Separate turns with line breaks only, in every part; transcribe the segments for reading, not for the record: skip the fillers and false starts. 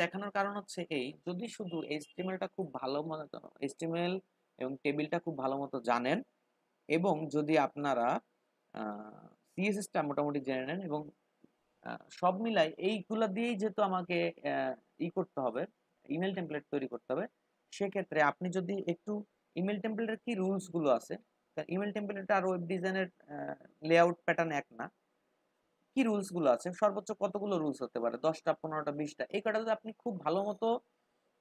দেখানোর কারণ হচ্ছে এই, যদি শুধু এইচটিএমএলটা খুব ভালো মতো, এইচটিএমএল এবং টেবিলটা খুব ভালো মতো জানেন, এবং যদি আপনারা সিএসএসটা মোটামুটি জেনে নেন, এবং সব মিলাই এইগুলা দিয়েই যেহেতু আমাকে করতে হবে, ইমেল টেমপ্লেট তৈরি করতে হবে, সেক্ষেত্রে আপনি যদি একটু ইমেল টেমপ্লেটের কি রুলস গুলো আছে, ইমেল টেমপ্লেট আর ওয়েব ডিজাইনের লেআউট প্যাটার্ন এক না, কি রুলস গুলো আছে, সর্বোচ্চ কতগুলো রুলস হতে পারে, 10টা 15টা 20টা, এই কটা যদি আপনি খুব ভালো মতো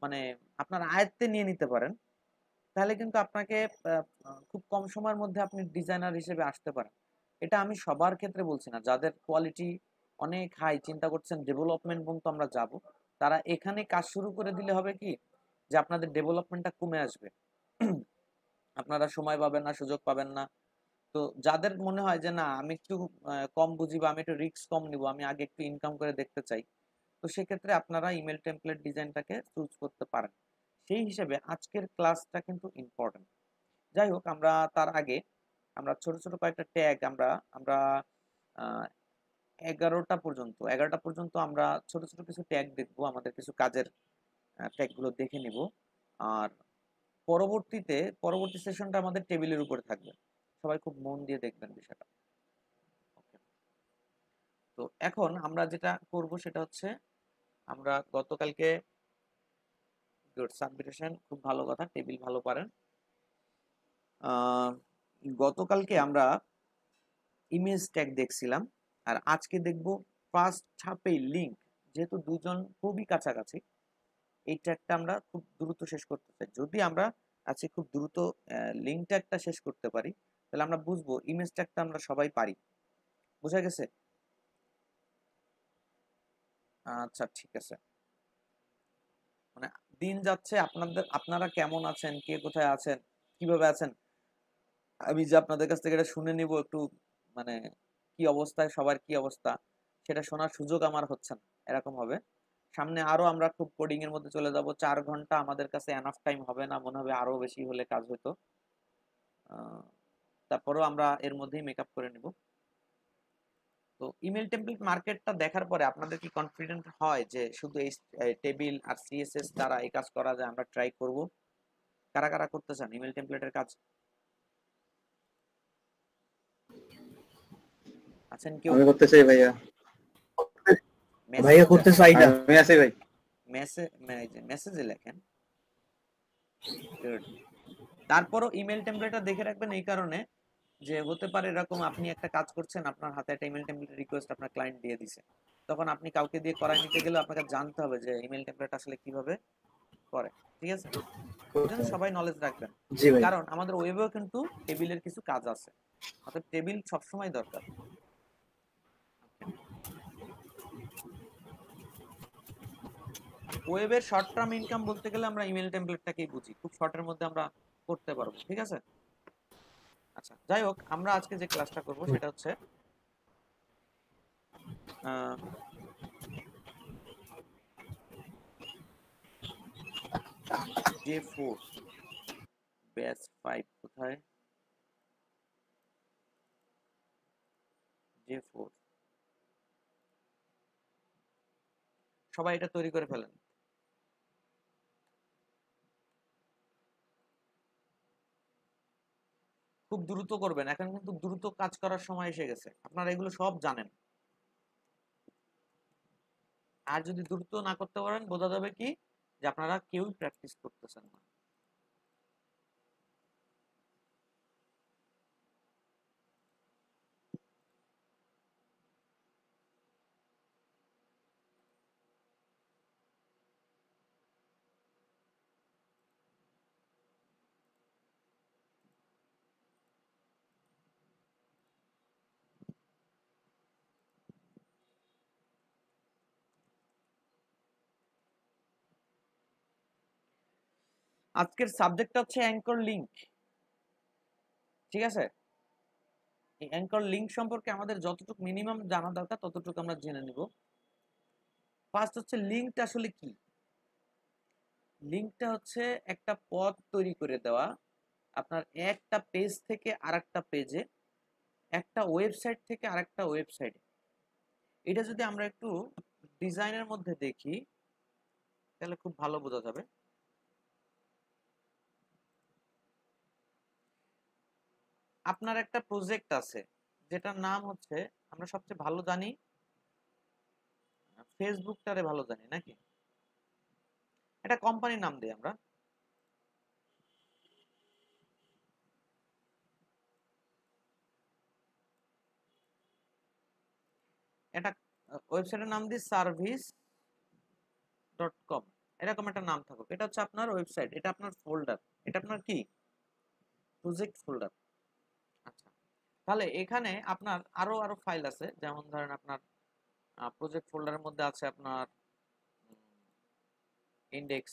মানে আপনার আয়ত্তে নিয়ে নিতে পারেন, তাহলে কিন্তু আপনাকে খুব কম সময়ের মধ্যে আপনি ডিজাইনার হিসেবে আসতে পারেন। এটা আমি সবার ক্ষেত্রে বলছি না, যাদের কোয়ালিটি অনেক হাই, চিন্তা করছেন ডেভেলপমেন্ট পর্যন্ত আমরা যাব, তারা এখানে কাজ শুরু করে দিলে হবে কি, যে আপনাদের ডেভেলপমেন্টটা কমে আসবে, আপনারা সময় পাবেন না, সুযোগ পাবেন না। তো যাদের মনে হয় যে না আমি একটু কম বুঝি বা আমি একটু রিস্ক কম নিব, আমি আগে একটু ইনকাম করে দেখতে চাই, তো সেক্ষেত্রে আপনারা ইমেল টেমপ্লেট ডিজাইনটাকে চুজ করতে পারেন। সেই হিসেবে আজকের ক্লাসটা কিন্তু ইম্পর্টেন্ট। যাই হোক, আমরা তার আগে আমরা ছোট ছোট কয়েকটা ট্যাগ আমরা আমরা 11টা পর্যন্ত আমরা ছোট ছোট কিছু ট্যাগ দেখবো, আমাদের কিছু কাজের ট্যাগগুলো দেখে নিব। আর পরবর্তী সেশনটা আমাদের টেবিলের উপরে থাকবে, সবাই খুব মন দিয়ে দেখবেন বিষয়টা। তো এখন আমরা যেটা করব সেটা হচ্ছে, আমরা গতকালকে গুড সাবমিশন, খুব ভালো কথা, টেবিল ভালো পারেন। গতকালকে আমরা ইমেজ ট্যাগ দেখছিলাম, আর আজকে দেখব ফার্স্ট ছাপেই লিংক। যেহেতু দুজন খুবই কাছাকাছি, এই ট্যাগটা আমরা খুব দ্রুত শেষ করতে চাই। যদি আমরা আজকে খুব দ্রুত লিংক ট্যাগটা শেষ করতে পারি, তাহলে আমরা বুঝবো ইমেজ ট্যাগটা আমরা সবাই পারি। বোঝা গেছে? আচ্ছা, ঠিক আছে। মানে দিন যাচ্ছে, আপনারা কেমন আছেন, কে কোথায় আছেন, কিভাবে আছেন, আমি যে আপনাদের কাছ থেকে এটা শুনে নিব একটু, মানে কি অবস্থায় সবার কি অবস্থা, সেটা শোনার সুযোগ আমার হচ্ছে না, এরকম হবে। সামনে আরো আমরা খুব কোডিং এর মধ্যে চলে যাব, 4 ঘন্টা আমাদের কাছে এনাফ টাইম হবে না, মনে হবে আরো বেশি হলে কাজ হতো। তারপরেও আমরা এর মধ্যেই মেকআপ করে নিব। তো ইমেল টেমপ্লেট মার্কেটটা দেখার পরে আপনাদের কি কনফিডেন্ট হয় যে শুধু এই টেবিল আর সিএসএস দ্বারা এই কাজ করা যায়? আমরা ট্রাই করব। কারা কারা করতে চান ইমেল টেমপ্লেটের কাজ? আছেন কেউ?
আমি করতে চাই ভাইয়া। ভাইয়া করতে চাই না, আমি আছি ভাই।
মেসেজে লেখেন। তারপরও ইমেল টেমপ্লেটটা দেখে রাখবেন এই কারণে যে হতে পারে এরকম আপনি একটা কাজ করছেন, আপনার হাতে একটা ইমেল টেমপ্লেট রিকোয়েস্ট আপনার ক্লায়েন্ট দিয়ে দিছে, তখন আপনি কাউকে দিয়ে করায় নিতে গেলে আপনাকে জানতে হবে যে ইমেল টেমপ্লেট আসলে কিভাবে করে। ঠিক আছে? এজন্য সবাই নলেজ রাখবেন।
জি ভাই।
কারণ আমাদের ওয়েবেও কিন্তু টেবিলের কিছু কাজ আছে, অর্থাৎ টেবিল সবসময় দরকার। ওয়েবের শর্ট টার্ম ইনকাম বলতে গেলে আমরা ইমেল টেমপ্লেটটাকেই বুঝি, খুব শর্টের মধ্যে আমরা করতে পারবো। ঠিক আছে? আচ্ছা, যাই হোক, আমরা আজকে যে ক্লাসটা করব সেটা হচ্ছে J4 ব্যাচ 5 কোথায়? J4 সবাই এটা তৈরি করে ফেলেন। খুব দ্রুত করবেন, এখন কিন্তু দ্রুত কাজ করার সময় এসে গেছে, আপনারা এগুলো সব জানেন। আর যদি দ্রুত না করতে পারেন, বোঝা যাবে কি যে আপনারা কেউই প্র্যাকটিস করতেছেন না। আজকের সাবজেক্টটা হচ্ছে অ্যাঙ্কর লিংক। ঠিক আছে? এই অ্যাঙ্কর লিংক সম্পর্কে আমাদের যতটুকু মিনিমাম জানা দরকার ততটুকু আমরা জেনে নিব। ফার্স্ট হচ্ছে লিংকটা আসলে কি। লিংকটা হচ্ছে একটা পথ তৈরি করে দেওয়া আপনার একটা পেজ থেকে আরেকটা পেজে, একটা ওয়েবসাইট থেকে আরেকটা ওয়েবসাইটে। এটা যদি আমরা একটু ডিজাইনের মধ্যে দেখি, তাহলে খুব ভালো বোঝা যাবে। আপনার একটা প্রজেক্ট আছে যেটার নাম হচ্ছে, আমরা সবচেয়ে ভালো জানি ফেসবুকটারে ভালো জানি নাকি, এটা কোম্পানির নাম দিই আমরা। এটা ওয়েবসাইটের নাম দিই service.com, এরকম একটা নাম থাকুক। এটা হচ্ছে আপনার ওয়েবসাইট, এটা আপনার ফোল্ডার, এটা আপনার কি প্রজেক্ট ফোল্ডার। আচ্ছা, তাহলে এখানে আপনার আরো আরো ফাইল আছে, যেমন ধরেন আপনার প্রজেক্ট ফোল্ডারের মধ্যে আছে আপনার ইন্ডেক্স,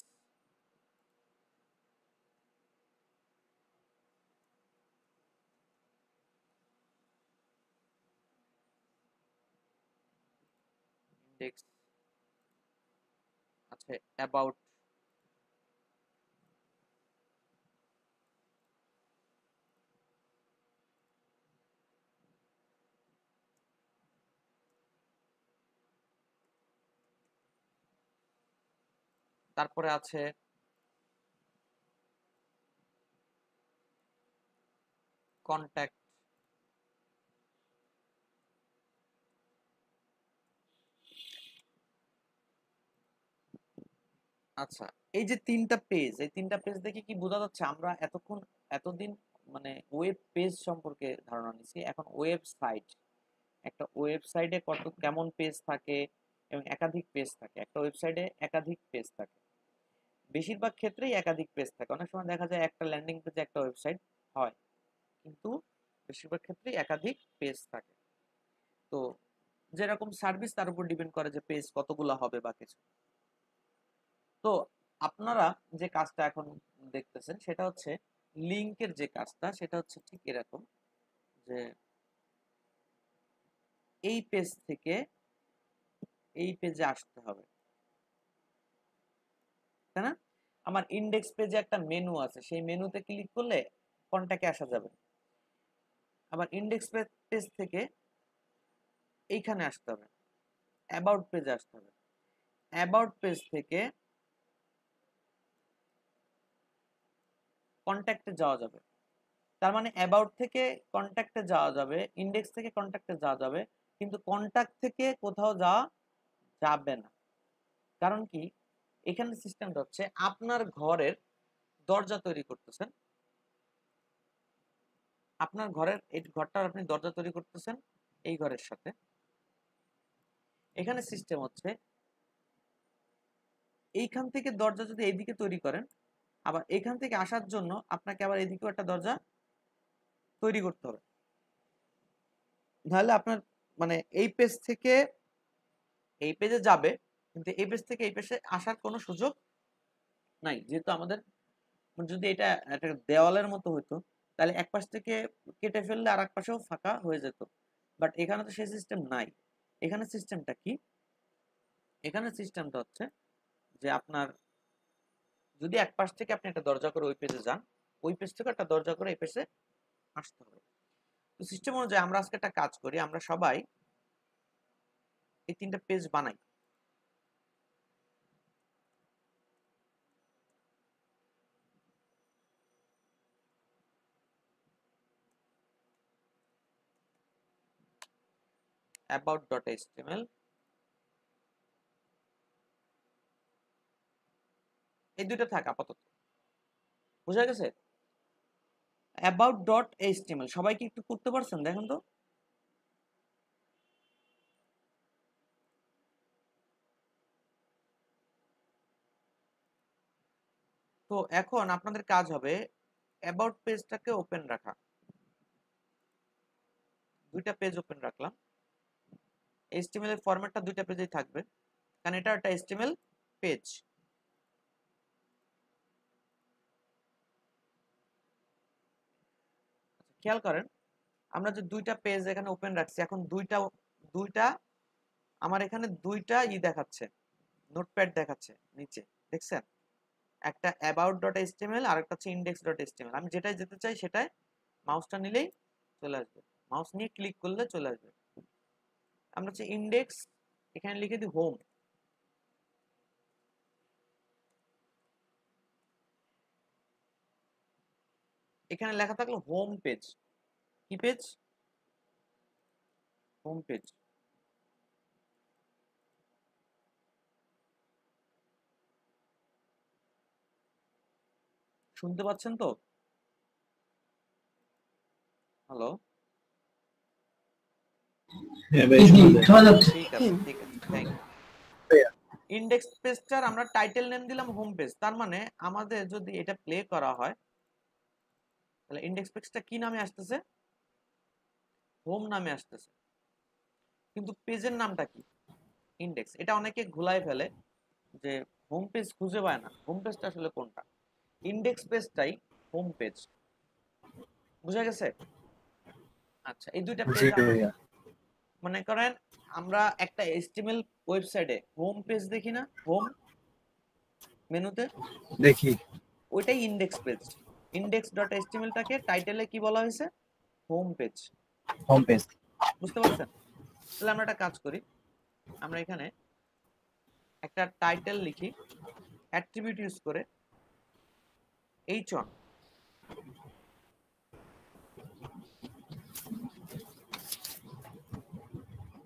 ইন্ডেক্স আছে, অ্যাবাউট, তারপরে আছে কন্ট্যাক্ট। আচ্ছা, এই যে তিনটা পেজ, এই তিনটা পেজ দেখে কি বোঝা যাচ্ছে আমরা এতদিন মানে ওয়েব পেজ সম্পর্কে ধারণা নিছি, এখন ওয়েবসাইট, একটা ওয়েবসাইটে কেমন পেজ থাকে এবং একাধিক পেজ থাকে, একটা ওয়েবসাইটে একাধিক পেজ থাকে, বেশিরভাগ ক্ষেত্রেই একাধিক পেজ থাকে, অনেক সময় দেখা যায় একটা ল্যান্ডিং পেজে একটা ওয়েবসাইট হয়, কিন্তু বেশিরভাগ ক্ষেত্রেই একাধিক পেজ থাকে। তো যেরকম সার্ভিস তার উপর ডিপেন্ড করে যে পেজ কতগুলো হবে বা কিছু। তো আপনারা যে কাজটা এখন দেখতেছেন সেটা হচ্ছে লিংকের যে কাজটা, সেটা হচ্ছে ঠিক এরকম যে এই পেজ থেকে এই পেজে আসতে হবে, তাই না? আমার ইন্ডেক্স পেজে একটা মেনু আছে, সেই মেনুতে ক্লিক করলে কন্টাক্টে আসা যাবে। আবার ইন্ডেক্স পেজ থেকে এইখানে আসতে হবে, অ্যাবাউট পেজে আসতে হবে, অ্যাবাউট পেজ থেকে কন্ট্যাক্টে যাওয়া যাবে। তার মানে অ্যাবাউট থেকে কন্ট্যাক্টে যাওয়া যাবে, ইন্ডেক্স থেকে কন্ট্যাক্টে যাওয়া যাবে, কিন্তু কন্ট্যাক্ট থেকে কোথাও যাওয়া যাবে না। কারণ কি, এখানে সিস্টেমটা হচ্ছে আপনার ঘরের দরজা তৈরি করতেছেন, আপনার ঘরের এই ঘরটার আপনি দরজা তৈরি করতেছেন এই ঘরের সাথে। এখানে সিস্টেম হচ্ছে এইখান থেকে দরজা যদি এইদিকে তৈরি করেন, আবার এখান থেকে আসার জন্য আপনাকে আবার এদিকেও একটা দরজা তৈরি করতে হবে, নাহলে আপনার মানে এই পেজ থেকে এই পেজে যাবে, কিন্তু এই পেজ থেকে এই পেজে আসার কোনো সুযোগ নাই। যেহেতু আমাদের যদি এটা একটা দেওয়ালের মতো হতো, তাহলে এক পাশ থেকে কেটে ফেললে আর এক পাশেও ফাঁকা হয়ে যেত, বাট এখানে তো সেই সিস্টেম নাই। এখানে সিস্টেমটা কি, এখানে সিস্টেমটা হচ্ছে যে আপনার যদি এক পাশ থেকে আপনি একটা দরজা করে ওই পেজে যান, ওই পেজ থেকে একটা দরজা করে এই পেজে আসতে হবে। তো সিস্টেম অনুযায়ী আমরা আজকে একটা কাজ করি, আমরা সবাই এই তিনটা পেজ বানাই। about.html, এই দুইটা থাক আপাতত, বুঝা গেছে? about.html সবাই কি একটু করতে পারছেন দেখেন তো? তো এখন আপনাদের কাজ হবে অ্যাবাউট পেজটাকে ওপেন রাখা। দুইটা পেজ ওপেন রাখলাম, এইচটিএমএল এর ফরম্যাটটা দুইটা পেজেই থাকবে, কারণ এটা একটা এইচটিএমএল পেজ। খেয়াল করেন, আমরা যে দুইটা পেজ এখানে ওপেন রাখছি, এখন দুইটা দুইটা আমার এখানে দুইটা দেখাচ্ছে, নোটপ্যাড দেখাচ্ছে নিচে, দেখছেন? একটা about.html আর একটা হচ্ছে index.html। আমি যেটাই যেতে চাই সেটাই মাউসটা নিলেই চলে আসবে, মাউস নিয়ে ক্লিক করলে চলে আসবে। আমরা হচ্ছে ইন্ডেক্স, এখানে লিখে দিই হোম, এখানে লেখা থাকলো হোম পেজ। কি পেজ? Home page. শুনতে পাচ্ছেন তো? হ্যালো?
হ্যাঁ ভাই, শোনা যায়।
ঠিক আছে, ঠিক আছে, থ্যাংক ইউ। ইন্ডেক্স পেজটার আমরা টাইটেল নেম দিলাম হোম পেজ। তার মানে আমাদের যদি এটা প্লে করা হয় তাহলে ইন্ডেক্স পেজটা কি নামে আসতেছে? হোম নামে আসতেছে। কিন্তু পেজের নামটা কি? ইন্ডেক্স। এটা অনেকে ঘুলাই ফেলে যে হোম পেজ খুঁজে পায় না। হোম পেজটা আসলে কোনটা? ইন্ডেক্স পেজটাই হোম পেজ। বুঝা গেছে? আচ্ছা, এই দুইটা
জি
পেজ আমরা
ভাইয়া।
মনে করেন আমরা একটা HTML ওয়েবসাইটে হোম পেজ দেখি না? হোম মেনুতে
দেখি।
ওইটাই ইন্ডেক্স পেজ। index.html-টাকে টাইটেলে কি বলা হয়েছে? Home page.
Home page.
বুঝতে পারছেন? তাহলে আমরা একটা কাজ করি। আমরা এখানে একটা টাইটেল লিখি অ্যাট্রিবিউট ইউজ করে h1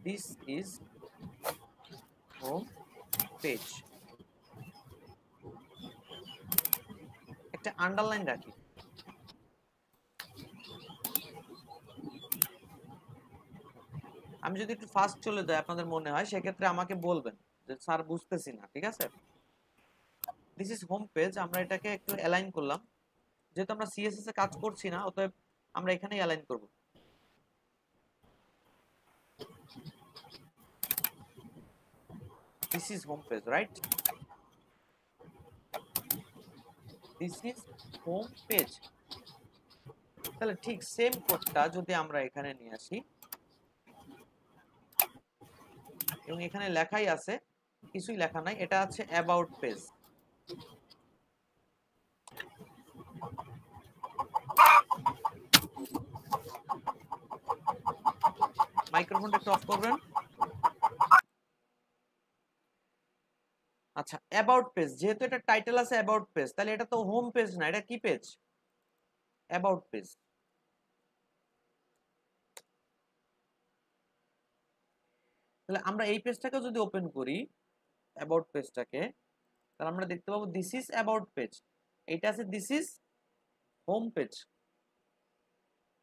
this is home page, একটা আন্ডারলাইন রাখি। আমি যদি একটু ফাস্ট চলে যাই আপনাদের মনে হয় সেক্ষেত্রে আমাকে বলবেন যে স্যার বুঝতেছি না, ঠিক আছে? দিস ইজ হোম পেজ, আমরা এটাকে একটু অ্যালাইন করলাম। যেহেতু আমরা সিএসএস এ কাজ করছি না অতএব আমরা এখানেই অ্যালাইন করব। This is home page, right? This is home page. তাহলে ঠিক সেম কোডটা যদি আমরা এখানে নিয়ে আসি এবং এখানে লেখাই আছে, কিছুই লেখা নাই, এটা আছে অ্যাবাউট পেজ। মাইক্রোফোনটা একটু অফ করবেন। আচ্ছা, অ্যাবাউট পেজ, যেহেতু এটা টাইটেল আছে অ্যাবাউট পেজ, তাহলে এটা তো হোম পেজ না, এটা কি পেজ? About page. তাহলে আমরা এই পেজটাকে যদি ওপেন করি, অ্যাবাউট পেজটাকে, তাহলে আমরা দেখতে পাবো দিস ইজ অ্যাবাউট পেজ। এইটা আছে দিস ইজ হোম পেজ।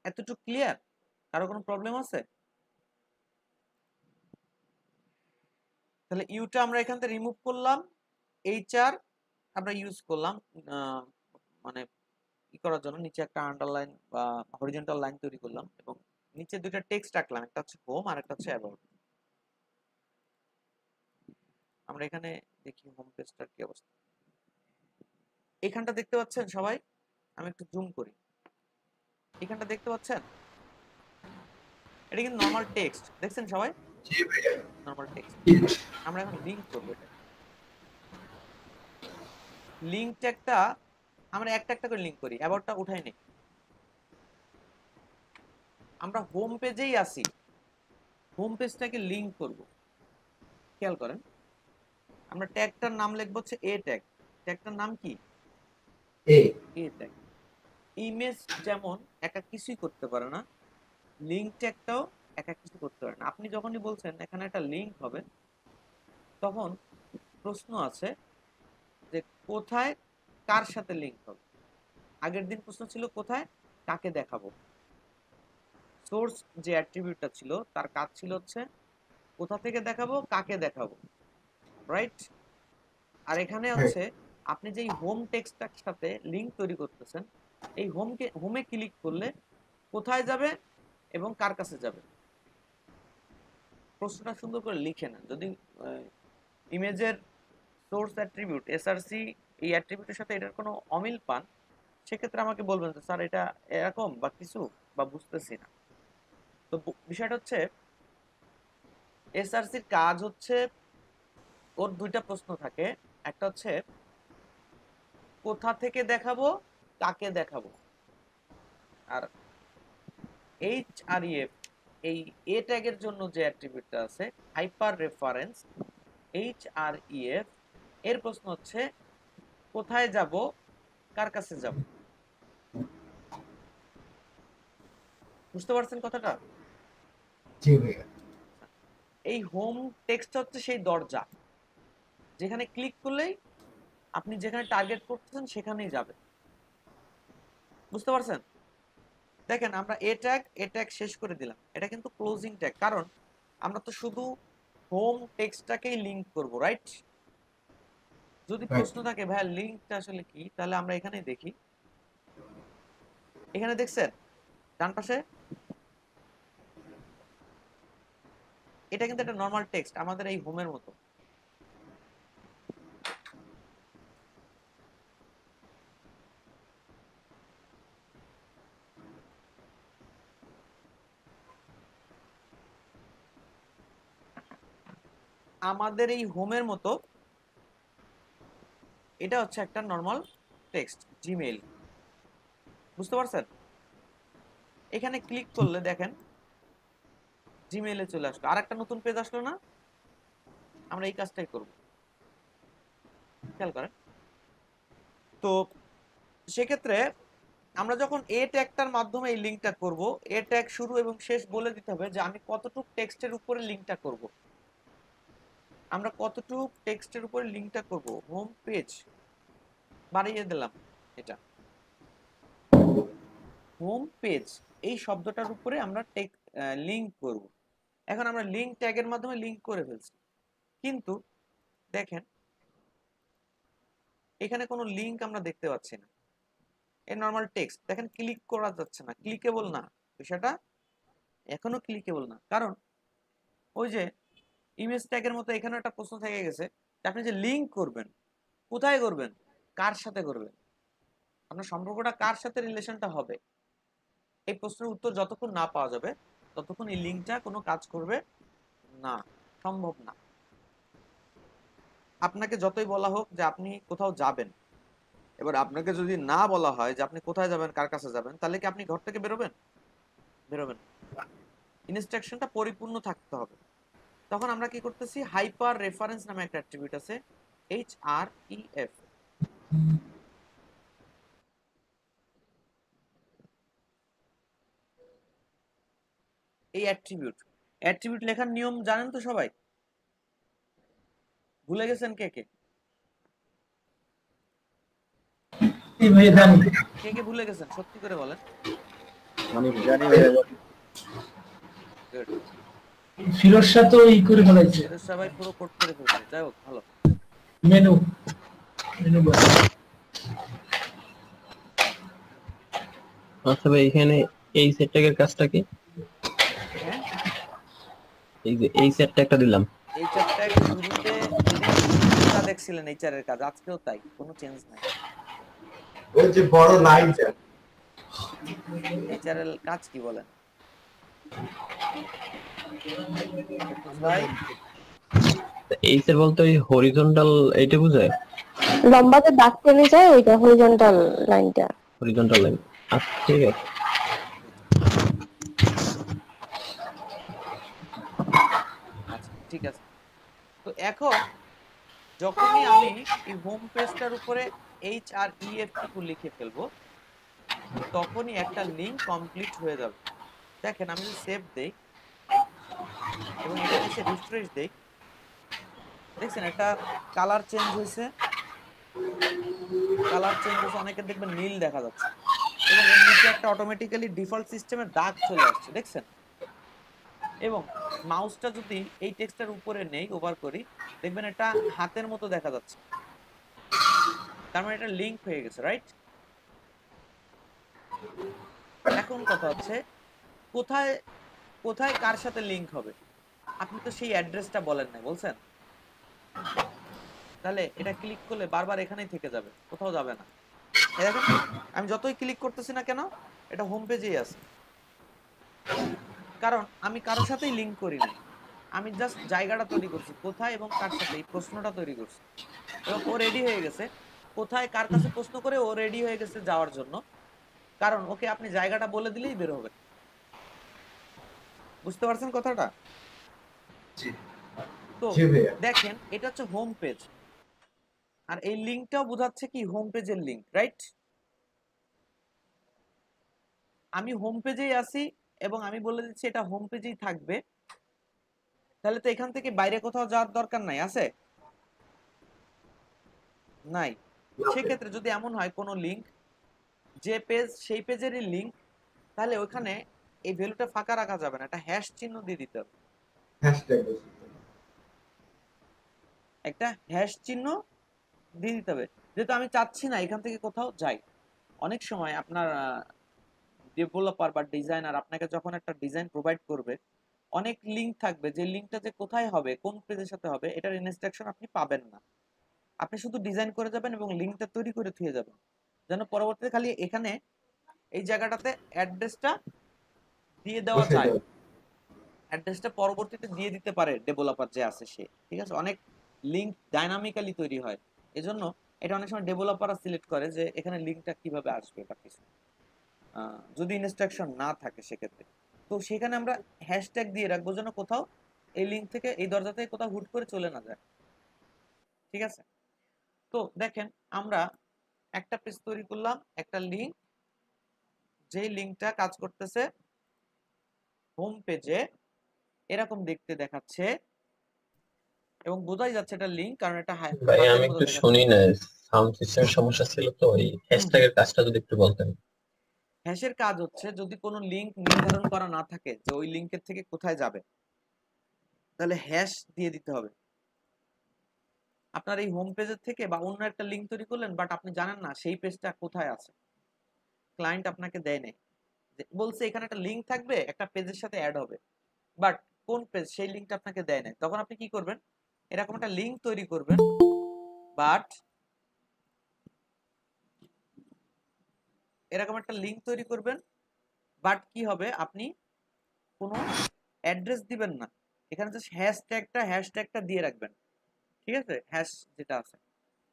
এতটুকু ক্লিয়ার? কারো কোনো প্রবলেম আছে? তাহলে ইউটা আমরা এখান থেকে রিমুভ করলাম, এইচআর আমরা ইউজ করলাম মানে কি করার জন্য, নিচে একটা আন্ডারলাইন বা হরিজন্টাল লাইন তৈরি করলাম এবং নিচে দুইটা টেক্সট রাখলাম, একটা হচ্ছে হোম আর একটা হচ্ছে অ্যাবাউট। আমরা এখানে দেখি হোম পেজটার কি অবস্থা। এখানটা দেখতে পাচ্ছেন সবাই? আমি একটু জুম করি। এখানটা দেখতে পাচ্ছেন? এটা কিন্তু নরমাল টেক্সট, দেখছেন সবাই?
জি ভাইয়া।
Normal text. আমরা এখন লিংক করব এটা। লিংক ট্যাগটা আমরা একটা একটা করে লিংক করি, অ্যাবাউটটা উঠাই নেই। আমরা হোম পেজেই আসি, হোম পেজটাকে লিংক করব। খেয়াল করেন, আমরা ট্যাগটার নাম লিখব হচ্ছে এ ট্যাগ। ট্যাগটার নাম কি?
এ।
এ ট্যাগ। ইমেজ যেমন একা কিছুই করতে পারে না, লিংক ট্যাগটাও একা কিছু করতে পারে না। আপনি যখনই বলছেন এখানে একটা লিংক হবে, তখন প্রশ্ন আছে যে কোথায় কার সাথে লিংক হবে। আগের দিন প্রশ্ন ছিল কোথায় কাকে দেখাবো। সোর্স যে অ্যাট্রিবিউটটা ছিল তার কাজ ছিল হচ্ছে কোথা থেকে দেখাবো, কাকে দেখাবো, রাইট? আর এখানে হচ্ছে আপনি যেই হোম টেক্সটটার সাথে লিংক তৈরি করতেছেন, এই হোমে ক্লিক করলে কোথায় যাবে এবং কার কাছে যাবে। প্রশ্নটা সুন্দর করে লিখে নেন। যদি ইমেজের সোর্স অ্যাট্রিবিউট এসআরসি এই অ্যাট্রিবিউটের সাথে এটার কোনো অমিল পান, সেক্ষেত্রে আমাকে বলবেন যে স্যার এটা এরকম বা কিছু বা বুঝতেছি না। তো বিষয়টা হচ্ছে এসআরসির কাজ হচ্ছে, ওর দুইটা প্রশ্ন থাকে। একটা হচ্ছে কোথা থেকে দেখাবো, কাকে দেখাবো। আর এইচআরইএফ এই এ ট্যাগের জন্য যে অ্যাট্রিবিউটটা আছে হাইপার রেফারেন্স, এইচআরইএফ এর প্রশ্ন হচ্ছে কোথায় যাব, কার কাছে যাব। বুঝতে পারছেন কথাটা?
জি ভাইয়া।
এই হোম টেক্সট হচ্ছে সেই দরজা, যেখানে ক্লিক করলেই আপনি যেখানে টার্গেট করতেছেন সেখানেই যাবে। বুঝতে পারছেন? দেখেন আমরা এ ট্যাগ শেষ করে দিলাম, এটা কিন্তু ক্লোজিং ট্যাগ, কারণ আমরা তো শুধু হোম টেক্সটটাকেই লিংক করব, রাইট? যদি
রাইট।
প্রশ্ন থাকে ভাইয়া লিংকটা আসলে কি, তাহলে আমরা এখানেই দেখি। এখানে দেখছেন ডান পাশে, এটা কিন্তু একটা নর্মাল টেক্সট আমাদের এই হোমের মতো। আমাদের এই হোমের মতো এটা হচ্ছে একটা নর্মাল টেক্সট জিমেইল। বুঝতে পারছেন? এখানে ক্লিক করলে দেখেন জিমেইলে চলে আসলো, আর একটা নতুন পেজ আসলো না? আমরা এই কাজটাই করব, খেয়াল করেন। তো সেক্ষেত্রে আমরা যখন এ ট্যাগটার মাধ্যমে এই লিংকটা করব, এ ট্যাগ শুরু এবং শেষ বলে দিতে হবে যে আমি কতটুকু টেক্সটের উপরে লিংকটা করব। আমরা কতটুকু টেক্সটের উপরে লিংকটা করব, হোম পেজ বাড়িয়ে দিলাম, এটা হোম পেজ এই শব্দটার উপরে আমরা লিংক করব। এখন আমরা লিংক ট্যাগের মাধ্যমে লিংক করে ফেলছি, কিন্তু দেখেন এখানে কোনো লিংক আমরা দেখতে পাচ্ছি না। এই নর্মাল টেক্সট দেখেন ক্লিক করা যাচ্ছে না, ক্লিকেবল না, বিষয়টা এখনো ক্লিকেবল না, কারণ ওই যে ইমেজ ট্যাগের মতো এখানে একটা প্রশ্ন থেকে গেছে যে আপনি যে লিংক করবেন কোথায় করবেন, কার সাথে করবেন, আপনার সম্পর্কটা কার সাথে রিলেশনটা হবে, এই প্রশ্নের উত্তর যতক্ষণ না পাওয়া যাবে ততক্ষণ এই লিংকটা কোনো কাজ করবে না, সম্ভব না। আপনাকে যতই বলা হোক যে আপনি কোথাও যাবেন, এবার আপনাকে যদি না বলা হয় যে আপনি কোথায় যাবেন, কার কাছে যাবেন, তাহলে কি আপনি ঘর থেকে বেরোবেন? বেরোবেন না। ইনস্ট্রাকশনটা পরিপূর্ণ থাকতে হবে। তখন আমরা কি করতেছি, হাইপার রেফারেন্স নামে একটা অ্যাট্রিবিউট আছে, HREF। এই অ্যাট্রিবিউট লেখার নিয়ম জানেন তো সবাই? ভুলে গেছেন কে কে?
জি ভাইয়া জানি।
কে কে ভুলে গেছেন সত্যি করে বলেন।
জানি ভাইয়া।
গুড।
ফিরোজ শাহ তো ই করে ফেলাইছে
ফিরোজ শাহ ভাই পুরো কোট করে ফেলছে, যাই হোক ভালো।
Menu menu bar.
আচ্ছা ভাই, এখানে এই সেট ট্যাগের কাজটা কি?
হ্যাঁ,
এই যে এই সেট ট্যাগটা দিলাম,
এইচআর ট্যাগ শুরুতে যেদিন শুরুতে যা দেখছিলেন এইচআর এর কাজ আজকেও তাই, কোনো চেঞ্জ নাই।
ওই যে বড় লাইনটা।
এইচআর এর কাজ কি বলেন কুদ্দুস ভাই?
এই সেট বলতে ওই হরিজন্টাল এইটা বোঝায়,
লম্বাতে দাগ টেনে যায় ওইটা হরিজন্টাল লাইনটা।
Horizontal line. আচ্ছা ঠিক আছে।
আচ্ছা ঠিক আছে। তো এখন যখনই আমি এই হোম পেজটার উপরে HREF টুকু লিখে ফেলবো, তখনই একটা লিংক কমপ্লিট হয়ে যাবে। দেখেন আমি যদি সেভ দেই এবং এখানে এসে রিফ্রেশ দেই, দেখছেন একটা কালার চেঞ্জ হয়েছে, অনেকের দেখবেন নীল দেখা যাচ্ছে, এবং এর নিচে একটা অটোমেটিক্যালি ডিফল্ট সিস্টেমের দাগ চলে আসছে, দেখছেন? এবং মাউসটা যদি এই টেক্সটের উপরে নেই, ওভার করি, দেখবেন এটা হাতের মতো দেখা যাচ্ছে, তার মানে এটা লিংক হয়ে গেছে, রাইট? এখন কথা হচ্ছে কোথায় কোথায় কার সাথে লিংক হবে, আপনি তো সেই অ্যাড্রেসটা বলেন না, বলছেন? তাহলে এটা ক্লিক করলে বারবার এখানেই থেকে যাবে, কোথাও যাবে না। এই দেখেন আমি যতই ক্লিক করতেছি না কেন, এটা হোম পেজেই আছে, কারণ আমি কারোর সাথেই লিংক করি নাই, আমি জাস্ট জায়গাটা তৈরি করছি, কোথায় এবং কার সাথে, এই প্রশ্নটা তৈরি করছি, এবং ও রেডি হয়ে গেছে। কোথায় কার কাছে প্রশ্ন করে ও রেডি হয়ে গেছে যাওয়ার জন্য, কারণ ওকে আপনি জায়গাটা বলে দিলেই বের হবে। বুঝতে পারছেন কথাটা?
জি
তো
জি ভাইয়া।
দেখেন এটা হচ্ছে হোম পেজ, আর এই লিংকটাও বোঝাচ্ছে কি হোম পেজের লিংক, রাইট? আমি হোম পেজেই আছি এবং আমি বলে দিচ্ছি এটা হোম পেজেই থাকবে, তাহলে তো এখান থেকে বাইরে কোথাও যাওয়ার দরকার নাই, আছে? নাই। সেক্ষেত্রে যদি এমন হয় কোনো লিঙ্ক, যে পেজ সেই পেজেরই লিঙ্ক, তাহলে ওখানে এই ভ্যালুটা ফাঁকা রাখা যাবে না, একটা হ্যাশ চিহ্ন দিয়ে দিতে হবে। একটা হ্যাশ চিহ্ন দিয়ে দিতে হবে, যেহেতু আমি চাচ্ছি না এখান থেকে কোথাও যাই। অনেক সময় আপনার ডেভেলপার বা ডিজাইনার আপনাকে যখন একটা ডিজাইন প্রোভাইড করবে, অনেক লিঙ্ক থাকবে, যে লিঙ্কটা যে কোথায় হবে, কোন পেজের সাথে হবে, এটার ইনস্ট্রাকশন আপনি পাবেন না। আপনি শুধু ডিজাইন করে যাবেন এবং লিঙ্কটা তৈরি করে থুয়ে যাবেন, যেন পরবর্তীতে খালি এখানে এই জায়গাটাতে অ্যাড্রেসটা দিয়ে দেওয়া যায়, অ্যাড্রেসটা পরবর্তীতে দিয়ে দিতে পারে ডেভেলপার যে আছে সে, ঠিক আছে? অনেক লিঙ্ক ডাইনামিক্যালি তৈরি হয়, এজন্য এটা অনেক সময় ডেভেলপাররা সিলেক্ট করে যে এখানে লিঙ্কটা কিভাবে আসবে বা কিছু, যদি ইনস্ট্রাকশন না থাকে সেক্ষেত্রে। তো সেখানে আমরা হ্যাশট্যাগ দিয়ে রাখবো যেন কোথাও এই লিঙ্ক থেকে, এই দরজা থেকে কোথাও হুট করে চলে না যায়, ঠিক আছে? তো দেখেন আমরা একটা পেজ তৈরি করলাম, একটা লিঙ্ক, যেই লিঙ্কটা কাজ করতেছে হোম পেজে এরকম দেখতে দেখাচ্ছে এবং বোঝাই যাচ্ছে এটা লিঙ্ক, কারণ এটা
ভাই আমি একটু শুনি না, সাউন্ড সিস্টেমের সমস্যা ছিল তো, এই হ্যাশট্যাগের কাজটা যদি একটু বলতেন।
হ্যাশের কাজ হচ্ছে যদি কোনো লিঙ্ক নির্ধারণ করা না থাকে যে ওই লিঙ্কের থেকে কোথায় যাবে, তাহলে হ্যাশ দিয়ে দিতে হবে। আপনার এই হোম পেজের থেকে বা অন্য একটা লিঙ্ক তৈরি করলেন, বাট আপনি জানেন না সেই পেজটা কোথায় আছে, ক্লায়েন্ট আপনাকে দেয় নাই, বলছে এখানে একটা লিঙ্ক থাকবে, একটা পেজের সাথে অ্যাড হবে, বাট কোন পেজ সেই লিঙ্কটা আপনাকে দেয় নাই, তখন আপনি কি করবেন, এরকম একটা লিঙ্ক তৈরি করবেন, বাট এরকম একটা লিঙ্ক তৈরি করবেন, বাট কি হবে, আপনি কোনো অ্যাড্রেস দিবেন না, এখানে জাস্ট হ্যাশট্যাগটা দিয়ে রাখবেন, ঠিক আছে? হ্যাশ যেটা আছে।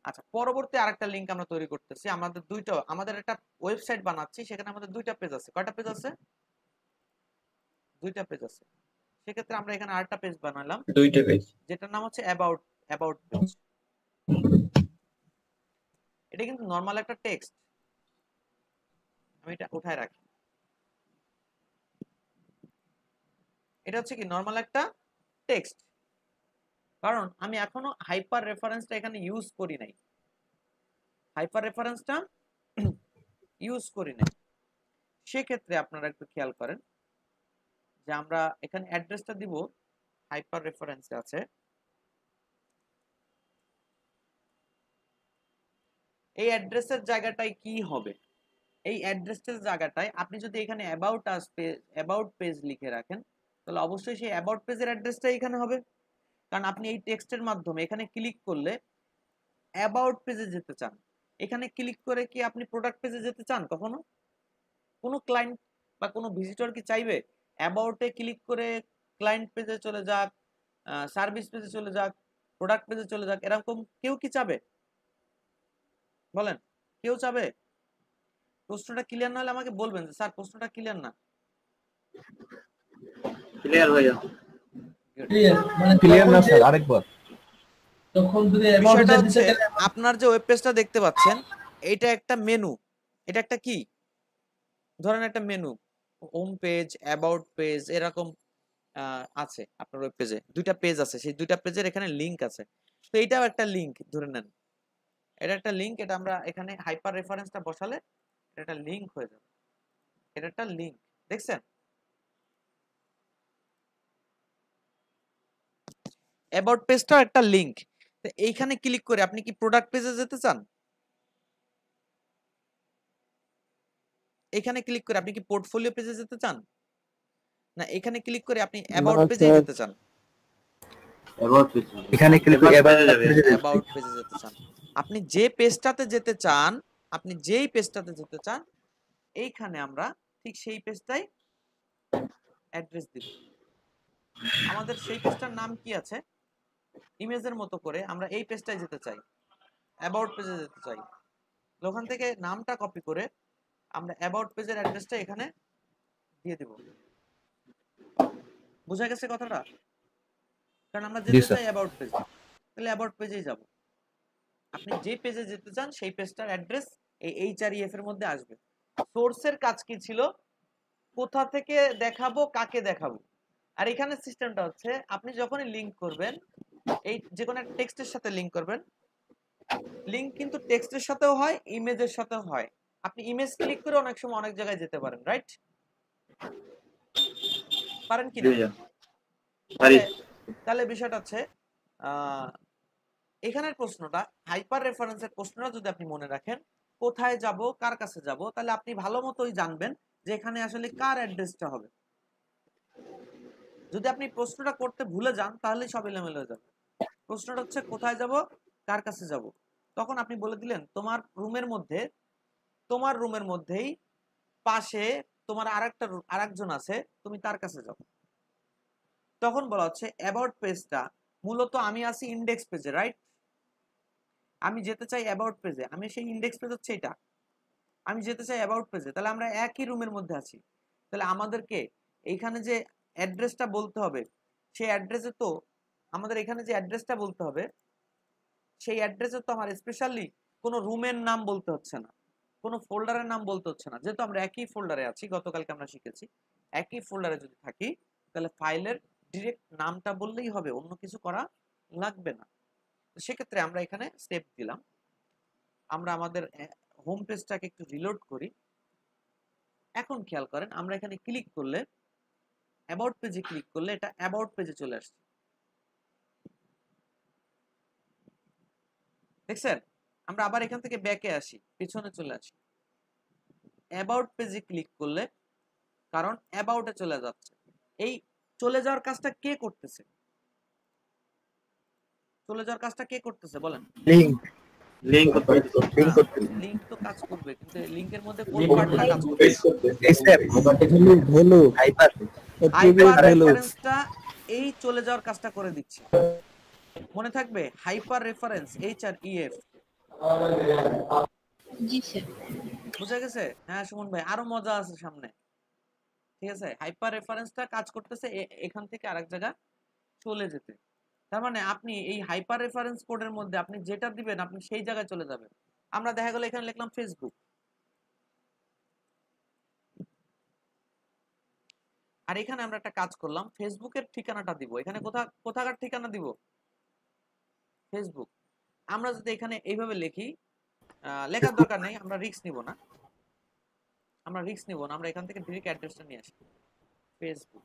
আচ্ছা, পরবর্তী আরেকটা লিঙ্ক আমরা তৈরি করতেছি, আমাদের একটা ওয়েবসাইট বানাচ্ছি, সেখানে আমাদের দুইটা পেজ আছে। কয়টা পেজ আছে? দুইটা পেজ আছে। সেক্ষেত্রে আমরা এখানে আরেকটা পেজ বানালাম,
দুইটা পেজ,
যেটার নাম হচ্ছে অ্যাবাউট পেজ। এটা কিন্তু নরমাল একটা টেক্সট, আমি এটা উঠায় রাখি। এটা হচ্ছে কি নরমাল একটা টেক্সট, কারণ আমি এখনো হাইপার রেফারেন্সটা এখানে ইউজ করি নাই, হাইপার রেফারেন্সটা ইউজ করি নাই। সেক্ষেত্রে আপনারা একটু খেয়াল করেন যে আমরা এখানে অ্যাড্রেসটা দিব, হাইপার রেফারেন্সে আছে, এই অ্যাড্রেসের জায়গাটায় কি হবে, এই অ্যাড্রেসের জায়গাটায় আপনি যদি এখানে অ্যাবাউট পেজ লিখে রাখেন, তাহলে অবশ্যই সেই অ্যাবাউট পেজের অ্যাড্রেসটা এখানে হবে, কারণ আপনি এই টেক্সটের মাধ্যমে এখানে ক্লিক করলে অ্যাবাউট পেজে যেতে চান। এখানে ক্লিক করে কি আপনি প্রোডাক্ট পেজে যেতে চান? কখনো কোনো ক্লায়েন্ট বা কোনো ভিজিটর কি চাইবে অ্যাবাউটে ক্লিক করে ক্লায়েন্ট পেজে চলে যাক, সার্ভিস পেজে চলে যাক, প্রোডাক্ট পেজে চলে যাক, এরকম কেউ কি চাবে? বলেন, কেউ চাবে? প্রশ্নটা ক্লিয়ার না হলে আমাকে বলবেন যে স্যার প্রশ্নটা ক্লিয়ার না।
ক্লিয়ার হয়ে যাও।
ক্লিয়ার, মানে
ক্লিয়ার না স্যার, আরেকবার।
তখন যদি
বিষয়টা হচ্ছে আপনার যে ওয়েব পেজটা দেখতে পাচ্ছেন, এটা একটা মেনু, এটা একটা কি ধরেন একটা menu, home page, about page, এরকম আছে আপনার ওয়েব পেজে, দুইটা পেজ আছে, সেই দুইটা পেজের এখানে লিংক আছে। তো এটাও একটা লিংক ধরে নেন, এটা একটা লিংক, এটা আমরা এখানে হাইপার রেফারেন্সটা বসালে এটা একটা লিংক হয়ে যাবে, এটা একটা লিংক, দেখছেন? অ্যাবাউট পেজটা একটা লিংক। তো এইখানে ক্লিক করে আপনি কি প্রোডাক্ট পেজে যেতে চান? এখানে ক্লিক করে আপনি কি পোর্টফোলিও পেজে যেতে চান? না এখানে ক্লিক করে আপনি অ্যাবাউট পেজে যেতে চান?
এখানে ক্লিক করে
অ্যাবাউট পেজে যেতে চান। আপনি যে পেজটাতে যেতে চান, আপনি যেই পেজটাতে যেতে চান, এইখানে আমরা ঠিক সেই পেজটাই অ্যাড্রেস দিব। আমাদের সেই পেজটার নাম কি আছে, ইমেজের মতো করে আমরা এই পেজটায় যেতে চাই, অ্যাবাউট পেজে যেতে চাই। ওখান থেকে নামটা কপি করে আমরা অ্যাবাউট পেজের অ্যাড্রেসটা এখানে দিয়ে দিব। বুঝা গেছে কথাটা? কারণ আমরা যেতে চাই অ্যাবাউট পেজে, তাহলে অ্যাবাউট পেজেই যাব। আপনি যে পেজে যেতে চান সেই পেজটার অ্যাড্রেস এই HREF এর মধ্যে আসবে। সোর্সের কাজ কি ছিল? কোথা থেকে দেখাবো, কাকে দেখাবো। আর এখানে সিস্টেমটা হচ্ছে আপনি যখনই লিংক করবেন, এই যে কোনো একটা টেক্সটের সাথে লিংক করবেন, লিংক কিন্তু টেক্সটের সাথেও হয়, ইমেজের সাথেও হয়। আপনি ইমেজ ক্লিক করে অনেক সময় অনেক জায়গায় যেতে পারেন, রাইট? পারেন কি না? তাহলে বিষয়টা হচ্ছে এখানের প্রশ্নটা, হাইপার রেফারেন্সের প্রশ্নটা যদি আপনি মনে রাখেন, কোথায় যাব, কার কাছে যাব, তাহলে আপনি ভালো মতোই জানবেন যে এখানে আসলে কার অ্যাড্রেসটা হবে। যদি আপনি প্রশ্নটা করতে ভুলে যান তাহলে সব এলোমেলো হয়ে যাবে। প্রশ্নটা হচ্ছে কোথায় যাব, কার কাছে যাব। তখন আপনি বলে দিলেন তোমার রুমের মধ্যেই পাশে তোমার আরেকজন আছে, তুমি তার কাছে যাও। তখন বলা হচ্ছে অ্যাবাউট পেজটা মূলত আমি আছি ইন্ডেক্স পেজে, রাইট? আমি যেতে চাই অ্যাবাউট পেজে, আমি সেই ইন্ডেক্স পেজ হচ্ছে এটা, আমি যেতে চাই অ্যাবাউট পেজে। তাহলে আমরা একই রুমের মধ্যে আছি, তাহলে আমাদেরকে এইখানে যে অ্যাড্রেসটা বলতে হবে, সেই অ্যাড্রেসে তো আমাদের এখানে যে অ্যাড্রেসটা বলতে হবে, সেই অ্যাড্রেসে তো আমার স্পেশালি কোনো রুমের নাম বলতে হচ্ছে না, কোনো ফোল্ডারের নাম বলতে হচ্ছে না। যেহেতু আমরা একই ফোল্ডারে আছি, গতকালকে আমরা শিখেছি একই ফোল্ডারে যদি থাকি তাহলে ফাইলের ডিরেক্ট নামটা বললেই হবে, অন্য কিছু করা লাগবে না। সেক্ষেত্রে আমরা এখানে স্টেপ দিলাম। আমরা আমাদের হোম পেজটাকে একটু রিলোড করি। এখন খেয়াল করেন, আমরা এখানে ক্লিক করলে, অ্যাবাউট পেজে ক্লিক করলে এটা অ্যাবাউট পেজে চলে আসছে, দেখছেন? আমরা আবার এখান থেকে ব্যাকে আসি, পিছনে চলে আসি, অ্যাবাউট পেজে ক্লিক করলে, কারণ অ্যাবাউটে চলে যাচ্ছে। এই চলে যাওয়ার কাজটা কে করতেছে? চলে যাওয়ার কাজটা কে করতেছে বলেন?
লিংক
তো কাজ করবে, কিন্তু লিংকের মধ্যে কোন পার্টটা কাজ করবে? হাইপার রেফারেন্সটা এই চলে যাওয়ার কাজটা করে দিচ্ছে। মনে থাকবে হাইপার রেফারেন্স, HREF।
জি স্যার।
বুঝা গেছে? হ্যাঁ সুমন ভাই, আরো মজা আছে সামনে। ঠিক আছে, হাইপার রেফারেন্সটা কাজ করতেছে এখান থেকে আরেক জায়গা চলে যেতে। তার মানে আপনি এই হাইপার রেফারেন্স কোডের মধ্যে আপনি যেটা দিবেন আপনি সেই জায়গায় চলে যাবেন। আমরা দেখা গেল এখানে লিখলাম ফেসবুক, আর এখানে আমরা একটা কাজ করলাম, ফেসবুকের ঠিকানাটা দিব। এখানে কোথাকার ঠিকানা দিব? ফেসবুক। আমরা যদি এখানে এইভাবে লিখি, লেখার দরকার নেই, আমরা রিস্ক নিব না, আমরা এখান থেকে ডিরেক্ট অ্যাড্রেসটা নিয়ে আসি, ফেসবুক।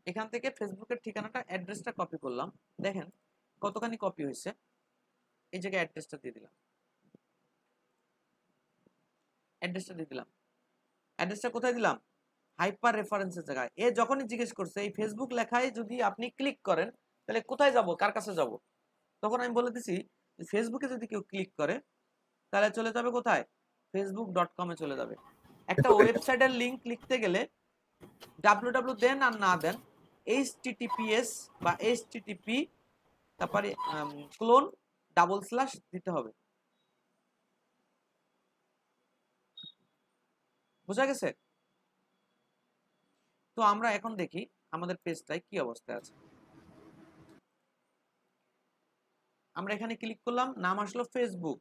এখান থেকে ফেসবুকের ঠিকানাটা, অ্যাড্রেসটা কপি করলাম। দেখেন কতখানি কপি হয়েছে। এই জায়গায় অ্যাড্রেসটা দিয়ে দিলাম, অ্যাড্রেসটা কোথায় দিলাম? হাইপার রেফারেন্সের জায়গায়। এ যখনই জিজ্ঞেস করছে এই ফেসবুক লেখায় যদি আপনি ক্লিক করেন তাহলে কোথায় যাব, কার কাছে যাব, তখন আমি বলে দিছি ফেসবুকে যদি কেউ ক্লিক করে তাহলে চলে যাবে কোথায়? facebook.com এ চলে যাবে। একটা ওয়েবসাইটের লিংক লিখতে গেলে www দেন আর না দেন, https বা http তারপরে ক্লোন / দিতে হবে। বুঝা গেছে? তো আমরা এখন দেখি আমাদের পেজটায় কি অবস্থায় আছে। আমরা এখানে ক্লিক করলাম, নাম আসলো ফেসবুক।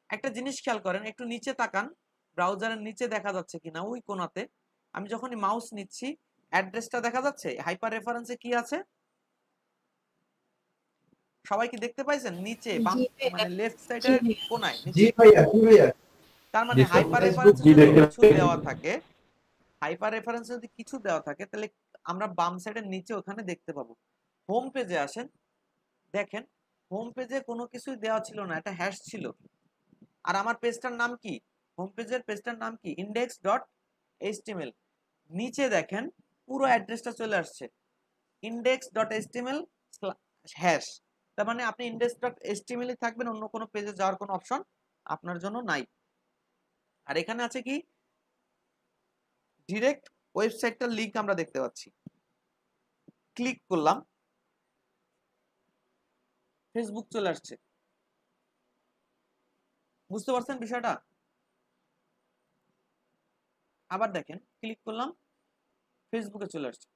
একটা জিনিস খেয়াল করেন, একটু নিচে তাকান, ব্রাউজারের নিচে দেখা যাচ্ছে কিনা ওই কোণাতে। আমি যখনই মাউস নিচ্ছি অ্যাড্রেসটা দেখা যাচ্ছে। হাইপার রেফারেন্সে কি আছে সবাই কি দেখতে পাইছেন? নিচে বাম মানে লেফট সাইডের কোণায় নিচে। তার মানে হাইপার রেফারেন্সে যদি কিছু দেওয়া থাকে, তাহলে আমরা বাম সাইডের নিচে ওখানে দেখতে পাবো। হোম পেজে আসেন, দেখেন হোম পেজে কোনো কিছুই দেওয়া ছিল না, একটা হ্যাশ ছিল। আর আমার পেজটার নাম কি? হোম পেজের পেজটার নাম কি? index.html। নিচে দেখেন পুরো অ্যাড্রেসটা চলে আসছে, index.html হ্যাশ। তার মানে আপনি index.html এ থাকবেন, অন্য কোনো পেজে যাওয়ার কোনো অপশন আপনার জন্য নাই। আর এখানে আছে কি? ডিরেক্ট ওয়েবসাইটটার লিংক আমরা দেখতে পাচ্ছি। ক্লিক করলাম, ফেসবুক চলে আসছে। বুঝতে পারছেন বিষয়টা? আবার দেখেন, ক্লিক করলাম, ফেসবুকে চলে আসছে।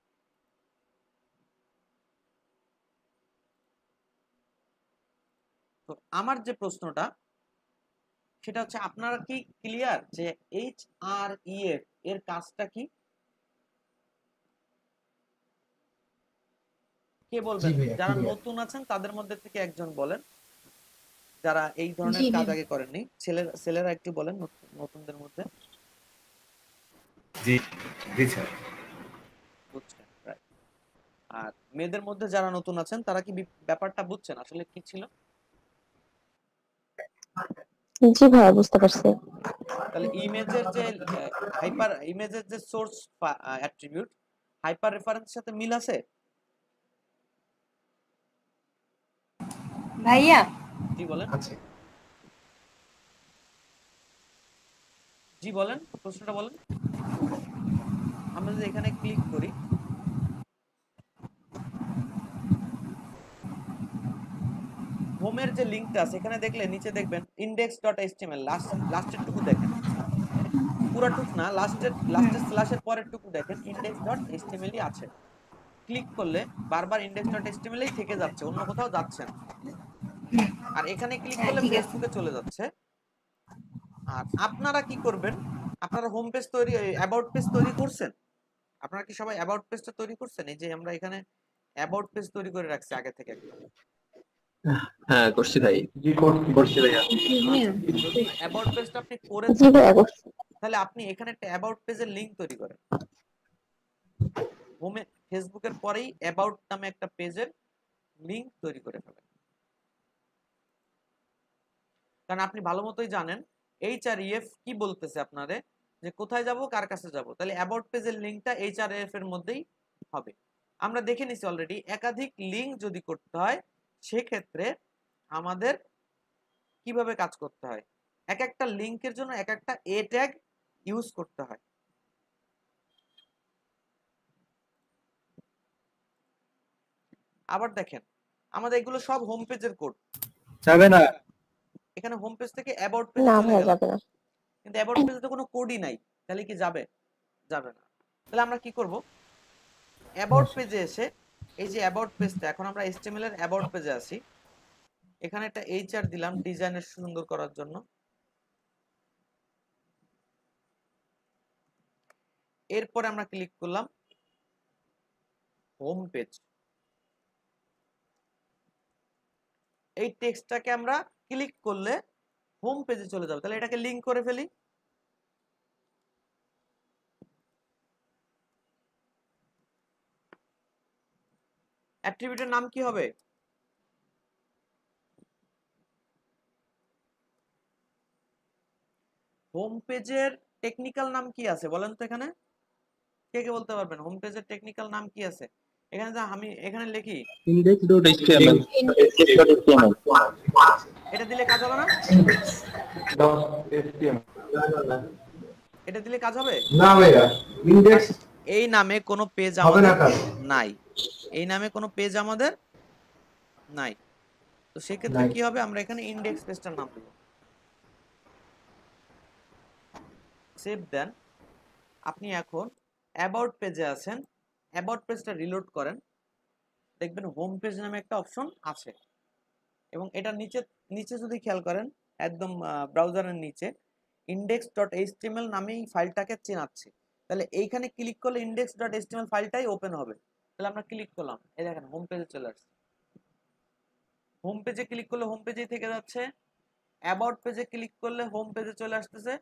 তো আমার যে প্রশ্নটা সেটা হচ্ছে, আপনারা কি ক্লিয়ার যে HREF এর কাজটা কি? কে বলবেন? যারা নতুন আছেন তাদের মধ্যে থেকে একজন বলেন, যারা এই ধরনের কাজ আগে করেননি। ছেলেরা একটু বলেন নতুনদের মধ্যে।
জি জি স্যার।
বুঝছেন, right. আর মেয়েদের মধ্যে যারা নতুন আছেন তারা কি ব্যাপারটা বুঝছেন আসলে কি ছিল?
জি ভাইয়া, বুঝতে পারছি।
তাহলে ইমেজের যে সোর্স অ্যাট্রিবিউট হাইপার রেফারেন্সের সাথে মিল আছে?
ভাইয়া
জি বলেন।
আছে।
জি বলেন, প্রশ্নটা বলেন। আমরা যদি এখানে ক্লিক করি, হোমের যে লিংকটা আছে এখানে দেখলে নিচে দেখবেন index.html, লাস্টের টুকু দেখেন, পুরাটুক না, লাস্টের স্ল্যাশের পরের টুকু দেখেন, index.html ই আছে। ক্লিক করলে বারবার index.html এই থেকে যাচ্ছে, অন্য কোথাও যাচ্ছে না। আর এখানে ক্লিক করলে
ঠিক আছে।
ফেসবুকে চলে যাচ্ছে। আর আপনারা কি করবেন, আপনারা হোম পেজ তৈরি, অ্যাবাউট পেজ তৈরি করছেন? আপনারা কি সবাই অ্যাবাউট পেজটা তৈরি করছেন? এই যে আমরা এখানে অ্যাবাউট পেজ তৈরি করে রাখছি আগে থেকে একদম।
হ্যাঁ করছি ভাই।
জি করছি ভাইয়া।
যদি অ্যাবাউট পেজটা আপনি করে
জি ভাইয়া, করছি।
তাহলে আপনি এখানে একটা অ্যাবাউট পেজের লিংক তৈরি করেন। হোমে ফেসবুকের পরেই অ্যাবাউট নামে একটা পেজের লিংক তৈরি করে ফেলেন। কারণ আপনি ভালো মতোই জানেন HREF কি বলতেছে আপনারে, যে কোথায় যাব, কার কাছে যাব। তাহলে অ্যাবাউট পেজের লিংকটা HREF এর মধ্যেই হবে। আমরা দেখে নিছি অলরেডি, একাধিক লিংক যদি করতে হয় সেক্ষেত্রে আমাদের কিভাবে কাজ করতে হয়, এক একটা লিংকের জন্য এক একটা এ ট্যাগ ইউজ করতে হয়। আবার দেখেন, আমাদের এগুলো সব হোম পেজের কোড।
যাবে না।
এখানে হোম পেজ থেকে অ্যাবাউট পেজে
না
চলে
ভাইয়া,
গেলাম,
যাবে না।
কিন্তু অ্যাবাউট পেজে তো কোনো কোডই নাই, তাহলে কি যাবে? যাবে না। তাহলে আমরা কি করব, অ্যাবাউট পেজে এসে এই যে অ্যাবাউট পেজটা, এখন আমরা HTML এর অ্যাবাউট পেজে আছি, এখানে একটা HR দিলাম ডিজাইনের সুন্দর করার জন্য। এরপরে আমরা ক্লিক করলাম হোম পেজ। এই টেক্সটটাকে আমরা ক্লিক করলে হোম পেজে চলে যাবে। তাহলে এটাকে লিংক করে ফেলি। অ্যাট্রিবিউটের নাম কি হবে? হোম পেজের টেকনিক্যাল নাম কি আছে বলেন তো? এখানে কে কে বলতে পারবেন হোম পেজের টেকনিক্যাল নাম কি আছে? এখানে যে আমি এখানে লিখি
index.html।
এটা দিলে কাজ হবে না? এটা দিলে কাজ হবে
না ভাইয়া, ইনডেক্স
এই নামে কোনো পেজ
হবে না
আমাদের
কাজ।
নাই, এই নামে কোনো পেজ আমাদের নাই। তো সেক্ষেত্রে
নাই।
কি হবে, আমরা এখানে ইনডেক্স পেজটার নাম দেব। সেভ দেন। আপনি এখন অ্যাবাউট পেজে আছেন, অ্যাবাউট পেজটা রিলোড করেন, দেখবেন হোম পেজ নামে একটা অপশন আছে। এবং এটা নিচে নিচে যদি খেয়াল করেন, একদম ব্রাউজারের নিচে index.html নামে এই ফাইলটাকে চেনাচ্ছে। তাহলে এইখানে ক্লিক করলে index.html ফাইলটাই ওপেন হবে। তাহলে আমরা ক্লিক করলাম, এই দেখেন হোম পেজে চলে আসছে। হোম পেজে ক্লিক করলে হোম পেজেই থেকে যাচ্ছে, অ্যাবাউট পেজে ক্লিক করলে হোম পেজে চলে আসতেছে,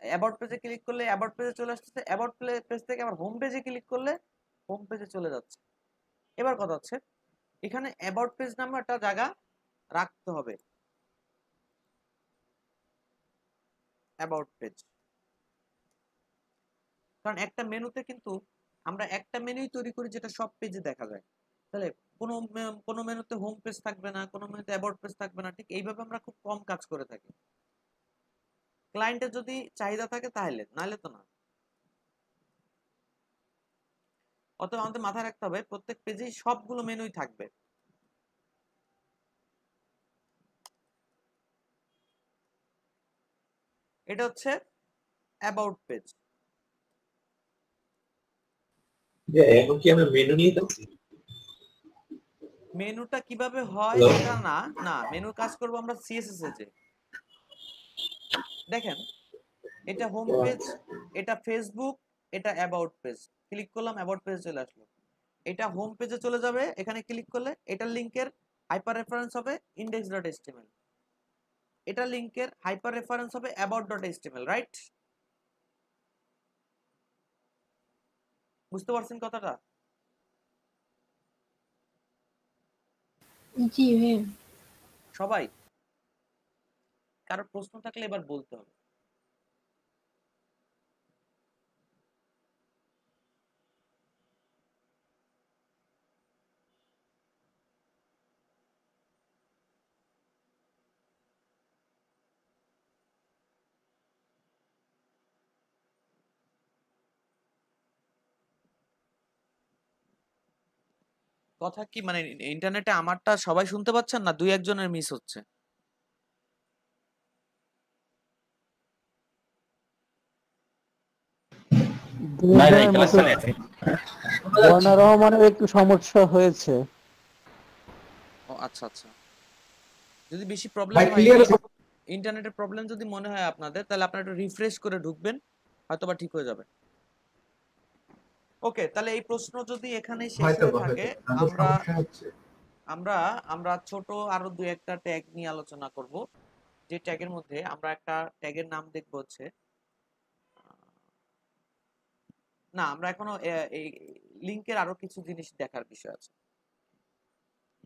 অ্যাবাউট পেজে ক্লিক করলে অ্যাবাউট পেজে চলে আসতেছে, অ্যাবাউট পেজ থেকে আবার হোম পেজে ক্লিক করলে হোম পেজে চলে যাচ্ছে। এবার কথা হচ্ছে, এখানে অ্যাবাউট পেজ নামে একটা জায়গা রাখতে হবে, অ্যাবাউট পেজ। কারণ একটা মেনুতে কিন্তু আমরা একটা মেনুই তৈরি করি যেটা সব পেজে দেখা যায়। তাহলে কোনো মেনুতে হোম পেজ থাকবে না, কোনো মেনুতে অ্যাবাউট পেজ থাকবে না, ঠিক এইভাবে আমরা খুব কম কাজ করে থাকি। ক্লায়েন্টের যদি চাহিদা থাকে তাহলে, নাহলে তো না। অতএব আমাদের মাথায় রাখতে হবে প্রত্যেক পেজেই সবগুলো মেনুই থাকবে। এটা হচ্ছে অ্যাবাউট পেজ।
এখন কি আমরা মেনু নিয়ে যাচ্ছি?
মেনুটা কিভাবে হয়
Hello?
সেটা না, না মেনুর কাজ করব আমরা সিএসএস এ যে। দেখেন এটা হোম পেজ, এটা ফেসবুক, এটা অ্যাবাউট পেজ। ক্লিক করলাম অ্যাবাউট পেজ চলে আসলো। এটা হোম পেজে চলে যাবে, এখানে ক্লিক করলে এটার লিংকের হাইপার রেফারেন্স হবে index.html, এটা লিংকের হাইপার রেফারেন্স হবে about.html, রাইট? বুঝতে পারছেন কথাটা?
জি ভাইয়া।
সবাই? কারো প্রশ্ন থাকলে এবার বলতে হবে। কথা কি মানে ইন্টারনেটে আমারটা সবাই শুনতে পাচ্ছেন না দুই একজনের মিস হচ্ছে?
না না কালেকশনে আছে।
বর্ণা রহমানের একটু সমস্যা হয়েছে।
ও আচ্ছা আচ্ছা। যদি বেশি প্রবলেম
ভাই
হয়,
ক্লিয়ার
ইন্টারনেটের প্রবলেম যদি মনে হয় আপনাদের, তাহলে আপনারা একটু রিফ্রেশ করে ঢুকবেন, হয়তোবা ঠিক হয়ে যাবে। ওকে, তাহলে এই প্রশ্ন যদি এখানে শেষ
হয়তো
হয়ে
বা
থাকে,
হয়তো
আমরা
সমস্যা হচ্ছে।
আমরা আমরা ছোট আরো দুই একটা ট্যাগ নিয়ে আলোচনা করব, যে ট্যাগের মধ্যে আমরা একটা ট্যাগের নাম দেখব হচ্ছে না, আমরা এখনো এই লিংকের আরো কিছু জিনিস দেখার বিষয় আছে।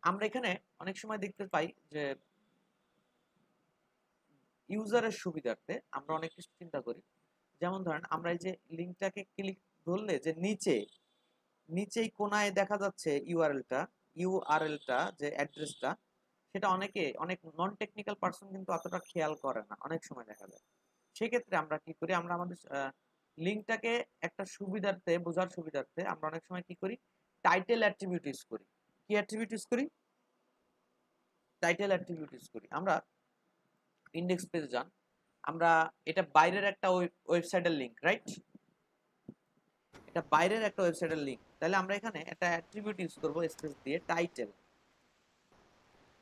আমরা এখানে অনেক সময় দেখতে পাই যে ইউজারের সুবিধার্থে আমরা অনেক কিছু চিন্তা করি। যেমন ধরেন আমরা এই যে লিংকটাকে ক্লিক ধরলে যে নিচেই কোনায় দেখা যাচ্ছে ইউআরএলটা যে অ্যাড্রেসটা, সেটা অনেক নন টেকনিক্যাল পারসন কিন্তু অতটা খেয়াল করে না, অনেক সময় দেখা যায়। সেক্ষেত্রে আমরা কি করি, আমরা আমাদের লিংকটাকে একটা সুবিধার্থে, বোঝার সুবিধার্থে আমরা অনেক সময় কি করি, টাইটেল অ্যাট্রিবিউট ইউজ করি। কি অ্যাট্রিবিউট ইউজ করি? টাইটেল অ্যাট্রিবিউট ইউজ করি। আমরা ইন্ডেক্স পেজে যান, আমরা এটা বাইরের একটা ওয়েবসাইটের লিংক, রাইট? এটা বাইরের একটা ওয়েবসাইটের লিংক, তাহলে আমরা এখানে একটা অ্যাট্রিবিউট ইউজ করব স্পেস দিয়ে টাইটেল।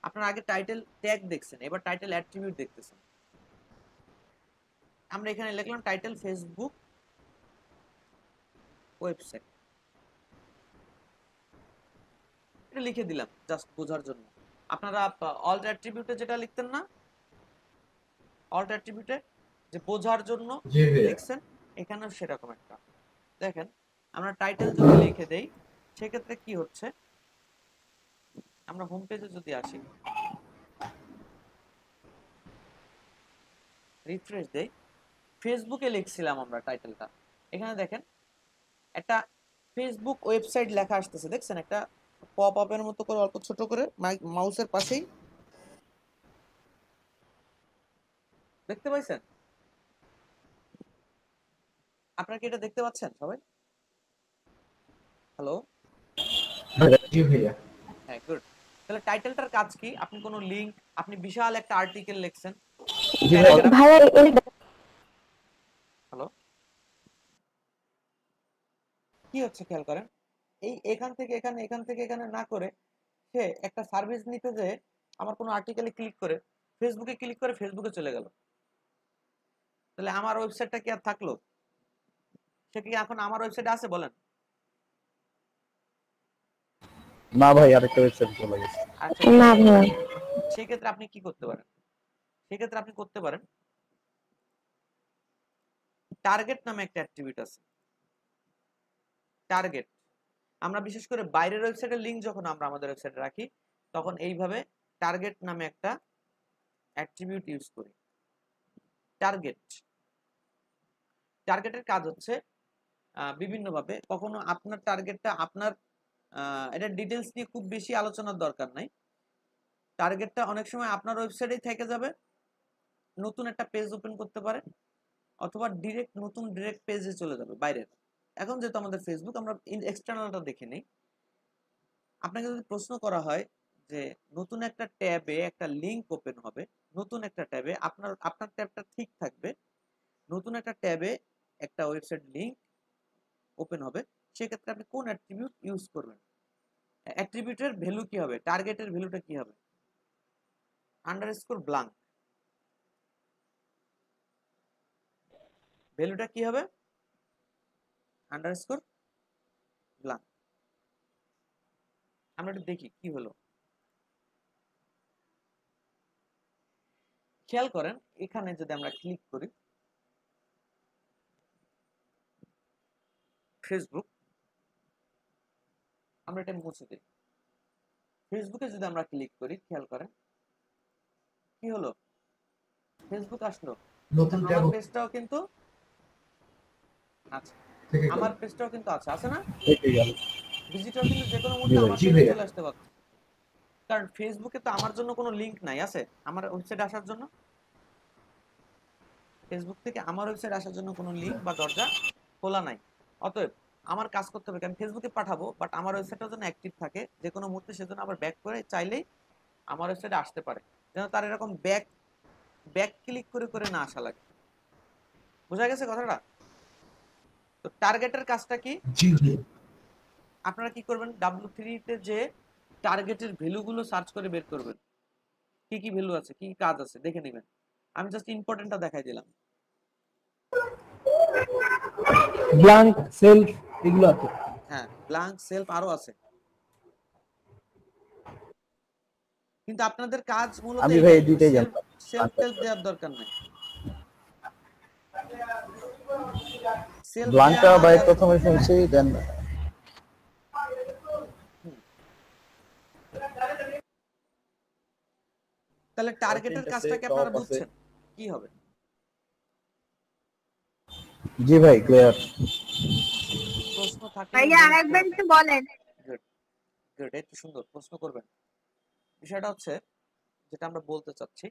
আপনারা আগে টাইটেল ট্যাগ দেখছেন, এবার টাইটেল অ্যাট্রিবিউট দেখতেছেন। আমরা এখানে লিখলাম টাইটেল ফেসবুক ওয়েবসাইট, এটা লিখে দিলাম জাস্ট বোঝার জন্য। আপনারা অল্ট অ্যাট্রিবিউটে যেটা লিখতেন না, অল্ট অ্যাট্রিবিউটে যে বোঝার জন্য
জি ভাইয়া।
লিখছেন, এখানেও সেরকম একটা দেখেন। আমরা টাইটেল যদি লিখে দেই, সেক্ষেত্রে কি হচ্ছে, আমরা হোম পেজে যদি আসি, রিফ্রেশ দেই, ফেসবুকে লিখছিলাম আমরা টাইটেলটা, এখানে দেখেন একটা ফেসবুক ওয়েবসাইট লেখা আসতেছে, দেখছেন? একটা পপ আপের মতো করে অল্প ছোট করে মাউসের পাশেই, দেখতে পাইছেন? আপনারা কি এটা দেখতে পাচ্ছেন সবাই? হ্যালো?
জি ভাইয়া।
হ্যাঁ, গুড। তাহলে টাইটেলটার কাজ কি? আপনি কোনো লিংক, আপনি বিশাল একটা আর্টিকেল লিখছেন,
জি ভাইয়া।
প্যারাগ্রাফ।
ভাইয়া
হ্যালো, কি হচ্ছে খেয়াল করেন, এই এখান থেকে এখানে, এখান থেকে এখানে না করে, সে একটা সার্ভিস নিতে যে আমার কোনো আর্টিকেলে ক্লিক করে, ফেসবুকে ক্লিক করে ফেসবুকে চলে গেল, তাহলে আমার ওয়েবসাইটটা কি আর থাকলো? সে কি এখন আমার ওয়েবসাইটে আছে বলেন?
না ভাই, আরেকটা ওয়েবসাইট চলে গেছে।
আচ্ছা,
না ভাইয়া।
সেই ক্ষেত্রে আপনি কি করতে পারেন? সেক্ষেত্রে আপনি করতে পারেন, টার্গেট নামে একটা অ্যাট্রিবিউট আছে, টার্গেট। আমরা বিশেষ করে বাইরের ওয়েবসাইটের লিংক যখন আমরা আমাদের ওয়েবসাইটে রাখি, তখন এইভাবে টার্গেট নামে একটা অ্যাট্রিবিউট ইউজ করি। টার্গেটের কাজ হচ্ছে বিভিন্নভাবে, কখনো আপনার টার্গেটটা আপনার এটা ডিটেলস নিয়ে খুব বেশি আলোচনার দরকার নাই। টার্গেটটা অনেক সময় আপনার ওয়েবসাইটেই থেকে যাবে, নতুন একটা পেজ ওপেন করতে পারে, অথবা ডিরেক্ট পেজে চলে যাবে বাইরের। এখন যেহেতু আমাদের ফেসবুক, আমরা এক্সটার্নালটা দেখে নেই। আপনাকে যদি প্রশ্ন করা হয় যে নতুন একটা ট্যাবে একটা লিংক ওপেন হবে, নতুন একটা ট্যাবে আপনার ট্যাবটা ঠিক থাকবে, নতুন একটা ট্যাবে একটা ওয়েবসাইট লিংক ওপেন হবে, সেক্ষেত্রে আপনি কোন অ্যাট্রিবিউট ইউজ করবেন? অ্যাট্রিবিউটের ভ্যালু কি হবে, টার্গেটের ভ্যালুটা কি হবে, আন্ডারস্কোর ব্ল্যাঙ্ক, ভ্যালুটা কি হবে, আন্ডারস্কোর ব্ল্যাঙ্ক। আমরা একটু দেখি কি হলো, খেয়াল করেন এখানে যদি আমরা ক্লিক করি ফেসবুক, আমরা এটা মুছে দিই, ফেসবুকে যদি আমরা ক্লিক করি খেয়াল করেন কি হলো, ফেসবুক আসলো,
নতুন ট্যাব
আমার পেজটাও কিন্তু আছে,
থেকে গেল।
আমার পেজটাও কিন্তু আছে না,
থেকে গেল।
ভিজিটর কিন্তু যে কোনো
জি
মুহূর্তে
ভাই,
আমার
জি
পেজে
ভাইয়া।
চলে আসতে পারছে, কারণ ফেসবুকে তো আমার জন্য কোনো লিংক নাই, আছে আমার ওয়েবসাইটে আসার জন্য, ফেসবুক থেকে আমার ওয়েবসাইট আসার জন্য কোনো লিংক বা দরজা খোলা নাই। অতএব আমার কাজ করতে হবে, আমি ফেসবুকে পাঠাবো, বাট আমার ওয়েবসাইটটা যেন অ্যাক্টিভ থাকে, যে কোনো মুহূর্তে সেজন্য আবার ব্যাক করে চাইলেই আমার ওয়েবসাইটে আসতে পারে, যেন তার এরকম ব্যাক ক্লিক করে করে না আসা লাগে। বোঝা গেছে কথাটা? তো টার্গেটের কাজটা কি,
জি ভাইয়া।
আপনারা কি করবেন, W3 তে যে টার্গেটের ভ্যালুগুলো সার্চ করে বের করবেন, কি কি ভ্যালু আছে, কি কি কাজ আছে দেখে নেবেন। আমি জাস্ট ইম্পর্টেন্টটা দেখাই দিলাম।
ব্ল্যাঙ্ক সেলফ এগুলো আছে।
হ্যাঁ, ব্ল্যাঙ্ক সেলফ আরো আছে, কিন্তু আপনাদের কাজ মূলত
আমি ভাই এই দুইটাই জানতাম।
সেলফ দেওয়ার দরকার নাই, সেলফ
ব্ল্যাঙ্কটা ভাই প্রথমে শুনছি, দেন
তাহলে টার্গেটের কাজটা কি আপনারা বুঝছেন কি হবে?
জি ভাই ক্লিয়ার।
প্রশ্ন থাকলে
ভাইয়া আরেকবার একটু বলেন।
গুড, একটু সুন্দর প্রশ্ন করবেন। বিষয়টা হচ্ছে যেটা আমরা বলতে চাচ্ছি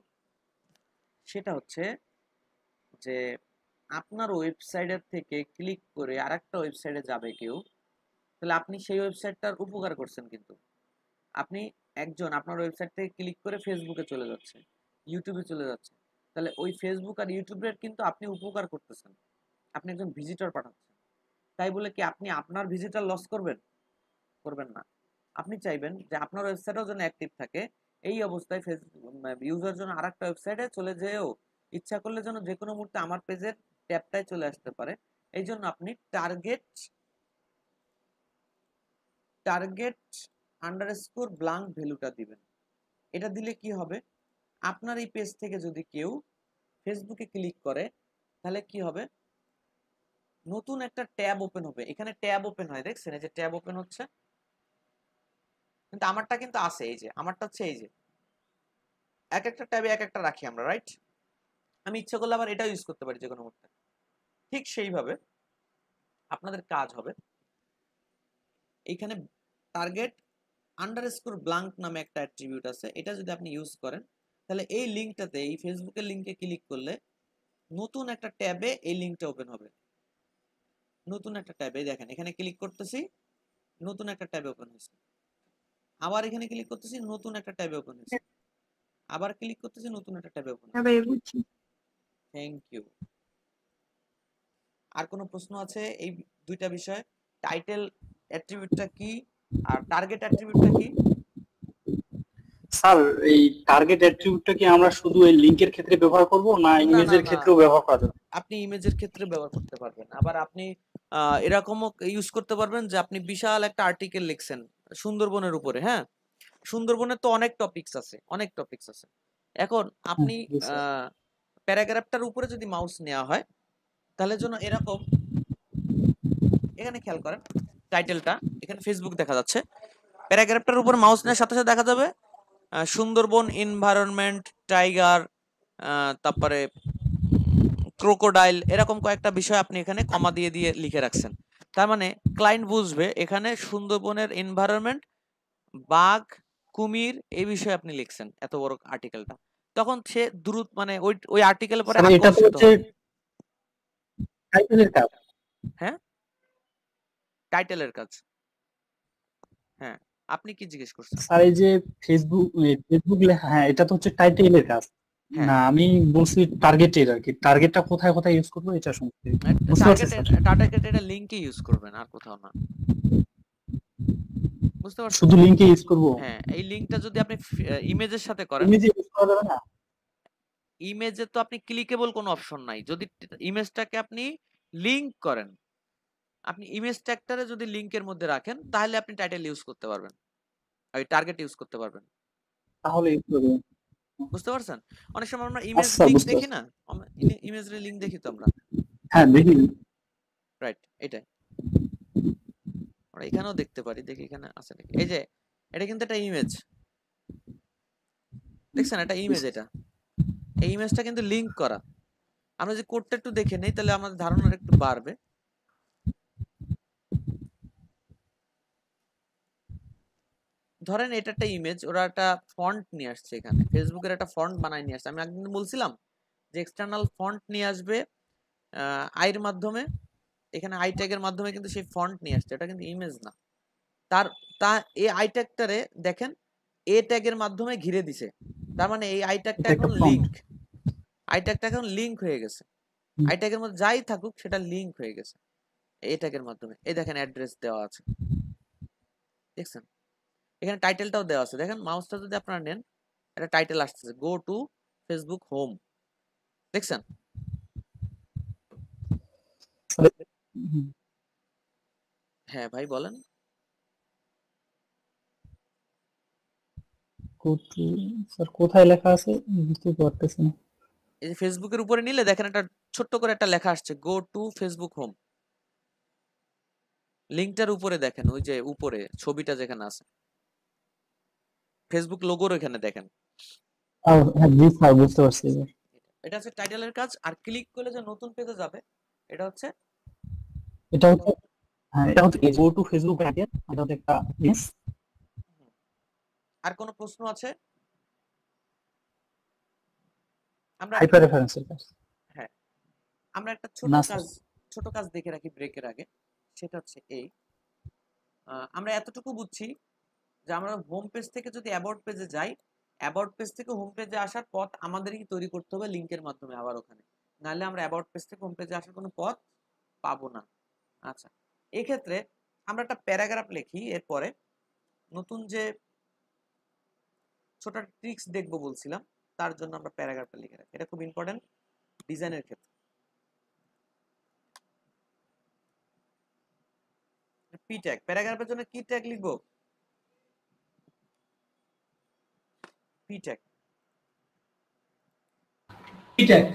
সেটা হচ্ছে যে আপনার ওয়েবসাইটের থেকে ক্লিক করে আরেকটা ওয়েবসাইটে যাবে কেউ, তাহলে আপনি সেই ওয়েবসাইটটার উপকার করছেন, কিন্তু আপনি একজন আপনার ওয়েবসাইট থেকে ক্লিক করে ফেসবুকে চলে যাচ্ছে, ইউটিউবে চলে যাচ্ছে, তাহলে ওই ফেসবুক আর ইউটিউবের কিন্তু আপনি উপকার করতেছেন, আপনি একজন ভিজিটর পাঠাচ্ছেন। তাই বলে কি আপনি আপনার ভিজিটর লস করবেন? করবেন না। আপনি চাইবেন যে আপনার ওয়েবসাইটও যেন অ্যাক্টিভ থাকে, এই অবস্থায় ইউজার জন্য আরেকটা ওয়েবসাইটে চলে যেও ইচ্ছা করলে যেন যে কোনো মুহূর্তে আমার পেজের ট্যাবটাই চলে আসতে পারে। এই জন্য আপনি টার্গেট আন্ডারস্কোর ব্ল্যাঙ্ক ভ্যালুটা দিবেন। এটা দিলে কি হবে, আপনার এই পেজ থেকে যদি কেউ ফেসবুকে ক্লিক করে তাহলে কি হবে, নতুন একটা ট্যাব ওপেন হবে, এখানে ট্যাব ওপেন হয়, দেখছেন এই যে ট্যাব ওপেন হচ্ছে, কিন্তু আমারটা কিন্তু আছে, এই যে আমারটা হচ্ছে এই যে এক একটা ট্যাবে এক একটা রাখি আমরা, রাইট? আমি ইচ্ছা করলে আবার এটাও ইউজ করতে পারি যে কোনো মুহূর্তে। ঠিক সেইভাবে আপনাদের কাজ হবে, এইখানে টার্গেট আন্ডারস্কোর ব্ল্যাঙ্ক নামে একটা অ্যাট্রিবিউট আছে, এটা যদি আপনি ইউজ করেন তাহলে এই লিঙ্কটাতে, এই ফেসবুকের লিঙ্কে ক্লিক করলে নতুন একটা ট্যাবে এই লিঙ্কটা ওপেন হবে, নতুন একটা ট্যাবে দেখেন এখানে ক্লিক করতেছি, নতুন একটা ট্যাবে ওপেন হয়েছে, আবার এখানে ক্লিক করতেছি, নতুন একটা ট্যাবে ওপেন হয়েছে, আবার ক্লিক করতেছি, নতুন একটা ট্যাবে ওপেন হয়েছে।
ভাইয়া বুঝছি।
Thank you. আর কোনো প্রশ্ন আছে এই দুইটা বিষয়ে, টাইটেল অ্যাট্রিবিউটটা কি আর টার্গেট অ্যাট্রিবিউটটা কি?
স্যার এই টার্গেট অ্যাট্রিবিউটটা কি আমরা শুধু এই লিংকের ক্ষেত্রে ব্যবহার করব না ইমেজের ক্ষেত্রেও ব্যবহার করা যাবে?
আপনি ইমেজের ক্ষেত্রে ব্যবহার করতে পারবেন, আবার আপনি এরকমও ইউজ করতে পারবেন যে আপনি বিশাল একটা আর্টিকেল লিখছেন সুন্দরবনের উপরে, হ্যাঁ, সুন্দরবনের তো অনেক টপিকস আছে, অনেক টপিকস আছে। এখন আপনি প্যারাগ্রাফটার উপরে যদি মাউস নেওয়া হয় তাহলে যেন এরকম, এখানে খেয়াল করেন টাইটেলটা, এখানে ফেসবুক দেখা যাচ্ছে, প্যারাগ্রাফটার উপর মাউস নেওয়ার সাথে সাথে দেখা যাবে সুন্দরবন এনভায়রনমেন্ট, টাইগার, তারপরে ক্রোকোডাইল, এরকম কয়েকটা বিষয় আপনি এখানে কমা দিয়ে দিয়ে লিখে রাখছেন। তার মানে ক্লায়েন্ট বুঝবে এখানে সুন্দরবনের এনভায়রনমেন্ট, বাঘ, কুমির এই বিষয়ে আপনি লিখছেন এত বড় আর্টিকেলটা, তখন সে দ্রুত মানে ওই আর্টিকেলের পরে
স্যার এটা তো
আকর্ষিত
হচ্ছে
হবে।
টাইটেলের কাজ।
হ্যাঁ, টাইটেলের কাজ। হ্যাঁ, আপনি কি জিজ্ঞেস করছেন?
স্যার এই যে ফেসবুক লেখা, হ্যাঁ এটা তো হচ্ছে টাইটেলের কাজ।
হ্যাঁ।
না আমি বলছি টার্গেটের আর কি, টার্গেটটা কোথায় কোথায় ইউজ করবো এটা শুনতে বুঝতে পারছেন স্যার?
টার্গেটেড লিংকে ইউজ করবেন, আর কোথাও না। বুঝতে পারছেন?
শুধু লিংকে ইউজ করব,
হ্যাঁ, এই লিংকটা যদি আপনি ইমেজের সাথে করেন,
ইমেজে ইউজ করা যাবে না?
ইমেজে তো আপনি ক্লিকেবল কোনো অপশন নাই। যদি ইমেজটাকে আপনি লিংক করেন, আপনি ইমেজ ট্যাগটারে যদি লিংকের মধ্যে রাখেন, তাহলে আপনি টাইটেল ইউজ করতে পারবেন, ওই টার্গেট ইউজ করতে পারবেন।
তাহলে ইউজ করব।
বুঝতে পারছেন? অনেক সময় আমরা ইমেজ
আচ্ছা,
লিংক
বুঝতে
দেখি না, ইমেজের লিংক দেখি তো আমরা,
হ্যাঁ দেখি।
রাইট? এটাই আমরা এখানেও দেখতে পারি, দেখি এখানে আছে নাকি। এই যে এটা কিন্তু একটা ইমেজ, দেখছেন? এটা ইমেজ, এটা এই ইমেজটা কিন্তু লিংক করা। আমরা যদি কোডটা একটু দেখে নেই, তাহলে আমাদের ধারণাটা একটু বাড়বে। ধরেন এটা একটা ইমেজ, ওরা একটা ফন্ট নিয়ে আসছে, এখানে ফেসবুকের একটা ফন্ট বানায় নিয়ে আসছে। আমি একদিন বলছিলাম যে এক্সটার্নাল ফন্ট নিয়ে আসবে আইর মাধ্যমে, এখানে আই ট্যাগের মাধ্যমে কিন্তু সেই ফন্ট নিয়ে আসছে, এটা কিন্তু ইমেজ না। তা এই আই ট্যাগটারে দেখেন এ ট্যাগের মাধ্যমে ঘিরে দিছে, তার মানে এই আই ট্যাগটা
এটা একটা
এখন
prompt।
লিংক, আই ট্যাগটা এখন লিংক হয়ে গেছে। আই ট্যাগের মধ্যে যাই থাকুক সেটা লিংক হয়ে গেছে এই ট্যাগের মাধ্যমে। এই দেখেন অ্যাড্রেস দেওয়া আছে, দেখছেন? এখানে টাইটেলটাও দেওয়া আছে, দেখেন মাউসটা যদি আপনারা নেন, একটা টাইটেল আসতেছে, গো টু ফেসবুক হোম, দেখছেন? হ্যাঁ ভাই বলেন।
স্যার কোথায় লেখা আছে বুঝতে পারতেছি না।
এই যে ফেসবুকের উপরে নিলে দেখেন একটা ছোট্ট করে একটা লেখা আসছে, গো টু ফেসবুক হোম। লিংকটার উপরে দেখেন, ওই যে উপরে ছবিটা যেখানে আছে, ফেসবুক লোগোর ওখানে দেখেন।
হ্যাঁ জি স্যার, বুঝতে পারছি এবার।
এটা হচ্ছে টাইটেলের কাজ। আর ক্লিক করলে যে নতুন পেজে যাবে, এটা হচ্ছে
এটা হচ্ছে, হ্যাঁ এটা হচ্ছে গো টু ফেসবুক ব্র্যাকেট, এটা হচ্ছে একটা মিস।
আর কোনো প্রশ্ন আছে? আমরা
হাইপার রেফারেন্সের কাজ।
হ্যাঁ, আমরা একটা
না স্যার।
ছোট কাজ দেখে রাখি ব্রেকের আগে। সেটা হচ্ছে এই, আমরা এতটুকু বুঝছি যে আমরা হোম পেজ থেকে যদি অ্যাবাউট পেজে যাই, অ্যাবাউট পেজ থেকে হোম পেজে আসার পথ আমাদেরই তৈরি করতে হবে লিংকের মাধ্যমে আবার ওখানে, নাহলে আমরা অ্যাবাউট পেজ থেকে হোম পেজে আসার কোনো পথ পাবো না। আচ্ছা, এক্ষেত্রে আমরা একটা প্যারাগ্রাফ লিখি, এরপরে নতুন যে ছোট ট্রিক্স দেখবো বলছিলাম, তার জন্য আমরা প্যারাগ্রাফটা লিখে রাখি, এটা খুব ইম্পর্টেন্ট ডিজাইনের ক্ষেত্রে। পি ট্যাগ, প্যারাগ্রাফের জন্য কি ট্যাগ লিখবো? P tag.
P-tag,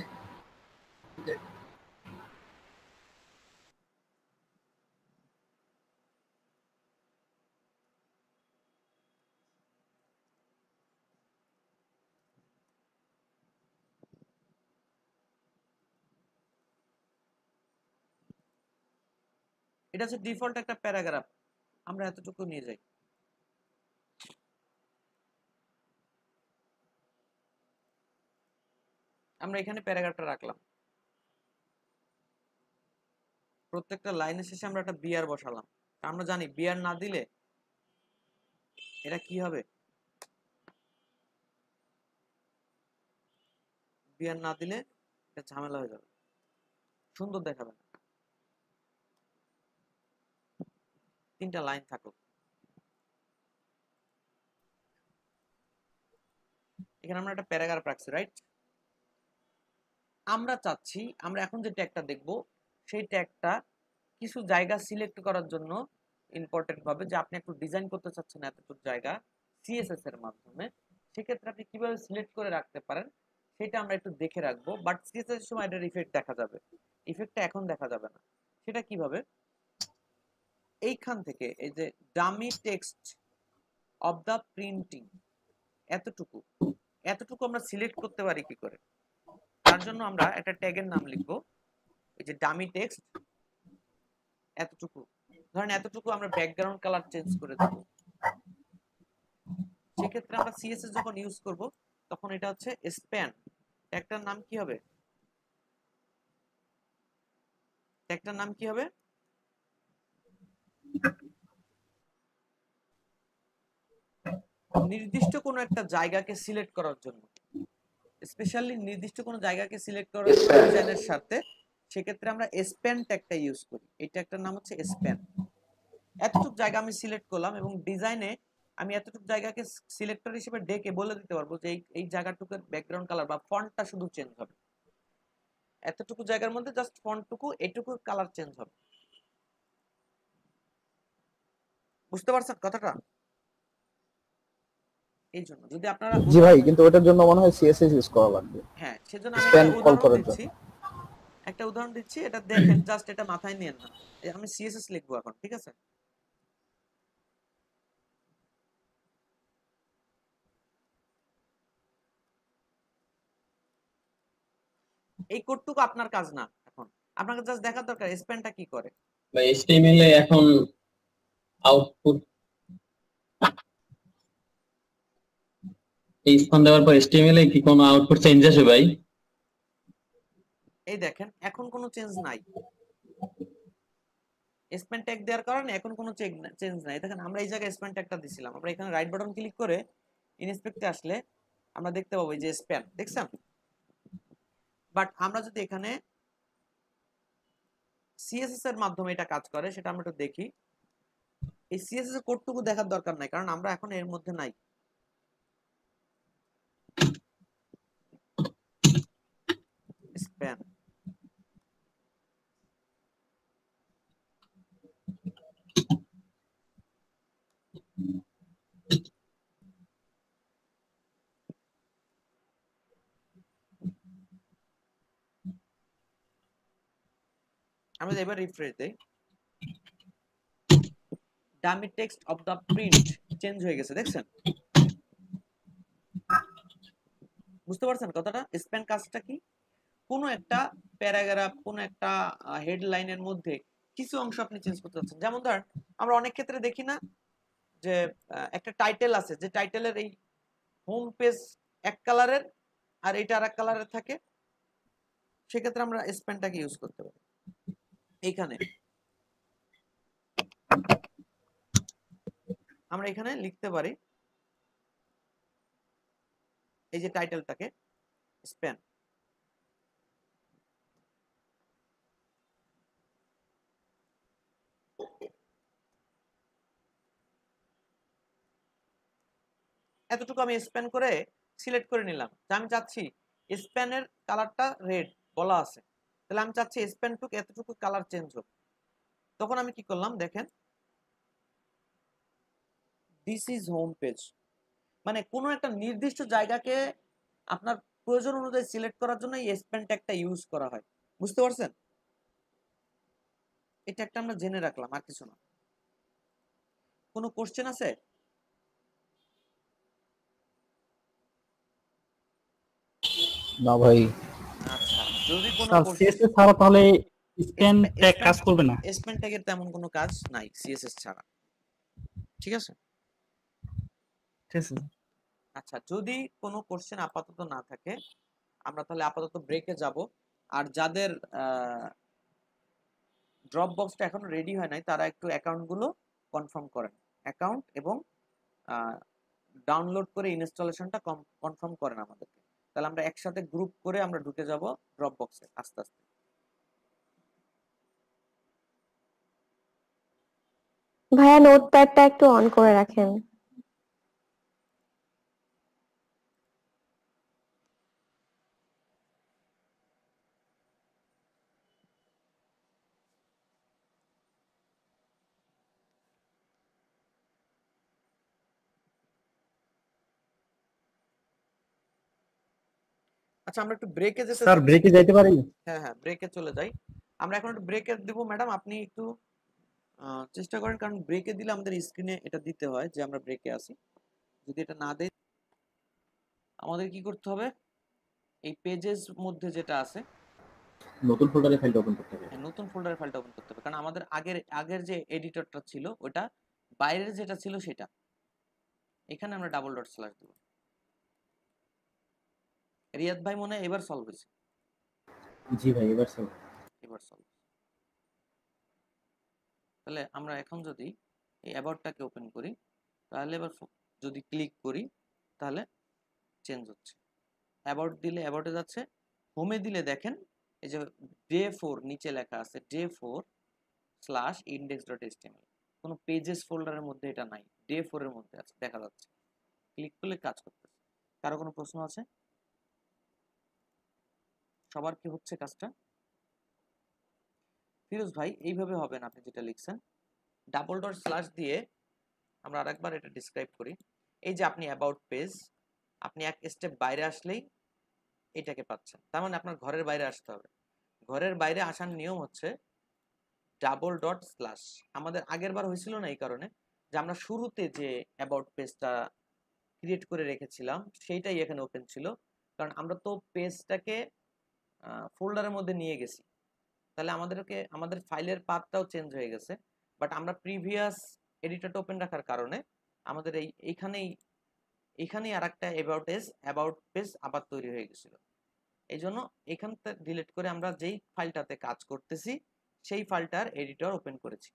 এটা হচ্ছে ডিফল্ট একটা প্যারাগ্রাফ, আমরা এতটুকু নিয়ে যাই। আমরা এখানে প্যারাগ্রাফটা রাখলাম, প্রত্যেকটা লাইনের শেষে আমরা একটা বিআর বসালাম। আমরা জানি বিআর না দিলে এটা কি হবে, বিআর না দিলে এটা ঝামেলা হয়ে যাবে, সুন্দর দেখাবে না। তিনটা লাইন থাকুক। এখানে আমরা একটা প্যারাগ্রাফ রাখছি, রাইট? আমরা চাচ্ছি আমরা এখন যে ট্যাগটা দেখব, সেই ট্যাগটা কিছু জায়গা সিলেক্ট করার জন্য ইম্পর্টেন্ট ভাবে, যে আপনি একটু ডিজাইন করতে চাচ্ছেন এতটুকু জায়গা সিএসএস এর মাধ্যমে, সেক্ষেত্রে আপনি কিভাবে সিলেক্ট করে রাখতে পারেন সেটা আমরা একটু দেখে রাখবো। বাট সিএসএস এর সময় এটার ইফেক্ট দেখা যাবে, ইফেক্টটা এখন দেখা যাবে না। সেটা কিভাবে? এইখান থেকে এই যে dummy text of the printing, এতটুকু এতটুকু আমরা সিলেক্ট করতে পারি কি করে? তার জন্য আমরা একটা ট্যাগের নাম লিখবো, এই যে ডামি টেক্সট এতটুকু। ধরেন এতটুকু আমরা ব্যাকগ্রাউন্ড কালার চেঞ্জ করে দেব। সেক্ষেত্রে আমরা সিএসএস যখন ইউজ করব, তখন এটা হচ্ছে স্প্যান। ট্যাগটার নাম কি হবে? ট্যাগটার নাম কি হবে? নির্দিষ্ট কোনো একটা জায়গাকে সিলেক্ট করার জন্য, স্পেশালি নির্দিষ্ট কোনো জায়গাকে সিলেক্ট করার জন্য ডিজাইনের সাথে, সেক্ষেত্রে আমরা স্প্যান ট্যাগটা ইউজ করি। এই ট্যাগটার নাম হচ্ছে স্প্যান। এতটুকু জায়গা আমি সিলেক্ট করলাম এবং ডিজাইনে আমি এতটুকু জায়গাকে সিলেক্টর হিসেবে ডেকে বলে দিতে পারবো যে এই জায়গাটুকুর ব্যাকগ্রাউন্ড কালার বা ফন্টটা শুধু চেঞ্জ হবে, এতটুকু জায়গার মধ্যে জাস্ট ফন্টটুকু এটুকু কালার চেঞ্জ হবে। বুঝতে পারছেন কথাটা? এই জন্য যদি আপনারা
জি ভাই, কিন্তু ওটার জন্য মনে হয় সিএসএস ইউজ করা লাগবে।
হ্যাঁ সেজন্য আমি
স্প্যান
একটা
কল
উদাহরণ
করার
দিচ্ছি,
জন্য।
একটা উদাহরণ দিচ্ছি, এটা দেখেন, জাস্ট এটা মাথায় নিয়েন না। আমি সিএসএস লিখবো এখন, ঠিক আছে? এই কোডটুকু আপনার কাজ না, এখন আপনাকে জাস্ট দেখার দরকার স্প্যানটা কি করে।
বা HTML এ এখন আউটপুট এই স্থান দেওয়ার পর HTML এ কি কোনো আউটপুট চেঞ্জ আসে ভাই?
এই দেখেন এখন কোনো চেঞ্জ নাই, স্প্যান ট্যাগ দেওয়ার কারণে এখন কোনো চেঞ্জ নাই। দেখেন আমরা এই জায়গায় স্প্যান ট্যাগটা দিছিলাম, আমরা এখানে রাইট বাটন ক্লিক করে ইনস্পেক্টে আসলে আমরা দেখতে পাবো এই যে স্প্যান, দেখছেন? বাট আমরা যদি এখানে সিএসএস এর মাধ্যমে এটা কাজ করে সেটা আমরা একটু দেখি। এই সিএসএস এর কোডটুকু দেখার দরকার নাই, কারণ আমরা এখন এর মধ্যে নাই। স্প্যান আমরা এবার রিফ্রেশ দেই, dummy text of the print change হয়ে গেছে, দেখছেন? বুঝতে পারছেন কথাটা? স্প্যান কাজটা কি? কোনো একটা প্যারাগ্রাফ, কোনো একটা হেডলাইনের মধ্যে কিছু অংশ আপনি চেঞ্জ করতে চাচ্ছেন। যেমন ধরেন আমরা অনেক ক্ষেত্রে দেখি না যে একটা টাইটেল আছে, যে টাইটেলের এই হোম পেজ এক কালারের আর এটা আরেক কালারের থাকে, সেক্ষেত্রে আমরা স্প্যানটাকে ইউজ করতে পারি। এইখানে আমরা এখানে লিখতে পারি এই যে টাইটেলটাকে স্প্যান, এতটুকু আমি স্প্যান করে সিলেক্ট করে নিলাম যে আমি চাচ্ছি স্প্যানের কালারটা রেড বলা আছে, তাহলে আমি চাচ্ছি স্প্যানটুকু এতটুকু কালার চেঞ্জ হোক। তখন আমি কি করলাম দেখেন, দিস ইজ হোম পেজ, মানে কোনো একটা নির্দিষ্ট জায়গাকে আপনার প্রয়োজন অনুযায়ী সিলেক্ট করার জন্য এই স্প্যান ট্যাগটা ইউজ করা হয়। বুঝতে পারছেন? এটা একটা আমরা জেনে রাখলাম, আর কিছু না। কোনো কোশ্চেন আছে?
না ভাই।
আচ্ছা, যদি কোনো
স্যার সিএসএস ছাড়া তাহলে স্প্যান ট্যাগ কাজ করবে না?
স্প্যান ট্যাগের তেমন কোনো কাজ নাই সিএসএস ছাড়া, ঠিক আছে?
ঠিক আছে।
আচ্ছা, যদি কোনো কোশ্চেন আপাতত না থাকে আমরা তাহলে আপাতত ব্রেকে যাব। আর যাদের ড্রপ বক্সটা এখনো রেডি হয় নাই তারা একটু অ্যাকাউন্টগুলো কনফার্ম করেন, অ্যাকাউন্ট এবং ডাউনলোড করে ইনস্টলেশনটা কনফার্ম করেন আমাদেরকে, তাহলে আমরা একসাথে গ্রুপ করে আমরা ঢুকে যাব ড্রপ বক্সে আস্তে আস্তে।
ভাইয়া নোটপ্যাডটা একটু অন করে রাখেন।
আচ্ছা আমরা একটু ব্রেকে যেতে
স্যার ব্রেকে যাইতে পারি?
হ্যাঁ হ্যাঁ ব্রেকে চলে যাই। আমরা এখন একটু ব্রেকে দিব ম্যাডাম, আপনি একটু চেষ্টা করেন, কারণ ব্রেকে দিলে আমাদের স্ক্রিনে এটা দিতে হয় যে আমরা ব্রেকে আছি। যদি এটা না দেয় আমাদের কি করতে হবে, এই পেজেস মধ্যে যেটা আছে
নতুন ফোল্ডারে ফাইলটা ওপেন করতে হবে।
নতুন ফোল্ডারে ফাইলটা ওপেন করতে হবে, কারণ আমাদের আগের যে এডিটরটা ছিল ওটা বাইরের যেটা ছিল সেটা, এখানে আমরা ডাবল ডট স্ল্যাশ দেব। রিয়াদ ভাই মনে হয় এবার সলভ হয়েছে।
জি ভাই, এবার সব
এবার সলভ। তাহলে আমরা এখন যদি এই অ্যাবাউটটাকে ওপেন করি, তাহলে এবার যদি ক্লিক করি তাহলে চেঞ্জ হচ্ছে। অ্যাবাউট দিলে অ্যাবাউটে যাচ্ছে, হোমে দিলে দেখেন এই যে ডে 4 নিচে লেখা আছে ডে 4/index.html, কোনো পেজেস ফোল্ডারের মধ্যে এটা নাই, ডে 4 এর মধ্যে আছে, দেখা যাচ্ছে। ক্লিক করলে কাজ করতেছে। কারো কোনো প্রশ্ন আছে? সবার কি হচ্ছে কাজটা? ফিরোজ ভাই এইভাবে হবে না, আপনি যেটা লিখছেন ডাবল ডট স্ল্যাশ দিয়ে। আমরা আরেকবার এটা ডিসক্রাইব করি। এই যে আপনি অ্যাবাউট পেজ, আপনি এক স্টেপ বাইরে আসলেই এটাকে পাচ্ছেন। তার মানে আপনার ঘরের বাইরে আসতে হবে। ঘরের বাইরে আসার নিয়ম হচ্ছে ডাবল ডট স্ল্যাশ। আমাদের আগের বার হয়েছিল না এই কারণে যে আমরা শুরুতে যে অ্যাবাউট পেজটা ক্রিয়েট করে রেখেছিলাম সেইটাই এখানে ওপেন ছিল, কারণ আমরা তো পেজটাকে ফোল্ডারের মধ্যে নিয়ে গেছি, তাহলে আমাদের ফাইলের পাথটাও চেঞ্জ হয়ে গেছে। বাট আমরা প্রিভিয়াস এডিটরটা ওপেন রাখার কারণে আমাদের এইখানেই আর একটা অ্যাবাউট পেজ আবার তৈরি হয়ে গেছিল। এই জন্য এখানটা ডিলিট করে আমরা যেই ফাইলটাতে কাজ করতেছি সেই ফাইলটার এডিটর ওপেন করেছি।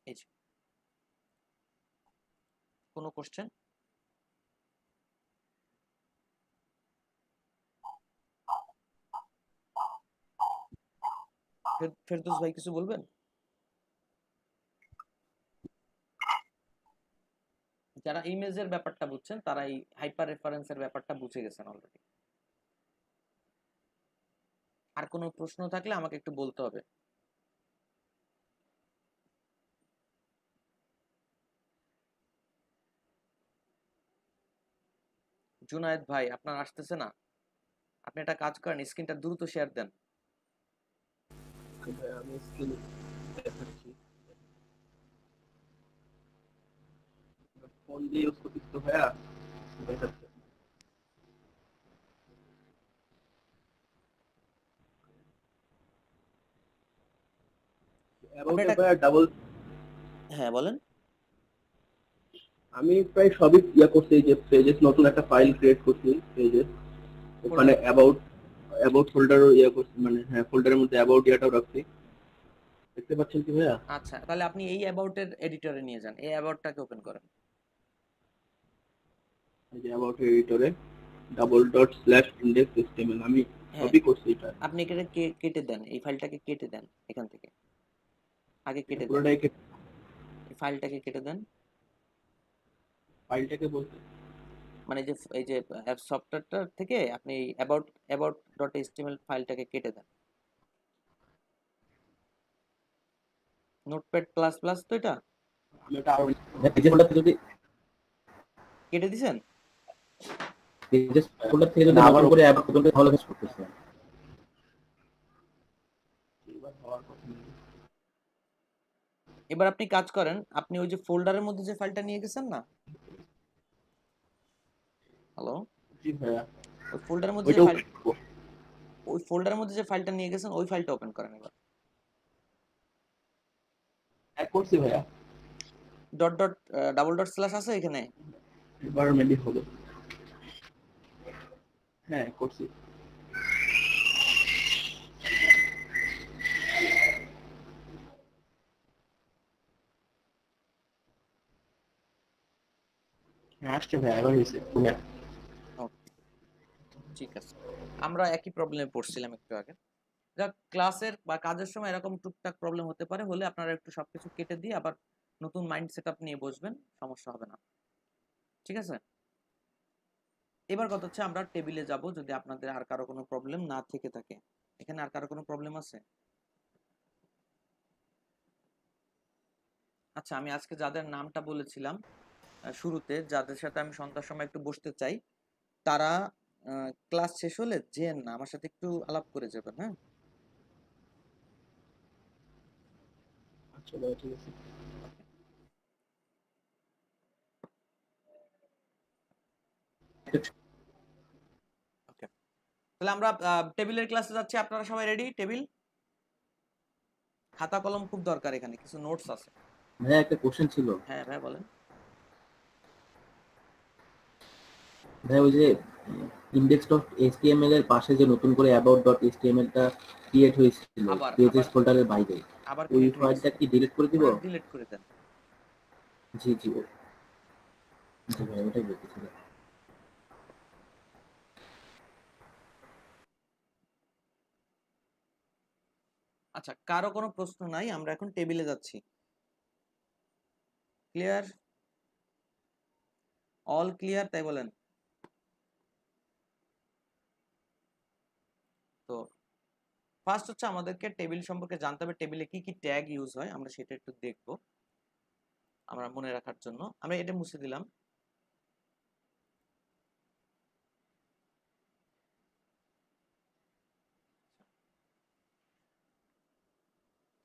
এই যে কোনো কোশ্চেন? ফেরদৌস ভাই কিছু বলবেন? যারা ইমেজের ব্যাপারটা বুঝছেন তারা এই হাইপার রেফারেন্সের ব্যাপারটা বুঝে গেছেন অলরেডি। আর কোনো প্রশ্ন থাকলে আমাকে একটু বলতে হবে। জুনায়েদ ভাই আপনার আসতেছে না, আপনি একটা কাজ করেন, স্ক্রিনটা দ্রুত শেয়ার দেন।
আমি স্ক্রিন দেখাচ্ছি, ফোন দিয়ে ইউজ করতেছি তো ভাইয়া, দেখাচ্ছে।
হ্যাঁ বলেন।
আমি প্রায় সবই করছি, যে পেজেস নতুন একটা ফাইল ক্রিয়েট করছি পেজেস, ওখানে অ্যাবাউট ফোল্ডার করছি, মানে হ্যাঁ ফোল্ডারের মধ্যে অ্যাবাউট ইয়াটাও রাখছি, দেখতে পাচ্ছেন কি ভাইয়া?
আচ্ছা তাহলে আপনি এই অ্যাবাউটের এডিটরে নিয়ে যান, এই অ্যাবাউটটাকে ওপেন করেন।
এই যে অ্যাবাউট এডিটরে double dot slash index HTML আমি সবই করছি এটা।
আপনি এটা কেটে দেন, এই ফাইলটাকে কেটে দেন এখান থেকে, আগে কেটে দেন
পুরোটাই
এই ফাইলটাকে কেটে দেন।
ফাইলটাকে বলতে
মানে যে এই যে সফটওয়্যারটা থেকে আপনি অ্যাবাউট ডট এইচটিএমএল ফাইলটাকে কেটে দেন। নোটপ্যাড প্লাস প্লাস তো এটা
আমি এটা আরো পেজেস ফোল্ডার থেকে যদি
কেটে দিছেন?
পেজেস ফোল্ডার থেকে যদি আবার উপরে অ্যাড করতে তাহলে কাজ করতেছে।
এবার আপনি কাজ করেন, আপনি ওই যে ফোল্ডারের মধ্যে যে ফাইলটা নিয়ে গেছেন না, হ্যালো,
জি ভাইয়া,
ওই ফোল্ডারের মধ্যে যে
ওইটাও
ফাইল, ওই ফোল্ডারের মধ্যে যে ফাইলটা নিয়ে গেছেন ওই ফাইলটা ওপেন করেন। এবার
অ্যাড করছি ভাইয়া,
dot dot double dot slash আছে এখানে?
এবার মেবি হবে, হ্যাঁ করছি। হ্যাঁ আসছে ভাইয়া, এবার হয়েছে।
ওকে ঠিক আছে, আমরা একই প্রবলেমে পড়ছিলাম একটু আগে। যাক, ক্লাসের বা কাজের সময় এরকম টুকটাক প্রবলেম হতে পারে, হলে আপনারা একটু সবকিছু কেটে দিয়ে আবার নতুন মাইন্ড সেটআপ নিয়ে বসবেন, সমস্যা হবে না। ঠিক আছে, এবার কথা হচ্ছে আমরা টেবিলে যাব, যদি আপনাদের আর কারো কোনো প্রবলেম না থেকে থাকে। এখানে আর কারো কোনো প্রবলেম আছে? আচ্ছা, আমি আজকে যাদের নামটা বলেছিলাম শুরুতে, যাদের সাথে আমি সন্ধ্যার সময় একটু বসতে চাই, তারা ক্লাস শেষ হলে যেন না আমার সাথে একটু আলাপ করে যাবেন। হ্যাঁ
আচ্ছা ভাইয়া ঠিক আছে।
ওকে, তাহলে আমরা টেবিলের ক্লাসে যাচ্ছি। আপনারা সবাই রেডি? টেবিল, খাতা কলম খুব দরকার, এখানে কিছু নোটস আছে।
ভাইয়া একটা কোশ্চেন ছিল।
হ্যাঁ ভাই বলেন।
ভাই ওই যে ইন্ডেক্স ডট এইচটিএমএল এর পাশে যে নতুন করে অ্যাবাউট ডট এইচটিএমএল টা ক্রিয়েট হয়েছিল পেজেস ফোল্ডারের বাইরে,
আবার
ওই ফাইলটা কি ডিলিট করে দিব?
ডিলিট করে দেন।
জি জি জি ভাই, ওটাই বলতেছিলাম।
আচ্ছা, কারো কোনো প্রশ্ন নাই, আমরা এখন টেবিলে যাচ্ছি। ক্লিয়ার? অল ক্লিয়ার তাই বলেন? তো ফার্স্ট হচ্ছে আমাদেরকে টেবিল সম্পর্কে জানতে হবে, টেবিলে কি কি ট্যাগ ইউজ হয় আমরা সেটা একটু দেখব আমরা মনে রাখার জন্য। আমরা এটা মুছে দিলাম।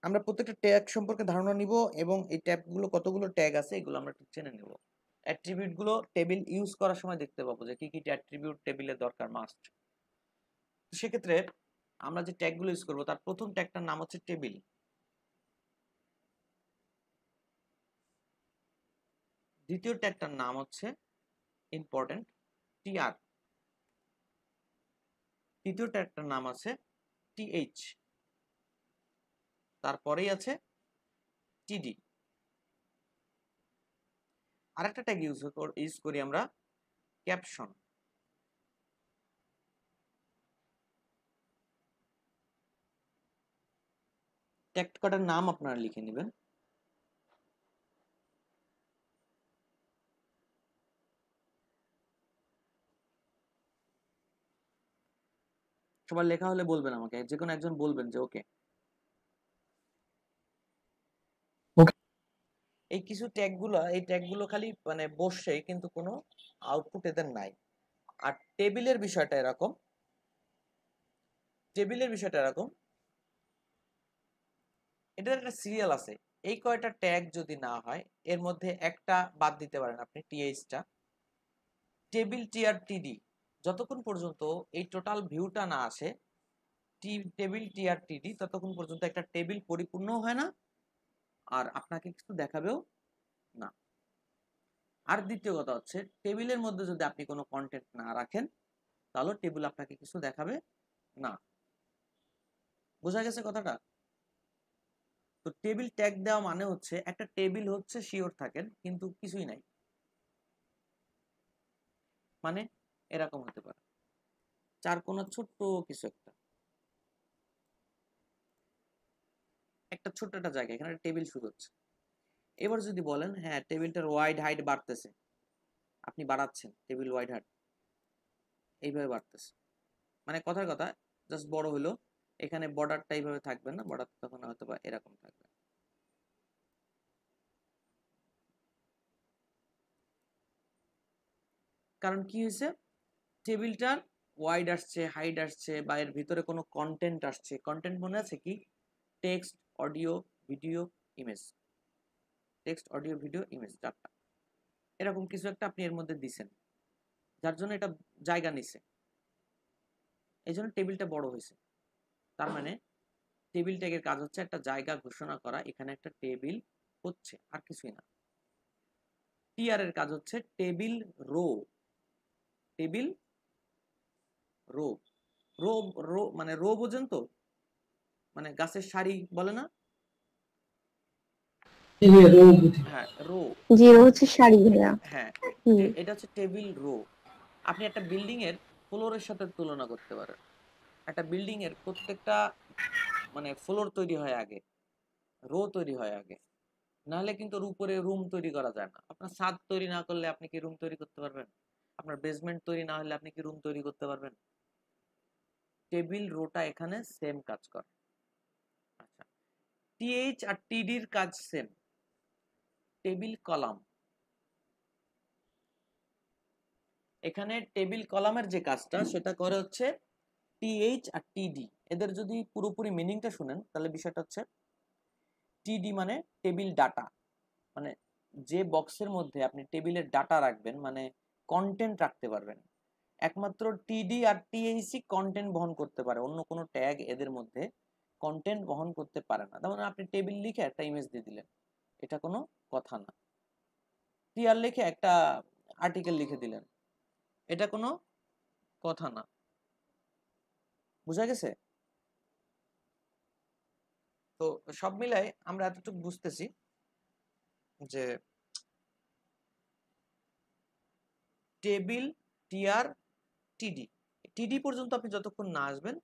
আমরা প্রত্যেকটা ট্যাগ সম্পর্কে ধারণা নিব এবং এই ট্যাগগুলো কতগুলো ট্যাগ আছে এগুলো আমরা একটু জেনে নেব। অ্যাট্রিবিউট গুলো টেবিল ইউজ করার সময় দেখতে পাবো যে কি কি অ্যাট্রিবিউট টেবিলে দরকার মাস্ট। সেক্ষেত্রে আমরা যে ট্যাগগুলো ইউজ করব তার প্রথম ট্যাগটার নাম হচ্ছে টেবিল। দ্বিতীয় ট্যাগটার নাম হচ্ছে ইম্পর্টেন্ট, টিআর। তৃতীয় ট্যাগটার নাম আছে টিএইচ। তারপরেই আছে টিডি। আরেকটা ট্যাগ ইউজ করি আমরা ক্যাপশন। ট্যাগ কটার নাম আপনারা লিখে নেবেন। সবার লেখা হলে বলবেন আমাকে, যে কোনো একজন বলবেন যে ওকে। এই কিছু এই ট্যাগগুলো খালি মানে বসে কিন্তু কোনো আউটপুট এদের নাই। আর টেবিলের বিষয়টা এরকম, এটার একটা সিরিয়াল আছে। এই কয়টা ট্যাগ যদি না হয় এর মধ্যে একটা বাদ দিতে পারেন আপনি, টিএইচটা। টেবিল টিআর টিডি যতক্ষণ পর্যন্ত এই টোটাল ভিউটা না আসে, টেবিল টিআর টিডি, ততক্ষণ পর্যন্ত একটা টেবিল পরিপূর্ণ হয় না আর আপনাকে কিছু দেখাবেও না। আর দ্বিতীয় কথা হচ্ছে টেবিলের মধ্যে যদি আপনি কোনো কন্টেন্ট না রাখেন তাহলে টেবিল আপনাকে কিছু দেখাবে না। বোঝা গেছে কথাটা? তো টেবিল ট্যাগ দেওয়া মানে হচ্ছে একটা টেবিল হচ্ছে শিওর থাকেন কিন্তু কিছুই নাই। মানে এরকম হতে পারে চার কোণা ছোট্ট কিছু একটা ছোট্ট একটা জায়গা, এখানে টেবিল শুরু হচ্ছে। এবার যদি বলেন হ্যাঁ টেবিলটার ওয়াইড হাইট বাড়তেছে, আপনি বাড়াচ্ছেন টেবিল ওয়াইড হাইট এইভাবে বাড়তেছে, মানে কথার কথা জাস্ট বড় হলো। এখানে বর্ডারটা এইভাবে থাকবে না, বর্ডার তখন হয়তো বা এরকম থাকবে। কারণ কি হয়েছে, টেবিলটার ওয়াইড আসছে, হাইট আসছে, বা এর ভিতরে কোনো কন্টেন্ট আসছে। কন্টেন্ট মনে আছে কি? Text, audio, video, image. Text, audio, video, image, চারটা এরকম কিছু একটা আপনি এর মধ্যে দিছেন, যার জন্য এটা জায়গা নিছে, এই জন্য টেবিলটা বড় হয়েছে। তার মানে টেবিল ট্যাগের কাজ হচ্ছে একটা জায়গা ঘোষণা করা, এখানে একটা টেবিল হচ্ছে, আর কিছুই না। টিআর এর কাজ হচ্ছে table row. Table row, row row মানে রো বোঝেন তো, মানে গাছের সারি বলে না? হ্যাঁ রো,
জিরো হচ্ছে সারি ভাইয়া।
হ্যাঁ
হুম।
এটা হচ্ছে টেবিল রো। আপনি একটা বিল্ডিং এর ফ্লোরের সাথে তুলনা করতে পারেন। একটা বিল্ডিং এর প্রত্যেকটা মানে ফ্লোর তৈরি হয় আগে, রো তৈরি হয় আগে, নাহলে কিন্তু উপরে রুম তৈরি করা যায় না। আপনার ছাদ তৈরি না করলে আপনি কি রুম তৈরি করতে পারবেন? আপনার বেসমেন্ট তৈরি না হলে আপনি কি রুম তৈরি করতে পারবেন? টেবিল রোটা এখানে সেম কাজ করে। আচ্ছা, টিএইচ আর টিডির কাজ সেম। টেবিল কলাম, এখানে টেবিল কলামের যে কাজটা সেটা করে হচ্ছে টিএইচ আর টিডি। এদের যদি পুরোপুরি মিনিংটা শুনেন তাহলে বিষয়টা হচ্ছে টিডি মানে টেবিল ডাটা, মানে যে বক্সের মধ্যে আপনি টেবিলের ডাটা রাখবেন, মানে কন্টেন্ট রাখতে পারবেন। একমাত্র টিডি আর টিএইচি কন্টেন্ট বহন করতে পারে, অন্য কোনো ট্যাগ এদের মধ্যে কন্টেন্ট বহন করতে পারে না। তার মানে আপনি টেবিল লিখে একটা ইমেজ দিয়ে দিলেন, এটা কোনো কথা না। টিআর লিখে একটা আর্টিকেল লিখে দিলেন, এটা কোনো কথা না। বুঝা গেছে? তো সব মিলাই আমরা এতটুকু বুঝতেছি যে টেবিল, টিআর, টিডি, টিডি পর্যন্ত আপনি যতক্ষণ না আসবেন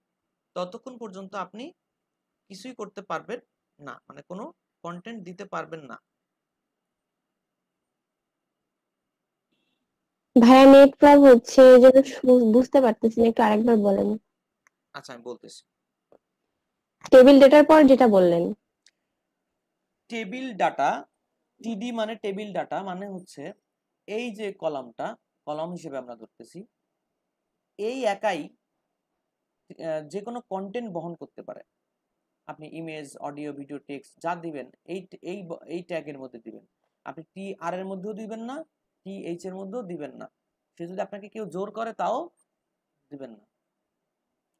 ততক্ষণ পর্যন্ত আপনি কিছুই করতে পারবেন না, মানে কোনো কন্টেন্ট দিতে পারবেন না।
ভাইয়া নেট প্রবলেম হচ্ছে, এই জন্য বুঝতে পারতেছি না, একটু আরেকবার বলেন।
আচ্ছা আমি বলতেছি।
টেবিল ডেটার পর যেটা বললেন,
টেবিল ডাটা, টিডি মানে টেবিল ডাটা, মানে হচ্ছে এই যে কলামটা, কলাম হিসেবে আমরা ধরতেছি, এই একাই যে কোনো কন্টেন্ট বহন করতে পারে। আপনি ইমেজ, অডিও, ভিডিও, টেক্সট যা দিবেন এই এই এই ট্যাগের মধ্যে দিবেন। আপনি টি আর এর মধ্যেও দিবেন না, টি এইচ এর মধ্যেও দিবেন না। সে যদি আপনাকে কেউ জোর করে তাও দিবেন না।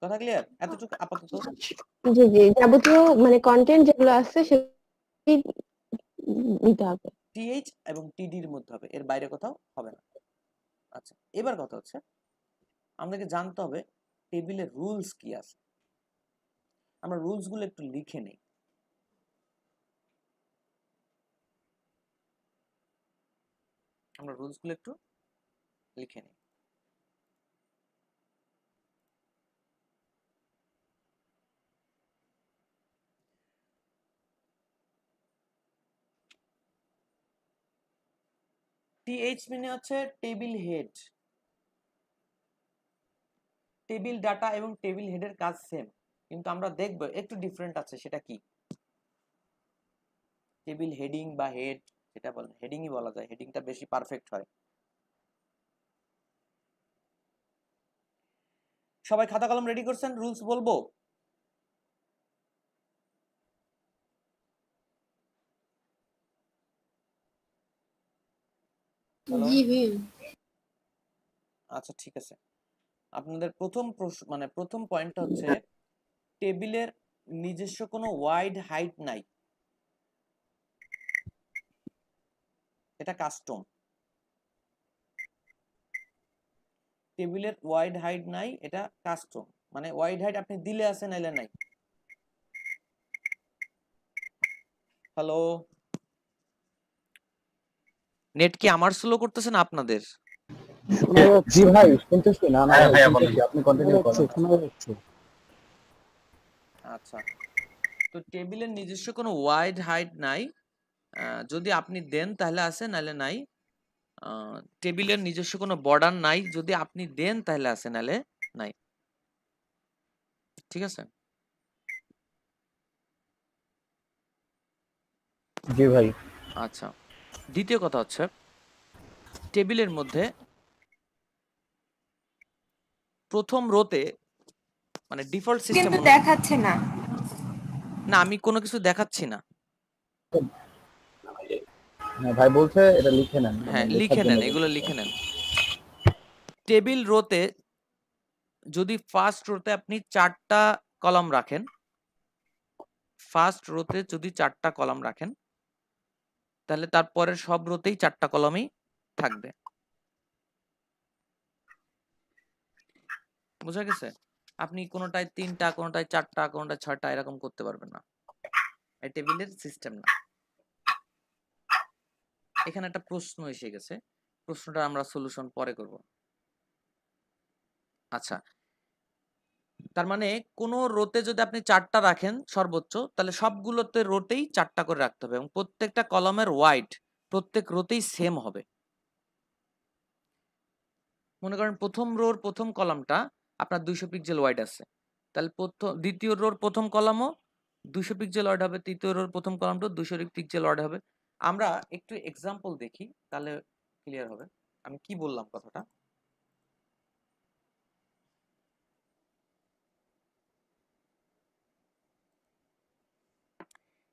কথা ক্লিয়ার? এতটুকু আপাতত।
জি জি, যাবতীয় মানে কন্টেন্ট যেগুলো আছে সেগুলো নিতে হবে।
টিএইচ এবং টিডির মধ্যে হবে, এর বাইরে কোথাও হবে না। আচ্ছা, এবার কথা হচ্ছে আমাদেরকে জানতে হবে টেবিলের রুলস কি আছে। আমরা রুলস গুলো একটু লিখে নেই। আমরা রুলস গুলো একটু লিখে নেই। টিএইচ মানে হচ্ছে টেবিল হেড। টেবিল ডাটা এবং টেবিল হেডের কাজ সেম, কিন্তু আমরা দেখব একটু ডিফারেন্ট আছে। সেটা কি? টেবিল হেডিং বা হেড, যেটা বলেন হেডিংই বলা যায়, হেডিংটা বেশি পারফেক্ট হয়। সবাই খাতা কলম রেডি করছেন? রুলস বলবো। আচ্ছা ঠিক আছে। আপনাদের প্রথম মানে প্রথম পয়েন্টটা হচ্ছে টেবিলের নিজস্ব কোনো ওয়াইড হাইট নাই, এটা কাস্টম। টেবিলের ওয়াইড হাইট নাই, এটা কাস্টম। মানে ওয়াইড হাইট আপনি দিলে আছে নাইলে নাই। হ্যালো, নেট কি আমার স্লো করতেছে না আপনাদের?
জি ভাই শুনতেছি না,
হ্যাঁ ভাইয়া বলেন।
আপনি কন্টিনিউ করেন।
আচ্ছা, তো টেবিলের নিজস্ব কোনো ওয়াইড হাইট নাই, যদি আপনি দেন তাহলে আছে নাহলে নাই। টেবিলের নিজস্ব কোনো বর্ডার নাই, যদি আপনি দেন তাহলে আছে নাহলে নাই। ঠিক আছে?
জি ভাই।
আচ্ছা, দ্বিতীয় কথা হচ্ছে টেবিলের মধ্যে প্রথম রোতে মানে ডিফল্ট সিস্টেম
কিন্তু দেখাচ্ছে না।
না, আমি কোনো কিছু দেখাচ্ছি না।
হ্যাঁ ভাই বলছে এটা লিখে নেন,
হ্যাঁ লিখে নেন, এগুলো লিখে নেন। টেবিল রোতে যদি ফার্স্ট রোতে আপনি 4টা কলাম রাখেন, ফার্স্ট রোতে যদি 4টা কলাম রাখেন, তাহলে তারপরের সব রোতেই 4টা কলামই থাকবে। বুঝা গেছে? আপনি কোনোটায় 3টা, কোনোটায় 4টা, কোনোটায় 6টা এরকম করতে পারবেন না। এই টেবিলের সিস্টেম না। এখানে একটা প্রশ্ন এসে গেছে, প্রশ্নটা আমরা সলিউশন পরে করব। আচ্ছা, তার মানে কোন রোতে যদি আপনি 4টা রাখেন সর্বোচ্চ, তাহলে সবগুলোতে রোতেই 4টা করে রাখতে হবে এবং প্রত্যেকটা কলামের ওয়াইড প্রত্যেক রোতেই সেম হবে। মনে করেন প্রথম রোর প্রথম কলামটা আপনার 200 পিক্সেল ওয়াইড আছে, তাহলে দ্বিতীয় রোর প্রথম কলামও 200 পিক্সেল ওয়াইড হবে, তৃতীয় রোর প্রথম কলামটাও 200 পিক্সেল ওয়াইড হবে। আমরা একটু এক্সাম্পল দেখি, তাহলে ক্লিয়ার হবে আমি কি বললাম কথাটা।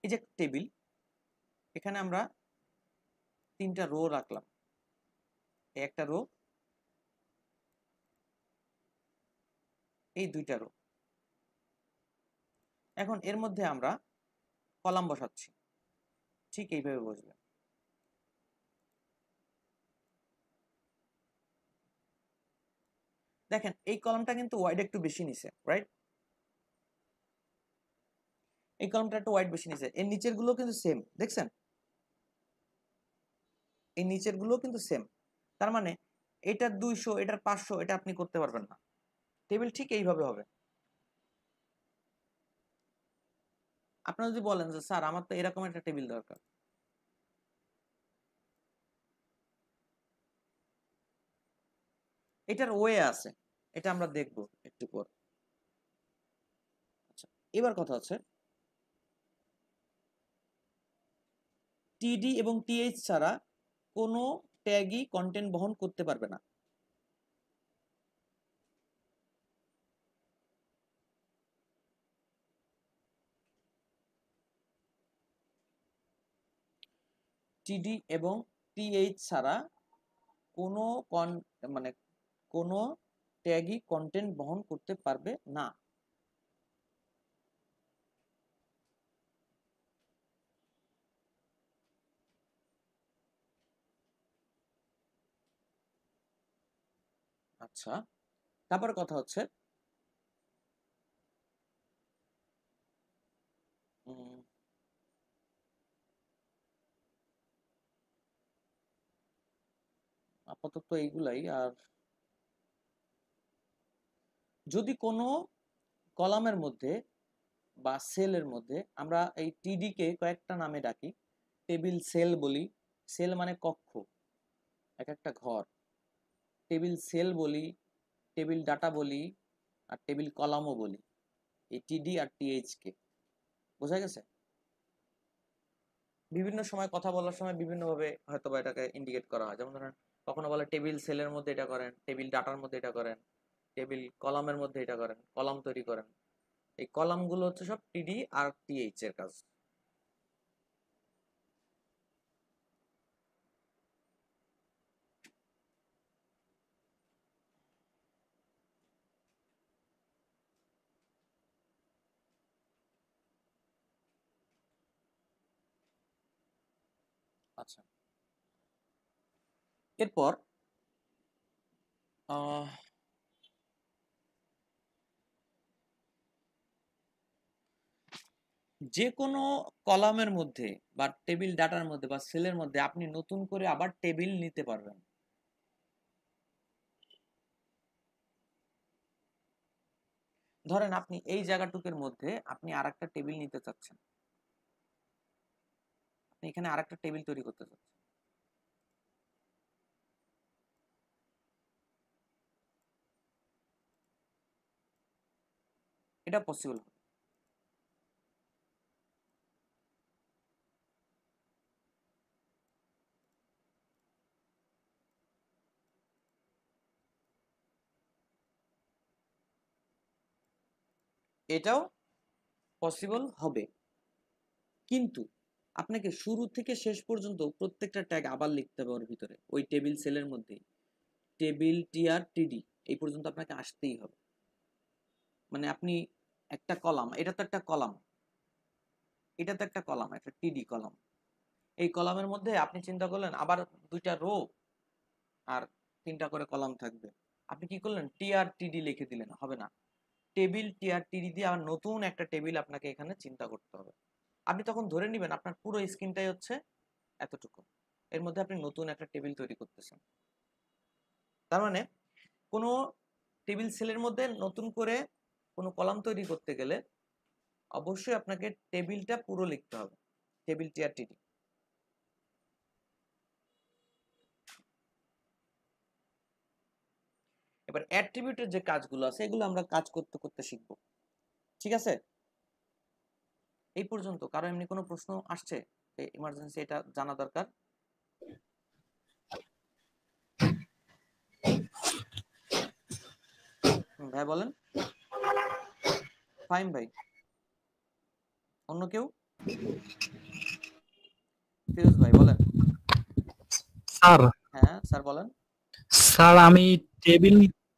এই যে টেবিল, এখানে আমরা 3টা রো রাখলাম, একটা রো, এই 2টা রো। এখন এর মধ্যে আমরা কলাম বসাচ্ছি, ঠিক এইভাবে বসবে। দেখেন এই কলামটা কিন্তু ওয়াইড একটু বেশি নিছে, রাইট? এই কলামটা একটু ওয়াইড বেশি নিছে। এর নিচের গুলো কিন্তু সেম, দেখছেন? এই নিচের গুলো কিন্তু সেম। তার মানে এটার 200, এটার 500, এটা আপনি করতে পারবেন না। টেবিল ঠিক এইভাবে হবে। আপনারা যদি বলেন যে স্যার আমার তো এরকম একটা টেবিল দরকার, এটার ওয়ে আছে, এটা আমরা দেখব একটু পর। আচ্ছা, এবার কথা হচ্ছে টিডি এবং টিএইচ ছাড়া কোনো ট্যাগই কন্টেন্ট বহন করতে পারবে না। টিডি এবং টিএইচ ছাড়া কোনো মানে কোনো ট্যাগই কন্টেন্ট বহন করতে পারবে না। আচ্ছা, তারপর কথা হচ্ছে আপাতত এইগুলাই। আর যদি কোনো কলামের মধ্যে বা সেলের মধ্যে আমরা এই টিডি কে কয়েকটা নামে ডাকি, টেবিল সেল বলি, সেল মানে কক্ষ, এক একটা ঘর, টেবিল সেল বলি, টেবিল ডাটা বলি, আর টেবিল কলামও বলি, এই টিডি আর টিএইচ কে। বোঝা গেছে? বিভিন্ন সময় কথা বলার সময় বিভিন্ন ভাবে হয়তো বা এটাকে ইন্ডিকেট করা হয়। যেমন ধরেন কখনো বলে টেবিল সেলের মধ্যে এটা করেন, টেবিল ডাটার মধ্যে এটা করেন, টেবিল কলামের মধ্যে এটা করেন, কলাম তৈরি করেন। এই কলামগুলো হচ্ছে সব টিডি আর টিএইচ এর কাজ। আচ্ছা, এরপর যে কোনো কলামের মধ্যে বা টেবিল ডাটার মধ্যে বা সেলের মধ্যে আপনি নতুন করে আবার টেবিল নিতে পারবেন। ধরেন আপনি এই জায়গাটুকের মধ্যে আপনি আরেকটা টেবিল নিতে চাচ্ছেন, আপনি এখানে আরেকটা টেবিল তৈরি করতে চাচ্ছেন, এটা পসিবল হবে। এটাও পসিবল হবে, কিন্তু আপনাকে শুরু থেকে শেষ পর্যন্ত প্রত্যেকটা ট্যাগ আবার লিখতে হবে ওর ভিতরে, ওই টেবিল সেলের মধ্যেই টেবিল টিআর টিডি এই পর্যন্ত আপনাকে আসতেই হবে। মানে আপনি একটা কলাম, এটা তো একটা কলাম, এটা তো একটা কলাম, একটা টিডি কলাম, এই কলামের মধ্যে আপনি চিন্তা করলেন আবার দুইটা রো আর তিনটা করে কলাম থাকবে, আপনি কি করলেন টিআর টিডি লিখে দিলেন, হবে না। টেবিল টিআর টিডি দিয়ে আবার নতুন একটা টেবিল আপনাকে এখানে চিন্তা করতে হবে। আপনি তখন ধরে নেবেন আপনার পুরো স্ক্রিনটাই হচ্ছে এতটুকু, এর মধ্যে আপনি নতুন একটা টেবিল তৈরি করতেছেন। তার মানে কোনো টেবিল সেলের মধ্যে নতুন করে কোনো কলাম তৈরি করতে গেলে অবশ্যই আপনাকে টেবিলটা পুরো লিখতে হবে, টেবিল টিআর টিডি। এবার অ্যাট্রিবিউটের যে কাজগুলো আছে এগুলো আমরা কাজ করতে করতে শিখবো, ঠিক আছে? এই পর্যন্ত কারো এমনি কোনো প্রশ্ন আসছে ইমার্জেন্সি এটা জানা দরকার? ভাই বলেন। ফাইম ভাই, অন্য কেউ? ফিরোজ ভাই বলেন।
স্যার
হ্যাঁ স্যার বলেন।
স্যার আমি টেবিল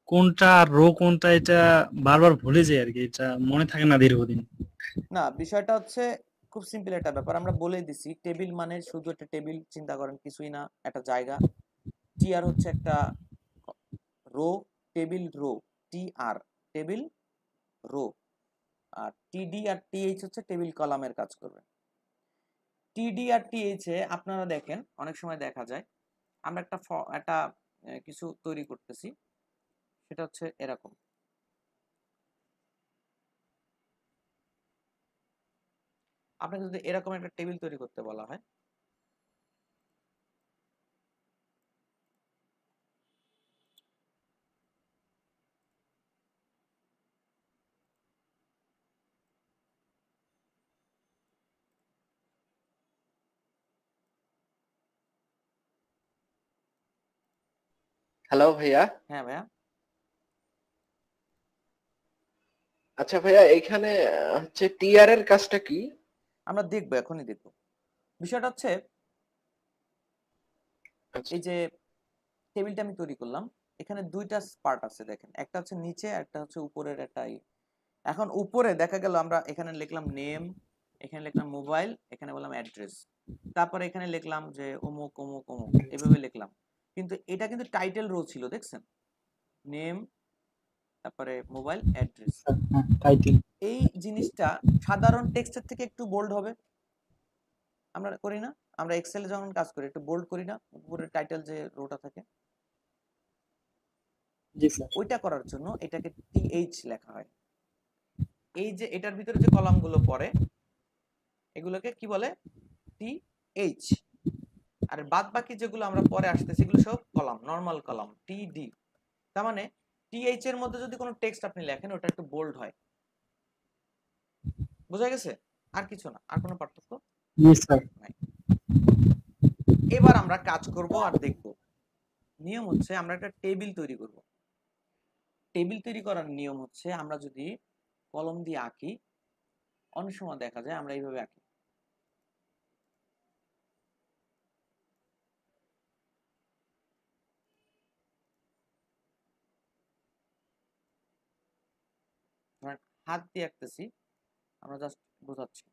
কোনটা আর রো কোনটা এটা বারবার ভুলে যাই আর কি, এটা মনে থাকে না দীর্ঘদিন।
না, বিষয়টা হচ্ছে খুব সিম্পল একটা ব্যাপার, আমরা বলেই দিছি টেবিল মানে শুধু একটা টেবিল, চিন্তা করেন কিছুই না, একটা জায়গা। টিআর হচ্ছে একটা row, table row, TR table row, আর টিডি আর টিএইচ হচ্ছে টেবিল কলামের কাজ করবে। টিডি আর টিএইচ এ আপনারা দেখেন অনেক সময় দেখা যায় আমরা একটা কিছু তৈরি করতেছি, সেটা হচ্ছে এরকম। আপনাকে যদি এরকম একটা টেবিল তৈরি করতে বলা হয়,
হ্যালো ভাইয়া।
হ্যাঁ ভাইয়া,
আচ্ছা ভাইয়া, এইখানে হচ্ছে টিআর এর কাজটা কি?
আমরা দেখবো, এখনই দেখবো। বিষয়টা হচ্ছে
আচ্ছা,
এই যে টেবিলটা আমি তৈরি করলাম, এখানে দুইটা পার্ট আছে দেখেন, একটা হচ্ছে নিচে, একটা হচ্ছে উপরের একটা এখন উপরে দেখা গেল আমরা এখানে লিখলাম নেম, এখানে লিখলাম মোবাইল, এখানে বললাম অ্যাড্রেস, তারপরে এখানে লিখলাম যে অমুক অমুক অমুক, এভাবে লিখলাম। কিন্তু এটা কিন্তু টাইটেল রো ছিল, দেখছেন, নেম তারপরে মোবাইল অ্যাড্রেস।
টাইটেল।
এই জিনিসটা সাধারণ টেক্সটের থেকে একটু বোল্ড হবে, আমরা করি না? আমরা এক্সেলে যখন কাজ করি একটু বোল্ড করি না উপরের টাইটেল যে রোটা থাকে?
জি স্যার।
ওইটা করার জন্য এটাকে টিএইচ লেখা হয়। এই যে এটার ভিতরে যে কলামগুলো পড়ে এগুলোকে কি বলে? টিএইচ। আর বাদ বাকি যেগুলো আমরা পরে আসতেছি এগুলো সব কলাম, নরমাল কলাম, টিডি। তার মানে টিএইচ এর মধ্যে যদি কোনো টেক্সট আপনি লেখেন ওটা একটু বোল্ড হয়। বোঝা গেছে? আর কিছু না, আর কোনো পার্থক্য
জি স্যার।
নাই। এবার আমরা কাজ করব আর দেখব। নিয়ম হচ্ছে আমরা একটা টেবিল তৈরি করব। টেবিল তৈরি করার নিয়ম হচ্ছে আমরা যদি কলম দিয়ে আঁকি, অনেক সময় দেখা যায় আমরা এইভাবে আঁকি। ধরেন হাত দিয়ে আঁকতেছি, আমরা জাস্ট বোঝাচ্ছি।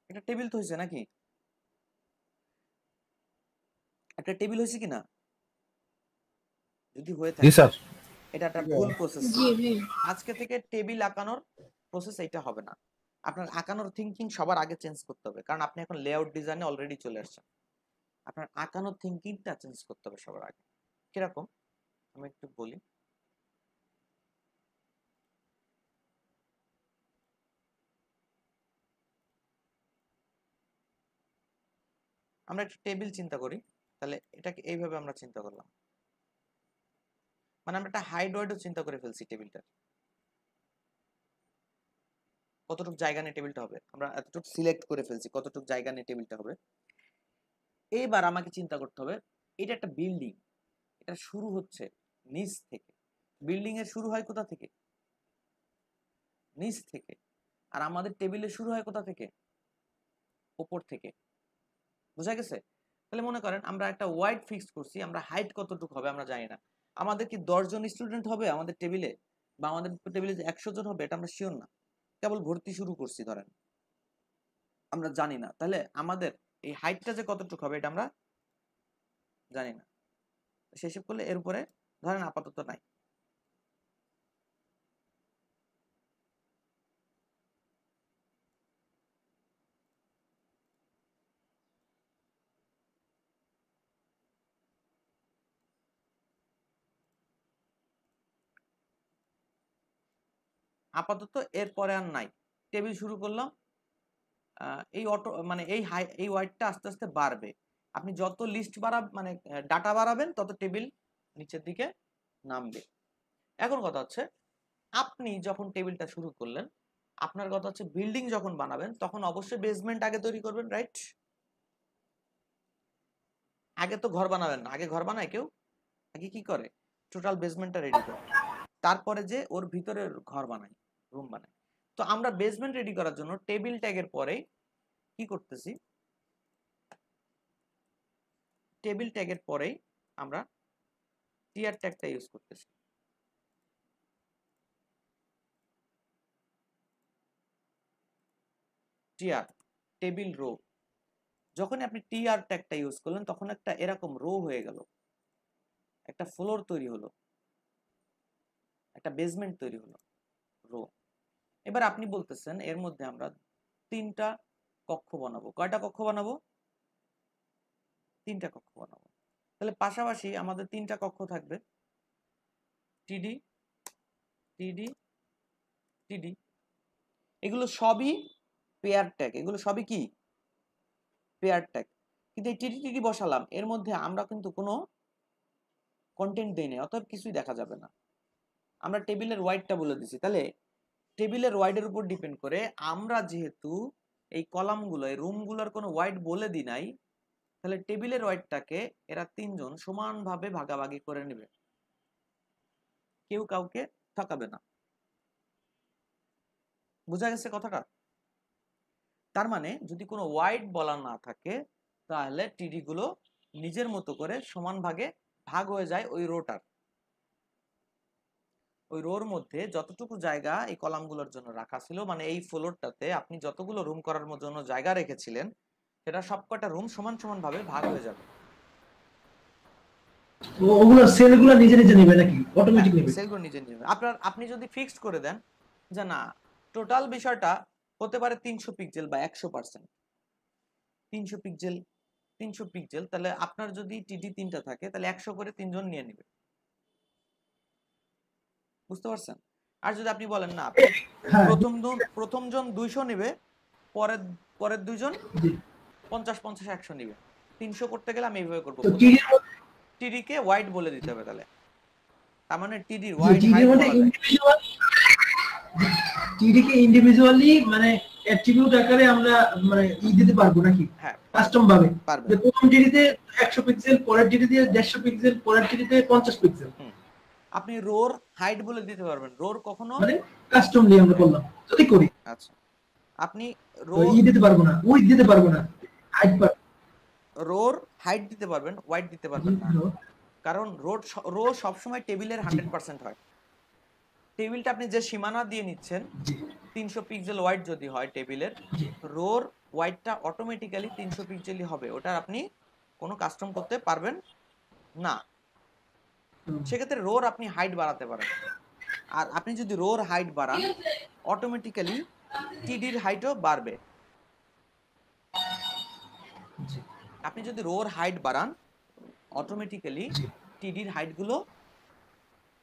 একটা টেবিল তো হয়েছে নাকি? একটা টেবিল হয়েছে কিনা? যদি হয়ে থাকে এটা একটা ভুল প্রসেস। আজকে থেকে টেবিল আঁকানোর প্রসেস এটা হবে না। আপনার আঁকানোর থিঙ্কিং সবার আগে চেঞ্জ করতে হবে, কারণ আপনি এখন লেআউট ডিজাইনে অলরেডি চলে আসছেন। আপনার আঁকানোর থিঙ্কিংটা চেঞ্জ করতে হবে সবার আগে। কিরকম আমি একটু বলি। আমরা একটা টেবিল চিন্তা করি, তাহলে এটাকে এইভাবে আমরা চিন্তা করলাম, মানে আমরা একটা হাইট ওয়েটও চিন্তা করে ফেলছি টেবিলটা, কতটুকু জায়গা নিয়ে টেবিলটা হবে আমরা এতটুকু সিলেক্ট করে ফেলছি, কতটুকু জায়গা নিয়ে টেবিলটা হবে। এবার আমাকে চিন্তা করতে হবে এটা একটা বিল্ডিং, এটা শুরু হচ্ছে নিচ থেকে। বিল্ডিং এর শুরু হয় কোথা থেকে? নিচ থেকে। আর আমাদের টেবিলের শুরু হয় কোথা থেকে? উপর থেকে। বোঝা গেছে? তাহলে মনে করেন আমরা একটা ওয়াইড ফিক্স করছি, আমরা হাইট কতটুকু হবে আমরা জানি না। আমাদের কি 10 জন স্টুডেন্ট হবে আমাদের টেবিলে, বা আমাদের টেবিলে 100 জন হবে এটা আমরা শিওর না, কেবল ভর্তি শুরু করছি ধরেন, আমরা জানি না। তাহলে আমাদের এই হাইটটা যে কতটুকু হবে এটা আমরা জানি না। সেসব করলে এর উপরে ধরেন আপাতত নাই। আপাতত এরপরে আর নাই। টেবিল শুরু করলাম, এই অটো মানে এই ওয়াইডটা আস্তে আস্তে বাড়বে। আপনি যত লিস্ট বাড়াবেন মানে ডাটা বাড়াবেন তত টেবিল নিচের দিকে নামবে। এখন কথা হচ্ছে আপনি যখন টেবিলটা শুরু করলেন, আপনার কথা হচ্ছে বিল্ডিং যখন বানাবেন তখন অবশ্যই বেসমেন্ট আগে তৈরি করবেন, রাইট? আগে তো ঘর বানাবেন না। আগে ঘর বানায় কেউ? আগে কি করে? টোটাল বেসমেন্টটা রেডি করে, তারপরে যে ওর ভিতরে ঘর বানায়, রুম বানায়। তো আমরা বেসমেন্ট রেডি করার জন্য টেবিল ট্যাগের পরে কি করতেছি? টেবিল ট্যাগের পরেই আমরা টিয়ার ট্যাগটা ইউজ করতেছি। টিয়ার টেবিল রো। যখন আপনি টিআর ট্যাগটা ইউজ করলেন তখন একটা এরকম রো হয়ে গেল, একটা ফ্লোর তৈরি হলো, একটা বেসমেন্ট তৈরি হলো, রো। এবার আপনি বলতেছেন এর মধ্যে আমরা 3টা কক্ষ বানাবো। কয়টা কক্ষ বানাবো? 3টা কক্ষ বানাবো। তাহলে পাশাপাশি আমাদের 3টা কক্ষ থাকবে, টিডি টিডি টিডি। এগুলো সবই পেয়ার ট্যাগ, এগুলো সবই কি পেয়ার ট্যাগ। কিন্তু এই টিডি টিডি বসালাম, এর মধ্যে আমরা কিন্তু কোনো কন্টেন্ট দেই নাই, অতএব কিছুই দেখা যাবে না। আমরা টেবিলের ওয়াইডটা বলে দিছি। তাহলে টেবিলের ওয়াইডের উপর ডিপেন্ড করে আমরা যেহেতু এই কলামগুলো, এই রুমগুলোর কোনো ওয়াইড বলে দিই নাই, তাহলে টেবিলের ওয়াইডটাকে এরা 3জন সমানভাবে ভাগাভাগি করে নেবে, কেউ কাউকে ঠকাবে না। বুঝা গেছে কথাটা? তার মানে যদি কোনো ওয়াইড বলা না থাকে তাহলে টিডি গুলো নিজের মতো করে সমান ভাগে ভাগ হয়ে যায় ওই রোটার। ওই রোর মধ্যে যতটুকু জায়গা এই কলামগুলোর জন্য রাখা ছিল, মানে এই ফ্লোরটাতে আপনি যতগুলো রুম করার জন্য জায়গা রেখেছিলেন, সেটা সবকটা রুম সমান সমান ভাবে ভাগ হয়ে যাবে।
ওগুলো সেলগুলো নিজে নিজে নেবে নাকি অটোমেটিক নেবে?
সেলগুলো নিজে নেবে। আপনি যদি ফিক্সড করে দেন যে না, টোটাল বিষয়টা হতে পারে 300 পিক্সেল বা 100%, 300 পিক্সেল 300 পিক্সেল, তাহলে আপনার যদি টিডি 3টা থাকে তাহলে 100 করে 3জন নিয়ে নেবে। বুঝতে পারছেন? আর যদি আপনি বলেন না, প্রথম জন 200 নেবে, পরের দুইজন 50 50 100 নেবে, 300 করতে গেলে আমি এইভাবে করব। টিডি কে ওয়াইড বলে দিতে হবে। তাহলে তার মানে টিডির ওয়াইড হাইট বলা যায়।
টিডি কে ইন্ডিভিজুয়ালি মানে অ্যাট্রিবিউট আকারে আমরা মানে দিতে পারবো নাকি?
হ্যাঁ,
কাস্টম ভাবে
পারবে।
যে প্রথম টিডিতে 100 পিক্সেল, পরের টিডিতে 150 পিক্সেল, পরের টিডিতে 50 পিক্সেল।
আপনি রোর হাইট বলে দিতে পারবেন। রোর কখনো
মানে কাস্টমলি আমরা করলাম যদি করি।
আচ্ছা, আপনি
দিতে পারবো না, উইথ দিতে পারবো না, হাইট পারবো।
রোর হাইট দিতে পারবেন, ওয়াইড দিতে পারবেন না, কারণ রো সবসময় টেবিলের 100% হয়। টেবিলটা আপনি যে সীমানা দিয়ে নিচ্ছেন 300 পিক্সেল ওয়াইড যদি হয় টেবিলের, রোর ওয়াইডটা অটোমেটিক্যালি 300 পিক্সেলই হবে। ওটা আপনি কোনো কাস্টম করতে পারবেন না। সেক্ষেত্রে রোর আপনি হাইট বাড়াতে পারেন। আর আপনি যদি রোর হাইট বাড়ান, অটোমেটিক্যালি টিডির হাইটও বাড়বে। আপনি যদি রোর হাইট বাড়ান, অটোমেটিক্যালি টিডির হাইট গুলো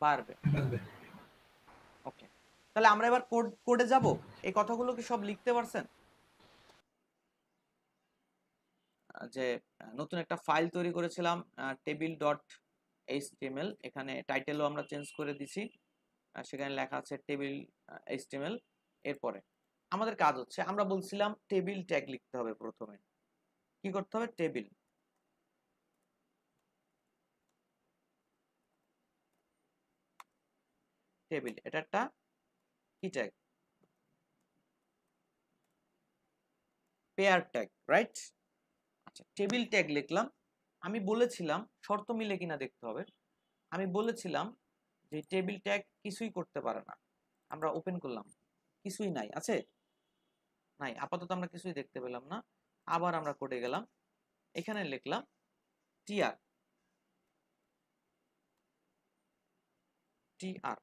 বাড়বে। ওকে, তাহলে আমরা এবার কোডে যাব। এই কথাগুলো কি সব লিখতে পারছেন? যে নতুন একটা ফাইল তৈরি করেছিলাম table.html, এখানে টাইটেলও আমরা চেঞ্জ করে দিছি, সেখানে লেখা আছে টেবিল html। এরপরে আমাদের কাজ হচ্ছে, আমরা বলছিলাম টেবিল ট্যাগ লিখতে হবে। প্রথমে কি করতে হবে? টেবিল এটা একটা কি ট্যাগ? Pair tag, right? আচ্ছা, টেবিল ট্যাগ লিখলাম। আমি বলেছিলাম শর্ত মিলে কিনা দেখতে হবে। আমি বলেছিলাম যে টেবিল ট্যাগ কিছুই করতে পারে না। আমরা ওপেন করলাম, কিছুই নাই, আছে নাই, আপাতত আমরা কিছুই দেখতে পেলাম না। আবার আমরা কোডে গেলাম, এখানে লিখলাম টিআর টিআর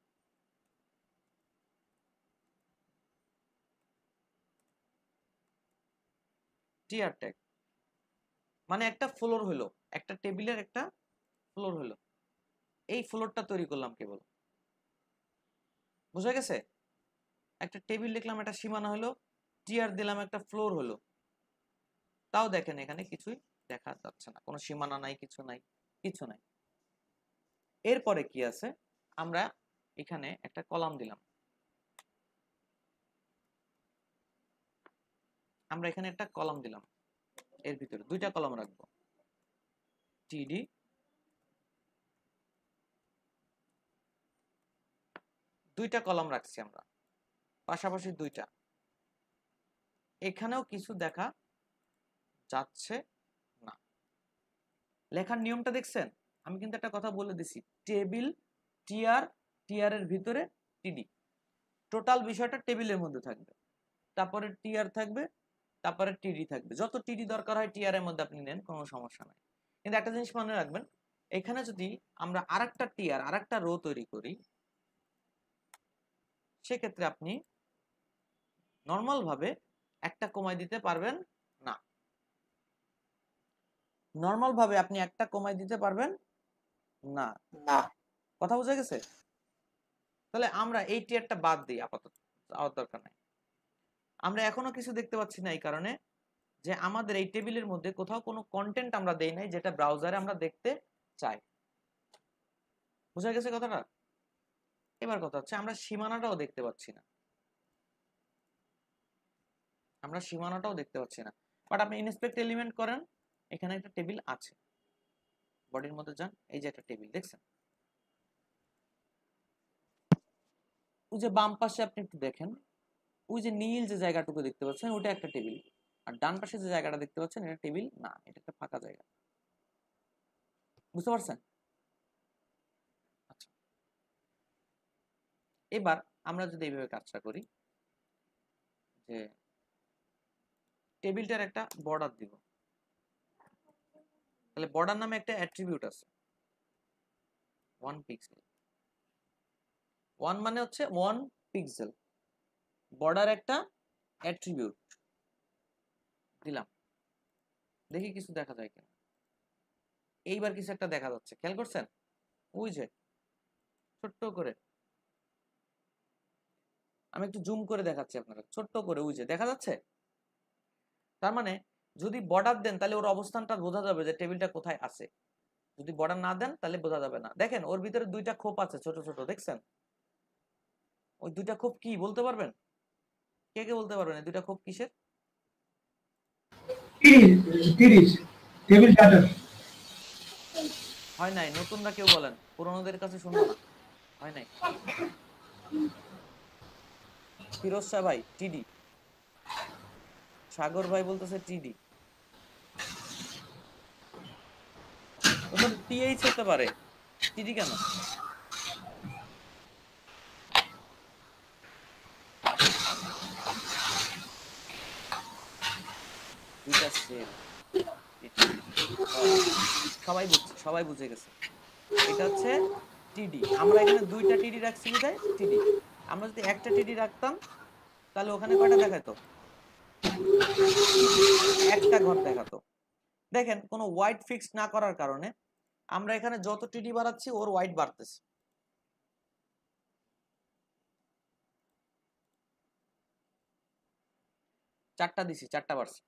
টিআর ট্যাগ মানে একটা ফ্লোর হলো, একটা টেবিলের একটা ফ্লোর হলো। এই ফ্লোরটা তৈরি করলাম কেবল। বুঝা গেছে? একটা টেবিল লিখলাম, একটা সীমানা হলো, টিআর দিলাম, একটা ফ্লোর হলো। তাও দেখেন এখানে কিছুই দেখা যাচ্ছে না, কোনো সীমানা নাই, কিছু নাই, কিছু নাই। এরপরে কি আছে? আমরা এখানে একটা কলাম দিলাম, আমরা এখানে একটা কলাম দিলাম, এর ভিতরে 2টা কলাম রাখবো, টিডি দুইটা কলাম রাখছি আমরা পাশাপাশি 2টা। এখানেও কিছু দেখা যাচ্ছে না। লেখার নিয়মটা দেখছেন? আমি কিন্তু একটা কথা বলে দিছি, টেবিল টিআর এর ভিতরে টিডি, টোটাল বিষয়টা টেবিলের মধ্যে থাকবে, তারপরে টিআর থাকবে, তারপরে টিডি থাকবে। যত টিডি দরকার হয় টিআর এর মধ্যে আপনি নেন, কোনো সমস্যা নাই। কিন্তু একটা জিনিস মনে রাখবেন, এখানে যদি আমরা আরেকটা টিআর, আরেকটা রো তৈরি করি, সেক্ষেত্রে আপনি নর্মাল ভাবে একটা কমাই দিতে পারবেন না। নর্মাল ভাবে আপনি একটা কমাই দিতে পারবেন না। কথা বোঝা গেছে? তাহলে আমরা এই টিয়ারটা বাদ দিই, আপাতত যাওয়ার দরকার নাই। আমরা এখনো কিছু দেখতে পাচ্ছি না এই কারণে যে আমাদের এই টেবিলের মধ্যে কোথাও কোনো কন্টেন্ট আমরা দেই নাই যেটা ব্রাউজারে আমরা দেখতে চাই। বুঝা গেছে কথাটা? এবার কথা হচ্ছে আমরা সীমানাটাও দেখতে পাচ্ছি না, আমরা সীমানাটাও দেখতে পাচ্ছি না। বাট আপনি ইনস্পেক্ট এলিমেন্ট করেন, এখানে একটা টেবিল আছে, বডির মধ্যে যান, এই যে একটা টেবিল দেখছেন, ওই যে বাম পাশে আপনি একটু দেখেন, ওই যে নীল যে জায়গাটুকু দেখতে পাচ্ছেন ওটা একটা টেবিল, আর ডান পাশে যে জায়গাটা দেখতে পাচ্ছেন এটা টেবিল না, এটা একটা ফাঁকা জায়গা। বুঝতে পারছেন? আচ্ছা, এবার আমরা যদি এইভাবে কাজটা করি যে টেবিলটার একটা বর্ডার দিব, তাহলে বর্ডার নামে একটা অ্যাট্রিবিউট আছে 1 পিক্সেল। 1 মানে হচ্ছে 1 পিক্সেল, বর্ডার একটা অ্যাট্রিবিউট দিলাম, দেখি কিছু দেখা যায় কিনা। এইবার কিছু একটা দেখা যাচ্ছে, খেয়াল করছেন? ওই যে ছোট্ট করে, আমি একটু জুম করে দেখাচ্ছি আপনারা, ছোট্ট করে ওই যে দেখা যাচ্ছে। তার মানে যদি বর্ডার দেন তাহলে ওর অবস্থানটা বোঝা যাবে যে টেবিলটা কোথায় আছে, যদি বর্ডার না দেন তাহলে বোঝা যাবে না। দেখেন ওর ভিতরে দুইটা খোপ আছে ছোট ছোট, দেখছেন? ওই দুইটা খোপ কি বলতে পারবেন? কে কে বলতে পারবেন এই দুইটা খোপ কিসের?
Table data.
হয় নাই, নতুনরা কেউ বলেন, পুরনোদের কাছে শুনবো না। হয় নাই। ফিরোজ শাহ ভাই টিডি, সাগর ভাই বলতেছে টিডি, টিএইচ হতে পারে, টিডি কেন? দুইটা সেল, সবাই বুঝে গেছে, এটা হচ্ছে টিডি। আমরা এখানে দুইটা টিডি রাখছি বিধায় টিডি। আমরা যদি একটা টিডি রাখতাম তাহলে ওখানে কয়টা দেখাতো? একটা ঘর দেখাতো। দেখেন কোনো ওয়াইড ফিক্স না করার কারণে আমরা এখানে যত টিডি বাড়াচ্ছি ওর ওয়াইড বাড়তেছে। চারটা দিছি, চারটা বাড়ছে।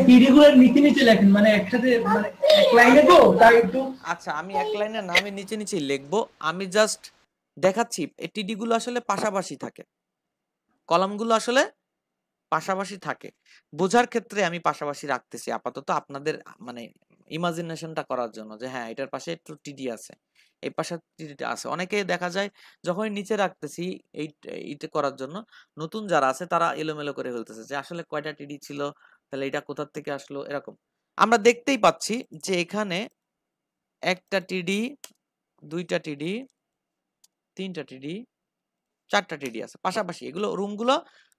টিডি গুলো নিচে নিচে লেখেন, মানে একসাথে, মানে এক লাইনে তো তাই একটু।
আচ্ছা, আমি এক লাইনে না, আমি নিচে নিচে লিখবো, আমি জাস্ট দেখাচ্ছি এই টিডি গুলো আসলে পাশাপাশি থাকে, কলামগুলো আসলে পাশাপাশি থাকে। বোঝার ক্ষেত্রে আমি পাশাপাশি রাখতেছি আপাতত, আপনাদের মানে ইমাজিনেশনটা করার জন্য যে হ্যাঁ এটার পাশে একটু টিডি আছে, এই পাশে টিডিটা আছে। অনেকেই দেখা যায় যখনই নিচে রাখতেছি এইটা করার জন্য, নতুন যারা আছে তারা এলোমেলো করে ফেলতেছে যে আসলে কয়টা টিডি ছিল, তাহলে এটা কোথা থেকে আসলো, এরকম। আমরা দেখতেই পাচ্ছি যে এখানে একটা টিডি, দুইটা টিডি, তিনটা টিডি, চারটা টিডি আছে পাশাপাশি। এগুলো রুমগুলো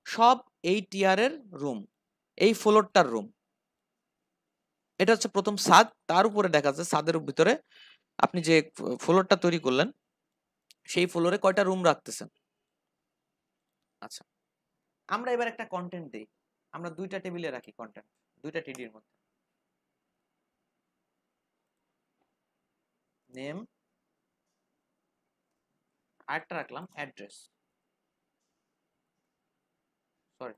সব এই টিয়ারের রুম, এই ফ্লোরটার রুম। এটা হচ্ছে প্রথম ছাদ, তার উপরে দেখা যাচ্ছে ছাদের ভিতরে আপনি যে ফ্লোরটা তৈরি করলেন সেই ফ্লোরে কয়টা রুম রাখতেছেন। আচ্ছা, আমরা এবার একটা কন্টেন্ট দেই, আমরা দুইটা টেবিলে রাখি কন্টেন্ট, দুইটা টিডির মধ্যে। নেম, আরেকটা রাখলাম অ্যাড্রেস, সরি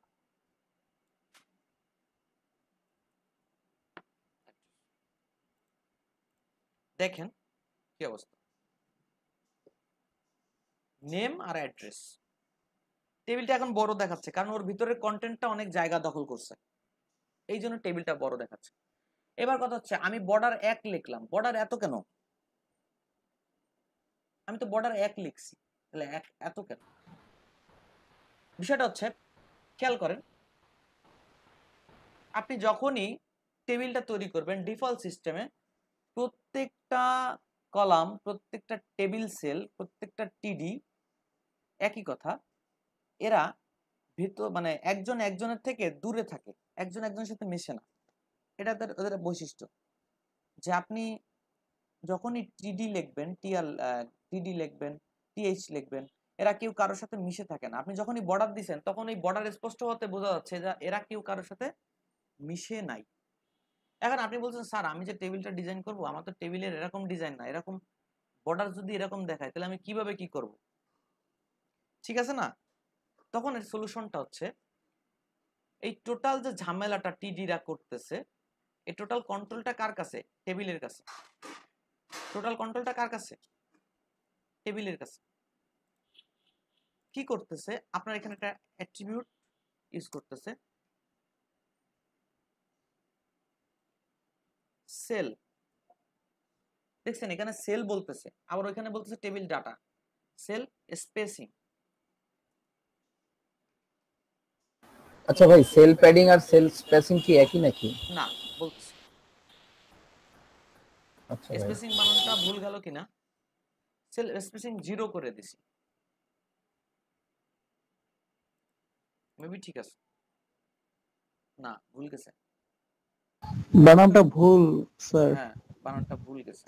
দেখেন কি অবস্থা, নেম আর অ্যাড্রেস। টেবিলটা এখন বড় দেখাচ্ছে কারণ ওর ভিতরের কন্টেন্টটা অনেক জায়গা দখল করছে, এই জন্য টেবিলটা বড় দেখাচ্ছে। এবার কথা হচ্ছে আমি বর্ডার 1 লিখলাম, বর্ডার এত কেন? আমি তো বর্ডার 1 লিখছি, তাহলে এত কেন? বিষয়টা হচ্ছে খেয়াল করেন, আপনি যখনই টেবিলটা তৈরি করবেন ডিফল্ট সিস্টেমে প্রত্যেকটা কলাম, প্রত্যেকটা টেবিল সেল, প্রত্যেকটা টিডি একই কথা, এরা ভিতর মানে একজন একজনের থেকে দূরে থাকে, একজন একজনের সাথে মেশে না। এটা ওদের বৈশিষ্ট্য যে আপনি যখনই টিডি লিখবেন, টিডি লিখবেন, টিএইচ লিখবেন, এরা কেউ কারোর সাথে মিশে থাকে না। আপনি যখনই বর্ডার দিচ্ছেন তখন এই বর্ডার স্পষ্ট হতে বোঝা যাচ্ছে যে এরা কেউ কারোর সাথে মিশে নাই। এখন আপনি বলছেন স্যার আমি যে টেবিলটা ডিজাইন করব আমার তো টেবিলের এরকম ডিজাইন না, এরকম বর্ডার যদি এরকম দেখায় তাহলে আমি কিভাবে কি করব? ঠিক আছে না? তখন এর সলিউশনটা হচ্ছে এই টোটাল যে ঝামেলাটা টিডিরা করতেছে এই টোটাল কন্ট্রোলটা কার কাছে? টেবিলের কাছে। টোটাল কন্ট্রোলটা কার কাছে? টেবিলের কাছে। কি করতেছে? আপনার এখানে একটা অ্যাট্রিবিউট ইউজ করতেছে সেল। দেখছেন এখানে সেল বলতেছে, আবার ওইখানে বলতেছে টেবিল ডাটা। Sell spacing.
আচ্ছা ভাই, সেল প্যাডিং আর সেল স্পেসিং কি একই নাকি?
না, বলতেছে
আচ্ছা ভাই,
স্পেসিং বানানটা ভুল গেল কিনা। সেল স্পেসিং 0 করে দিছি, মেবি ঠিক আছে। না, ভুল গেছে।
বানানটা ভুল স্যার।
হ্যাঁ, বানানটা ভুল গেছে।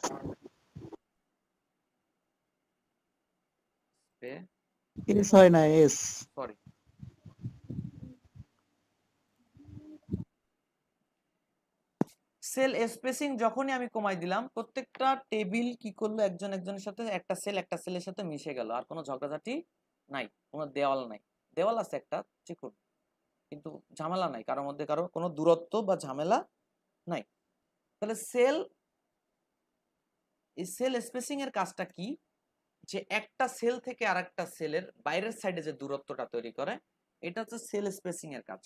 এস হয় না, এস।
সরি। সেল স্পেসিং যখনই আমি কমাই দিলাম প্রত্যেকটা টেবিল কি করলো একজন একজনের সাথে, একটা সেলের সাথে মিশে গেল, আর কোনো ঝগড়াঝাটি নাই, কোনো দেওয়াল নাই। দেওয়াল আছে একটা চিকুন, কিন্তু ঝামেলা নাই, কারোর মধ্যে কারো কোনো দূরত্ব বা ঝামেলা নাই। তাহলে সেল স্পেসিং এর কাজটা কি? যে একটা সেল থেকে আরেকটা সেলের বাইরের সাইডে যে দূরত্বটা তৈরি করে এটা হচ্ছে সেল স্পেসিং এর কাজ।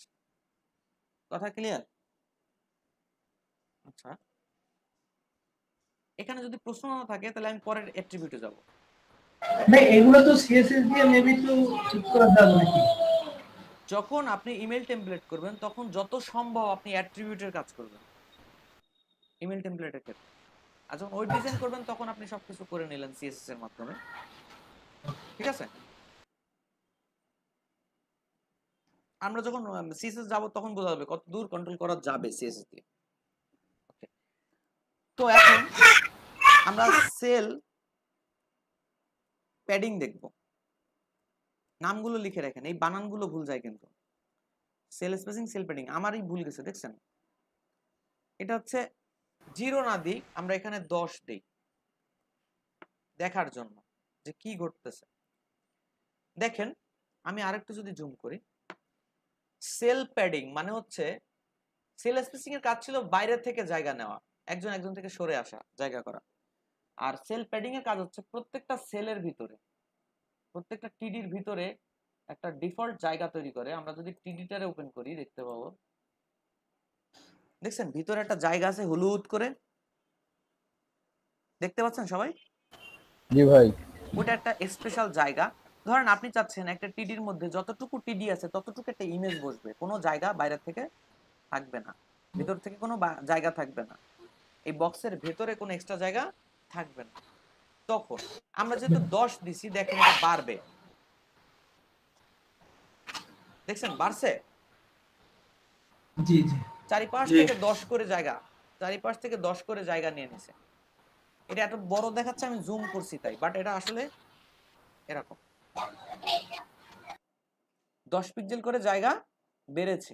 কথা ক্লিয়ার? আচ্ছা, এখানে যদি প্রশ্ন না থাকে তাহলে আমি পরের অ্যাট্রিবিউটে যাব।
ভাই এগুলো তো সিএসএস দিয়ে মেবি তো ঠিক করা যাবে নাকি?
যখন আপনি ইমেল টেমপ্লেট করবেন তখন যত সম্ভব আপনি অ্যাট্রিবিউটের কাজ করবেন ইমেল টেমপ্লেটের ক্ষেত্রে। আর যখন ওয়েব ডিজাইন করবেন তখন আপনি সবকিছু করে নিলেন সিএসএস এর মাধ্যমে। ঠিক আছে? আমরা যখন সিএসএস যাব তখন বোঝা যাবে কত দূর কন্ট্রোল করা যাবে সিএসএস দিয়ে। ওকে, তো এখন আমরা সেল প্যাডিং দেখব। নামগুলো লিখে রাখেন, এই বানানগুলো ভুল যায় কিন্তু। সেল স্পেসিং, সেল প্যাডিং আমারই ভুল গেছে, দেখছেন? এটা হচ্ছে 0 না দিই, আমরা এখানে 10 দেই দেখার জন্য যে কি ঘটতেছে। দেখেন আমি আরেকটু যদি জুম করি, সেল প্যাডিং মানে হচ্ছে সেল স্পেসিং এর কাজ ছিল বাইরে থেকে জায়গা নেওয়া, একজন একজন থেকে সরে আসা, জায়গা করা। আর সেল প্যাডিং এর কাজ হচ্ছে প্রত্যেকটা সেলের ভিতরে, প্রত্যেকটা টিডির ভিতরে একটা ডিফল্ট জায়গা তৈরি করে। আমরা যদি টিডিটারে ওপেন করি দেখতে পাবো, দেখছেন ভিতরে একটা জায়গা আছে হলুদ করে, দেখতে পাচ্ছেন সবাই?
জি ভাই।
ওটা একটা স্পেশাল জায়গা। ধরেন আপনি চাচ্ছেন একটা টিডির মধ্যে যতটুকু টিডি আছে ততটুকু একটা ইমেজ বসবে, কোনো জায়গা বাইরে থেকে থাকবে না, ভিতর থেকে কোনো জায়গা থাকবে না, এই বক্সের ভেতরে কোনো এক্সট্রা জায়গা থাকবে না। তখন আমরা যেহেতু 10 দিছি, দেখেন এটা বাড়বে, দেখছেন বাড়ছে?
জি জি,
চারিপাশ থেকে 10 করে জায়গা, চারিপাশ থেকে 10 করে জায়গা নিয়ে নিছে। এটা এত বড় দেখাচ্ছে, আমি জুম করছি তাই, বাট এটা আসলে এরকম 10 পিক্সেল করে জায়গা বেড়েছে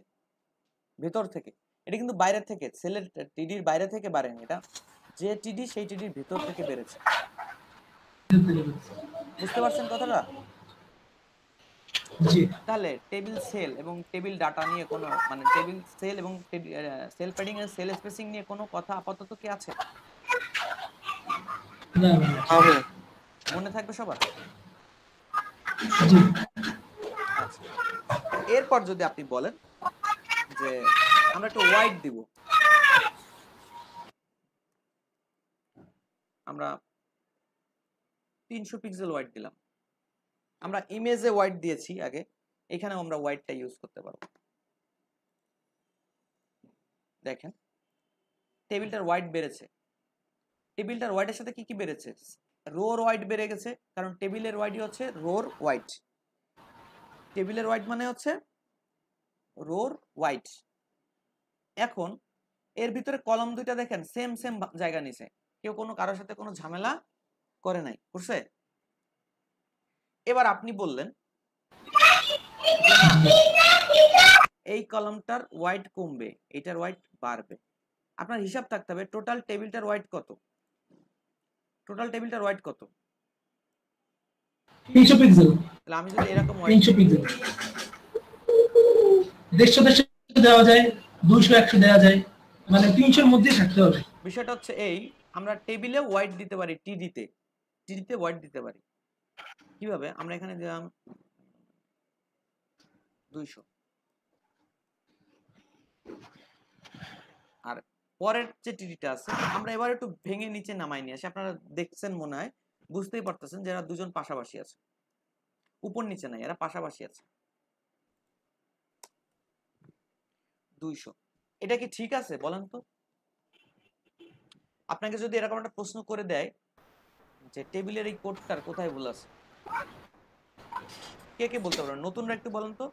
ভেতর থেকে। এটা কিন্তু বাইরে থেকে, সেলের টিডির বাইরে থেকে বাড়েনি, এটা যে টিডি সেই টিডির ভেতর থেকে বেড়েছে। বুঝতে পারছেন কথাটা?
জি।
তাহলে টেবিল সেল এবং টেবিল ডাটা নিয়ে কোনো মানে টেবিল সেল এবং সেল প্যাডিং এর সেল স্পেসিং নিয়ে কোনো কথা আপাতত কি আছে?
না না,
মনে থাকবে সবার?
জি।
আচ্ছা, এরপর যদি আপনি বলেন যে আমরা একটু ওয়াইড দিব, আমরা 300 পিক্সেল ওয়াইড দিলাম, আমরা ইমেজে ওয়াইড দিয়েছি আগে, এখানেও আমরা ওয়াইডটা ইউজ করতে পারবো। দেখেন টেবিলটার ওয়াইড বেড়েছে, টেবিলটার ওয়াইডের সাথে কি কি বেড়েছে? রোর ওয়াইড বেড়ে গেছে, কারণ টেবিলের ওয়াইডই হচ্ছে রোর ওয়াইড। টেবিলের ওয়াইড মানে হচ্ছে রোর ওয়াইড। এখন এর ভিতরে কলাম দুইটা দেখেন সেম সেম জায়গা নিছে, কেউ কোনো কারোর সাথে কোনো ঝামেলা করে নাই, করছে? এবার আপনি বললেন এই কলামটার ওয়াইড কমবে, এটার ওয়াইড বাড়বে। আপনার হিসাব থাকতে হবে টোটাল টেবিলটার ওয়াইড কত, টোটাল টেবিলটার ওয়াইড কত।
300 পিক্সেল,
তাহলে আমি যদি এরকম
300 পিক্সেল, 150 দেওয়া যায়, 200 100 দেওয়া যায়, মানে 300 এর মধ্যে থাকতে হবে।
বিষয়টা হচ্ছে এই, আমরা টেবিলে ওয়াইড দিতে পারি, টিডিতে ওয়াইড দিতে পারি। কিভাবে? আমরা এখানে দিলাম 200, আর পরের যে টিডিটা আছে আমরা এবার একটু ভেঙে নিচে নামাই নিয়ে আসি। আপনারা দেখছেন মনে হয়, বুঝতেই পারতেছেন যে এরা দুজন পাশাপাশি আছে, উপর নিচে নাই, এরা পাশাপাশি আছে। 200, এটা কি ঠিক আছে বলেন তো? আপনাকে যদি এরকম একটা প্রশ্ন করে দেয় যে টেবিলের এই কোডটার কোথায় ভুল আছে, কে কে বলতে পারবেন? নতুনরা একটু বলেন তো,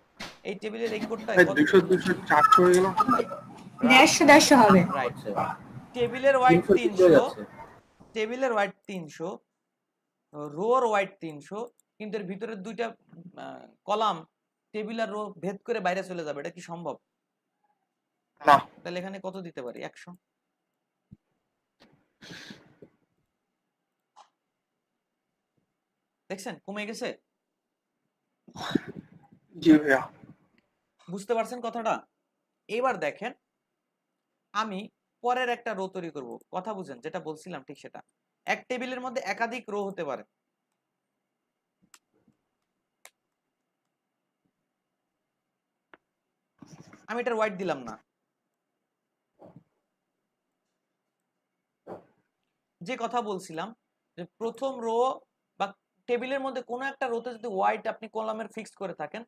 এই টেবিলের এই কোডটা
200 200 400 হয়ে গেল,
150 হবে।
রাইট। টেবিলের ওয়াইড 300, টেবিলের ওয়াইড 300, রোর ওয়াইড 300, কিন্তু এর ভিতরের দুইটা কলাম টেবিল আর রো ভেদ করে বাইরে চলে যাবে, এটা কি সম্ভব?
না।
তাহলে এখানে কত দিতে পারি? 100। দেখছেন কমে গেছে?
জি ভাইয়া।
বুঝতে পারছেন কথাটা? এবার দেখেন আমি পরের একটা রো তৈরি করব, কথা বুঝেন, যেটা বলছিলাম ঠিক সেটা। এক টেবিলের মধ্যে একাধিক রো হতে পারে। আমি এটার ওয়াইড দিলাম না, যে কথা বলছিলাম যে প্রথম রো বা টেবিলের মধ্যে কোনো একটা রোতে যদি ওয়াইড আপনি কলামের ফিক্স করে থাকেন,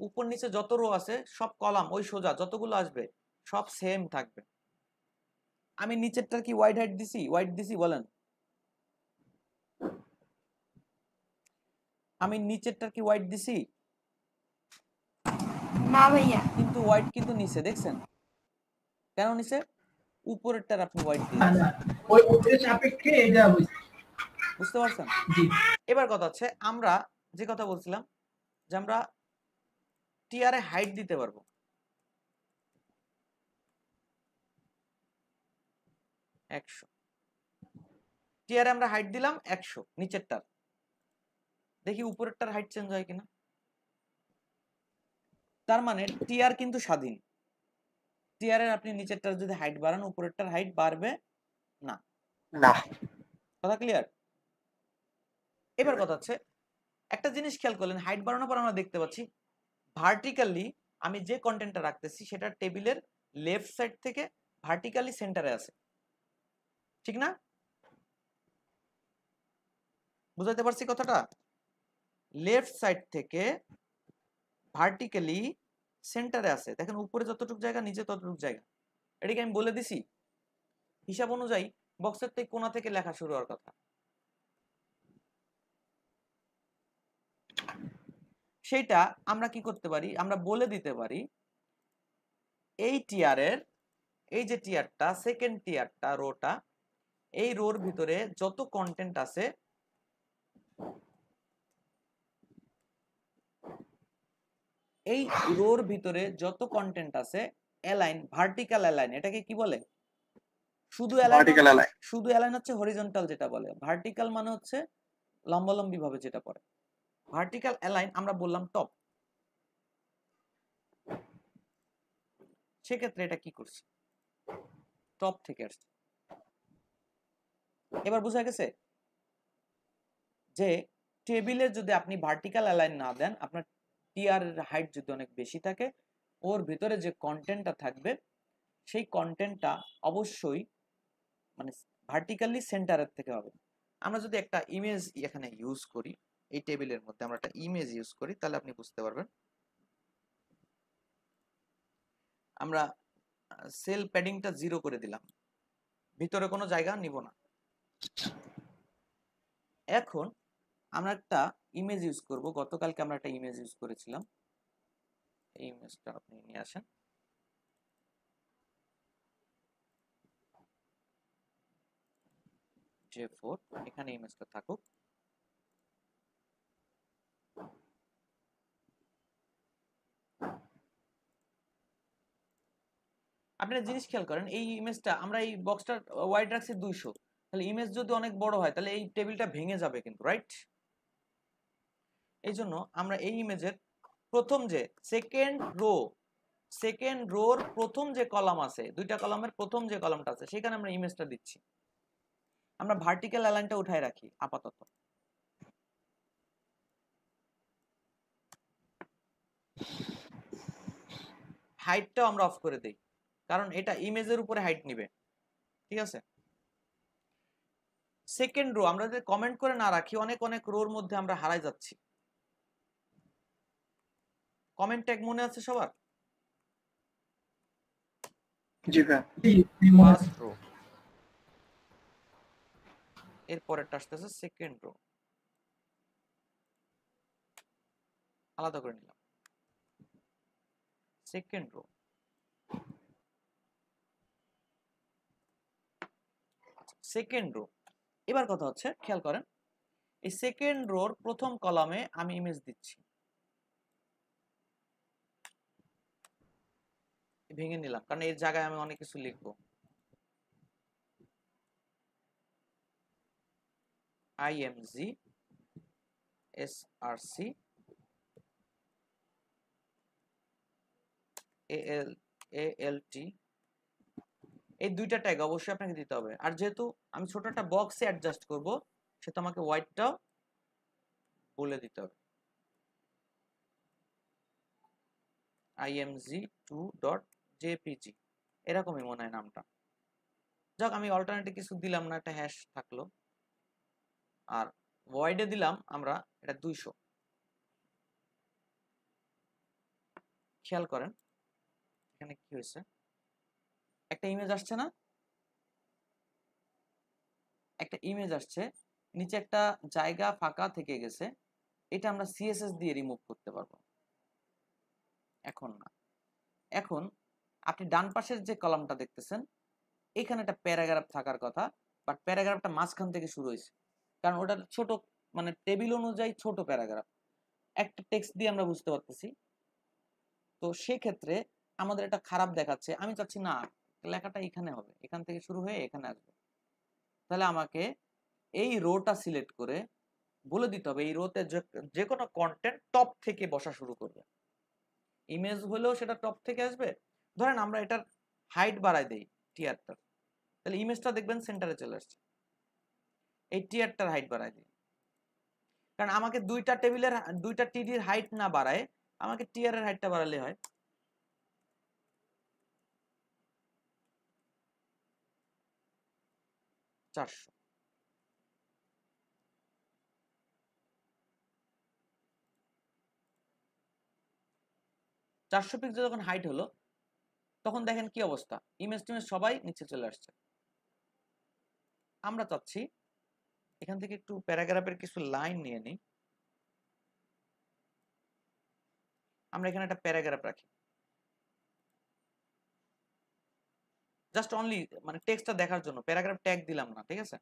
উপর নিচে যত রো আছে সব কলাম ওই সোজা যতগুলো আসবে সব সেম থাকবে। আমি নিচেরটার কি ওয়াইড হাইট দিছি, ওয়াইড দিছি বলেন? আমি নিচেরটার কি ওয়াইড দিছি?
না ভাইয়া।
কিন্তু ওয়াইড কিন্তু নিচে, দেখছেন কেন নিচে? উপরেরটার আপনি ওয়াইড
না
দিয়েছেন।
না, ওই ওদের সাপেক্ষে এটা
বুঝতে পারছেন?
জি।
এবার কথা হচ্ছে আমরা যে কথা বলছিলাম যে আমরা টিআরে হাইট দিতে পারবো। টিআরে আমরা হাইট দিলাম 100 নিচেরটার, দেখি উপরেরটার হাইট চেঞ্জ হয় কিনা। তার মানে টিআর কিন্তু স্বাধীন, টিআরের আপনি নিচেরটার যদি হাইট বাড়ান উপরেরটার হাইট বাড়বে না।
না।
কথা ক্লিয়ার? এবার কথা হচ্ছে একটা জিনিস খেয়াল করলেন, হাইট বাড়ানোর পর আমরা দেখতে পাচ্ছি ভার্টিক্যালি আমি যে কন্টেন্টটা রাখতেছি সেটা টেবিলের লেফট সাইড থেকে ভার্টিক্যালি সেন্টারে আছে, ঠিক না? বুঝাতে পারছি কথাটা? লেফট সাইড থেকে ভার্টিক্যালি সেন্টারে আছে, দেখেন উপরে যতটুকু জায়গা নিচে ততটুকু জায়গা। এটাকে আমি বলে দিছি হিসাব অনুযায়ী বক্সের থেকে কোণা থেকে লেখা শুরু হওয়ার কথা। সেটা আমরা কি করতে পারি, আমরা বলে দিতে পারি এই টিয়ারের, এই যে টিয়ারটা সেকেন্ড টিয়ারটা রোটা, এই রোর ভিতরে যত কন্টেন্ট আছে এই রোর ভিতরে যত কন্টেন্ট আছে অ্যালাইন, ভার্টিক্যাল অ্যালাইন, এটাকে কি বলে? শুধু অ্যালাইন, শুধু অ্যালাইন হচ্ছে হরিজন্টাল যেটা বলে, ভার্টিক্যাল মানে হচ্ছে লম্বালম্বি ভাবে যেটা পড়ে। ভার্টিক্যাল অ্যালাইন আমরা বললাম টপ। সেক্ষেত্রে এটা কি করছে? টপ থেকে আসছে। এবার বোঝা গেছে যে টেবিলে যদি আপনি ভার্টিক্যাল অ্যালাইন না দেন, আপনার টিআর এর হাইট যদি অনেক বেশি থাকে, ওর ভিতরে যে কন্টেন্টটা থাকবে সেই কন্টেন্টটা অবশ্যই মানে ভার্টিক্যালি সেন্টারের থেকে হবে। আমরা যদি একটা ইমেজ এখানে ইউজ করি, এই টেবিলের মধ্যে আমরা একটা ইমেজ ইউজ করি, তাহলে আপনি বুঝতে পারবেন। আমরা সেল প্যাডিংটা 0 করে দিলাম, ভিতরে কোনো জায়গা নিব না। এখন আমরা একটা ইমেজ ইউজ করব, গতকালকে আমরা একটা ইমেজ ইউজ করেছিলাম, এই ইমেজটা আপনি নিয়ে আসেন। J4 এখানে ইমেজটা থাকুক। আপনি একটা জিনিস খেয়াল করেন, এই ইমেজটা আমরা এই বক্সটার ওয়াইড রাখছি 200, তাহলে ইমেজ যদি অনেক বড় হয় তাহলে এই টেবিলটা ভেঙে যাবে কিন্তু, রাইট? এই জন্য আমরা এই ইমেজের প্রথম যে সেকেন্ড রোর প্রথম যে কলাম আছে, দুইটা কলামের প্রথম যে কলামটা আছে সেখানে আমরা ইমেজটা দিচ্ছি। আমরা ভার্টিক্যাল অ্যালাইনটা উঠায় রাখি আপাতত। হাইটটাও আমরা অফ করে দেই, কারণ এটা ইমেজের উপরে হাইট নিবে, ঠিক আছে? সেকেন্ড রো আমরা যদি কমেন্ট করে না রাখি, অনেক অনেক রোর মধ্যে আমরা হারাই যাচ্ছি। কমেন্ট ট্যাগ মনে আছে সবার?
জি ভাইয়া।
ফার্স্ট রো, এর পরেরটা আসতেছে সেকেন্ড রো, আলাদা করে নিলাম সেকেন্ড রো। সেকেন্ড রো, এবার কথা হচ্ছে খেয়াল করেন, এই সেকেন্ড রোর প্রথম কলামে আমি ইমেজ দিচ্ছি, ভেঙে নিলাম কারণ এর জায়গায় আমি অনেক কিছু লিখবো। IMG SRC ALT, এই দুইটা ট্যাগ অবশ্যই আপনাকে দিতে হবে। আর যেহেতু আমি ছোট একটা বক্সে অ্যাডজাস্ট করব, সেটা আমাকে হোয়াইটটাও বলে দিতে হবে। img2.jpg এরকমই মনে হয় নামটা। যাক, আমি অল্টারনেটিভ কিছু দিলাম না, একটা হ্যাশ থাকলো। আর ভয়েডে দিলাম আমরা এটা 200। খেয়াল করেন এখানে কি হয়েছে, একটা ইমেজ আসছে না? একটা ইমেজ আসছে, নিচে একটা জায়গা ফাঁকা থেকে গেছে, এটা আমরা CSS দিয়ে রিমুভ করতে পারবো। এখন না, এখন আপনি ডান পাশের যে কলামটা দেখতেছেন এখানে একটা প্যারাগ্রাফ থাকার কথা, বাট প্যারাগ্রাফটা মাঝখান থেকে শুরু হয়েছে, কারণ ওটা ছোট, মানে টেবিল অনুযায়ী ছোট প্যারাগ্রাফ, একটা টেক্সট দিয়ে আমরা বুঝতে পারতেছি। তো সেক্ষেত্রে আমাদের এটা খারাপ দেখাচ্ছে, আমি চাচ্ছি না লেখাটা এখানে হবে, এখান থেকে শুরু হয়ে এখানে আসবে। তাহলে আমাকে এই রোটা সিলেক্ট করে বলে দিতে হবে এই রোতে যে কোনো কন্টেন্ট টপ থেকে বসা শুরু করবে। ইমেজ হলেও সেটা টপ থেকে আসবে। ধরেন আমরা এটার হাইট বাড়াই দেই টিয়ারটার, তাহলে ইমেজটা দেখবেন সেন্টারে চলে আসছে। এই টিয়ারটার হাইট বাড়াই দিই, কারণ আমাকে দুইটা টেবিলের দুইটা টিডির হাইট না বাড়ায়, আমাকে টিয়ারের হাইটটা বাড়ালে হয়। চারশো। পিক্সেল যখন হাইট হলো তখন দেখেন কি অবস্থা, ইমেজ টিমেজ সবাই নিচে চলে আসছে। আমরা চাচ্ছি এখান থেকে একটু প্যারাগ্রাফের কিছু লাইন নিয়ে নিই, আমরা এখানে একটা প্যারাগ্রাফ রাখি, জাস্ট অনলি মানে টেক্সটটা দেখার জন্য, প্যারাগ্রাফ ট্যাগ দিলাম না, ঠিক আছে?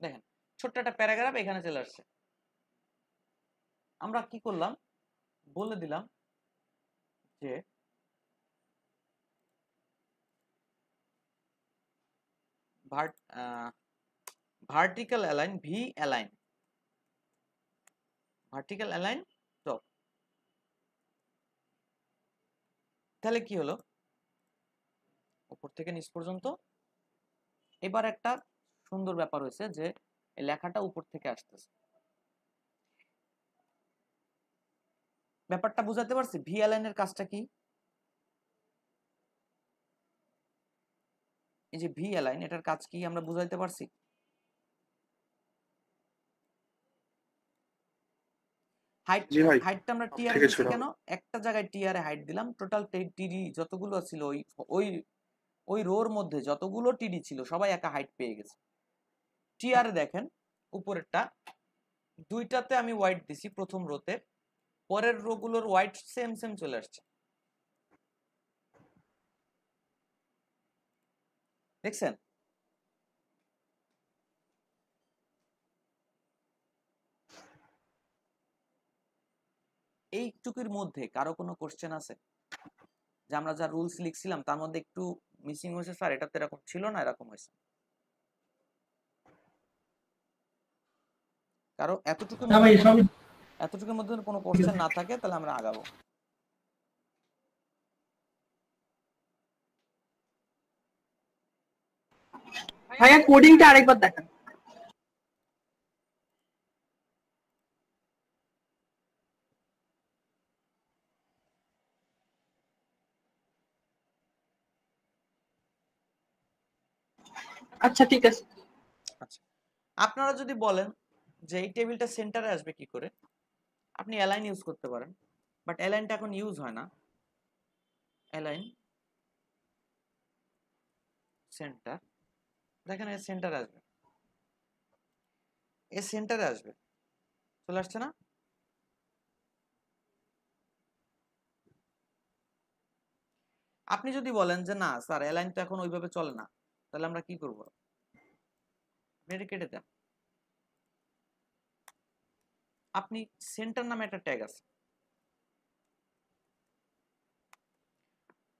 দেখেন ছোট্ট একটা প্যারাগ্রাফ এখানে চলে আসছে। আমরা কি করলাম, বলে দিলাম যে vertical align vertical align top. তাহলে কি হলো, উপর থেকে নিচ পর্যন্ত। এবার একটা সুন্দর ব্যাপার হয়েছে যে লেখাটা উপর থেকে আসতেছে। ব্যাপারটা বুঝাতে পারছি? ভি অ্যালাইনের কাজটা কি? এই যে ভি অ্যালাইন, এটার কাজ কি আমরা বুঝাইতে পারছি? হাইটটা আমরা টিআর দিচ্ছি কেন? একটা জায়গায় টিআর এ হাইট দিলাম, টোটাল টিডি যতগুলো ছিল ওই ওই রোর মধ্যে যতগুলো টিডি ছিল সবাই একা হাইট পেয়ে গেছে। টিআর দেখেন উপরেরটা দুইটাতে আমি হোয়াইট দিছি, প্রথম রোতে, পরের রো গুলোর হোয়াইট সেম সেম চলে আসছে, দেখছেন? এইটুকুর মধ্যে কারো কোনো কোশ্চেন আছে যে আমরা যা রুলস লিখছিলাম তার মধ্যে একটু মিসিং হয়েছে স্যার, এটা তো এরকম ছিল না, এরকম হয়েছে? কারো এতটুকুর
না ভাই সব
এতটুকুর মধ্যে কোনো কোশ্চেন না থাকে তাহলে আমরা আগাবো।
ভাইয়া কোডিংটা আরেকবার দেখান। আচ্ছা ঠিক আছে।
আচ্ছা, আপনারা যদি বলেন যে এই টেবিলটা সেন্টারে আসবে কি করে, আপনি অ্যালাইন ইউজ করতে পারেন, বাট অ্যালাইনটা এখন ইউজ হয় না। অ্যালাইন সেন্টার, দেখেন এর সেন্টারে আসবে, এর সেন্টারে আসবে, চলে আসছে না? আপনি যদি বলেন যে না স্যার অ্যালাইন তো এখন ওইভাবে চলে না, তাহলে আমরা কি করব? এটা কেটে দেন। আপনি সেন্টার নামে একটা ট্যাগ আছে,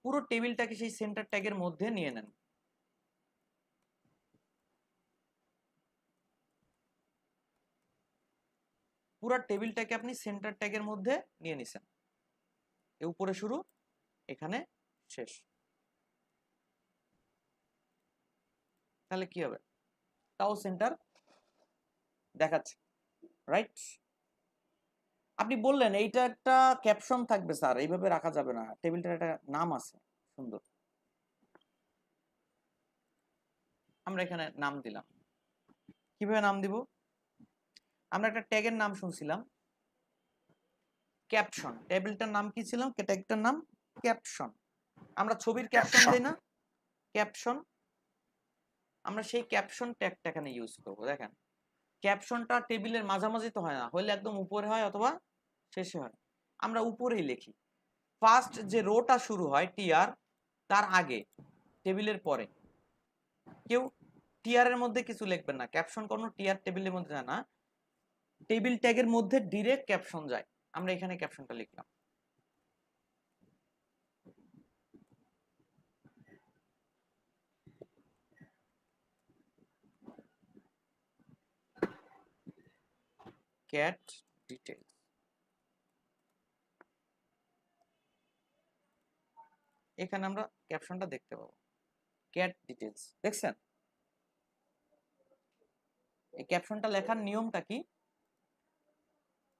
পুরো টেবিলটাকে সেই সেন্টার ট্যাগের মধ্যে নিয়ে নেন। পুরো টেবিলটাকে আপনি সেন্টার ট্যাগের মধ্যে নিয়ে নিছেন, এ উপরে শুরু, এখানে শেষ। তাহলে কি হবে? তাও সেন্টার দেখাচ্ছে, রাইট? আপনি বললেন এইটা একটা ক্যাপশন থাকবে স্যার, এইভাবে রাখা যাবে না, টেবিলটার একটা নাম আছে সুন্দর, আমরা এখানে নাম দিলাম। কিভাবে নাম দিব? আমরা একটা ট্যাগের নাম শুনছিলাম ক্যাপশন, টেবিলটার নাম কি ছিল? ট্যাগটার নাম ক্যাপশন। আমরা ছবির ক্যাপশন দেই না, ক্যাপশন, আমরা সেই ক্যাপশন ট্যাগটা এখানে ইউজ করব। দেখেন ক্যাপশনটা টেবিলের মাঝামাঝি তো হয় না, হইলে একদম উপরে হয় অথবা শেষে হয়, আমরা উপরেই লিখি। ফার্স্ট যে রোটা শুরু হয় টিআর, তার আগে, টেবিলের পরে। কেউ টিআর এর মধ্যে কিছু লিখবেন না, ক্যাপশন কোনো টিআর টেবিলের মধ্যে যায় না, টেবিল ট্যাগের মধ্যে ডিরেক্ট ক্যাপশন যায়। আমরা এখানে ক্যাপশনটা লিখলাম। ক্যাট ডিটেইলস, এখানে আমরা ক্যাপশনটা দেখতে পাবো, ক্যাট ডিটেইলস। দেখছেন এই ক্যাপশনটা লেখার নিয়মটা কি?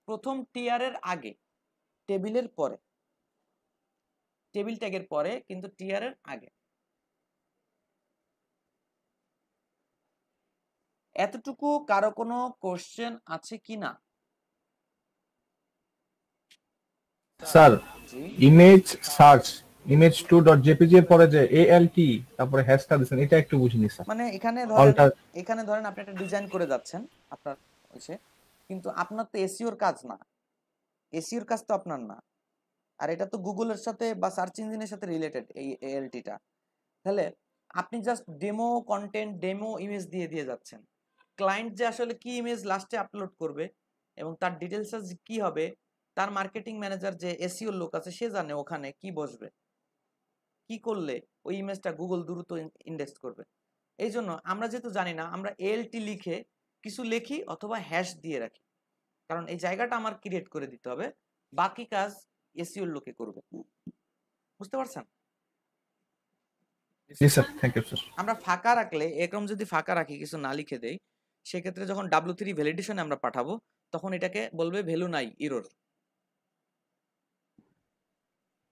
প্রথম টিআর এর আগে, টেবিলের পরে, টেবিল ট্যাগের পরে কিন্তু টিআর এর আগে। এতটুকু কারো কোনো কোশ্চেন আছে কি না?
স্যার
জি,
ইমেজ সার্চ image2.jpg এর পরে যে alt তারপরে হ্যাশটা দিবেন, এটা একটু বুঝিনি স্যার।
মানে এখানে
অলটা
ধরেন আপনি একটা ডিজাইন করে যাচ্ছেন আপনার হইছে, কিন্তু আপনার তো এসইওর কাজ না, এসইওর কাজ তো আপনার না, আর এটা তো গুগলের সাথে বা সার্চ ইঞ্জিনের সাথে রিলেটেড এই এএলটিটা। তাহলে আপনি just demo content, demo image দিয়ে দিয়ে যাচ্ছেন। ক্লায়েন্ট যে আসলে কি ইমেজ লাস্টে আপলোড করবে এবং তার ডিটেলস কি হবে, তার মার্কেটিং ম্যানেজার যে এসইও লোক আছে সে জানে ওখানে কি বসবে, কি করলে ওই ইমেজটা গুগল দ্রুত ইন্ডেক্স করবে। এই জন্য আমরা যেহেতু জানি না, আমরা এএলটি লিখে কিছু লিখি অথবা হ্যাশ দিয়ে রাখি, কারণ এই জায়গাটা আমার ক্রিয়েট করে দিতে হবে, বাকি কাজ এসইও লোকে করবে। বুঝতে পারছেন?
জি স্যার, থ্যাংক ইউ স্যার।
আমরা ফাঁকা রাখলে, এরকম যদি ফাঁকা রাখি কিছু না লিখে দেই, সেক্ষেত্রে যখন W3 ভ্যালিডেশনে আমরা পাঠাবো তখন এটাকে বলবে ভ্যালু নাই, ইরর।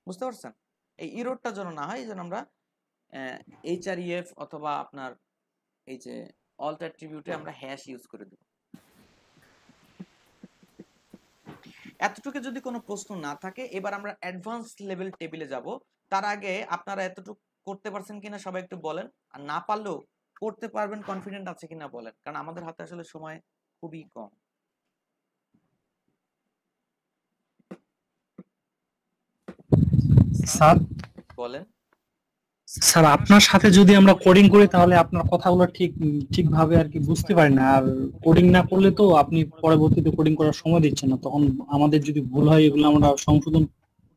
বুঝতে পারছেন? এই ইররটা যেন না হয়, এই জন্য আমরা HREF অথবা আপনার এই যে অল্ট অ্যাট্রিবিউটে আমরা হ্যাশ ইউজ করে দেব। এতটুকু যদি কোনো প্রশ্ন না থাকে, এবার আমরা অ্যাডভান্স লেভেল টেবিলে যাব। তার আগে আপনারা এতটুকু করতে পারছেন কিনা সবাই একটু বলেন, আর না পারলেও করতে পারবেন কনফিডেন্ট আছে কিনা বলেন, কারণ আমাদের হাতে আসলে সময় খুবই কম।
স্যার
বলেন।
স্যার আপনার সাথে যদি আমরা কোডিং করি তাহলে আপনার কথাগুলো ঠিকভাবে আর কি বুঝতে পারি না, আর কোডিং না করলে তো আপনি পরবর্তীতে কোডিং করার সময় দিচ্ছেন না, তখন আমাদের যদি ভুল হয় এগুলো আমরা সংশোধন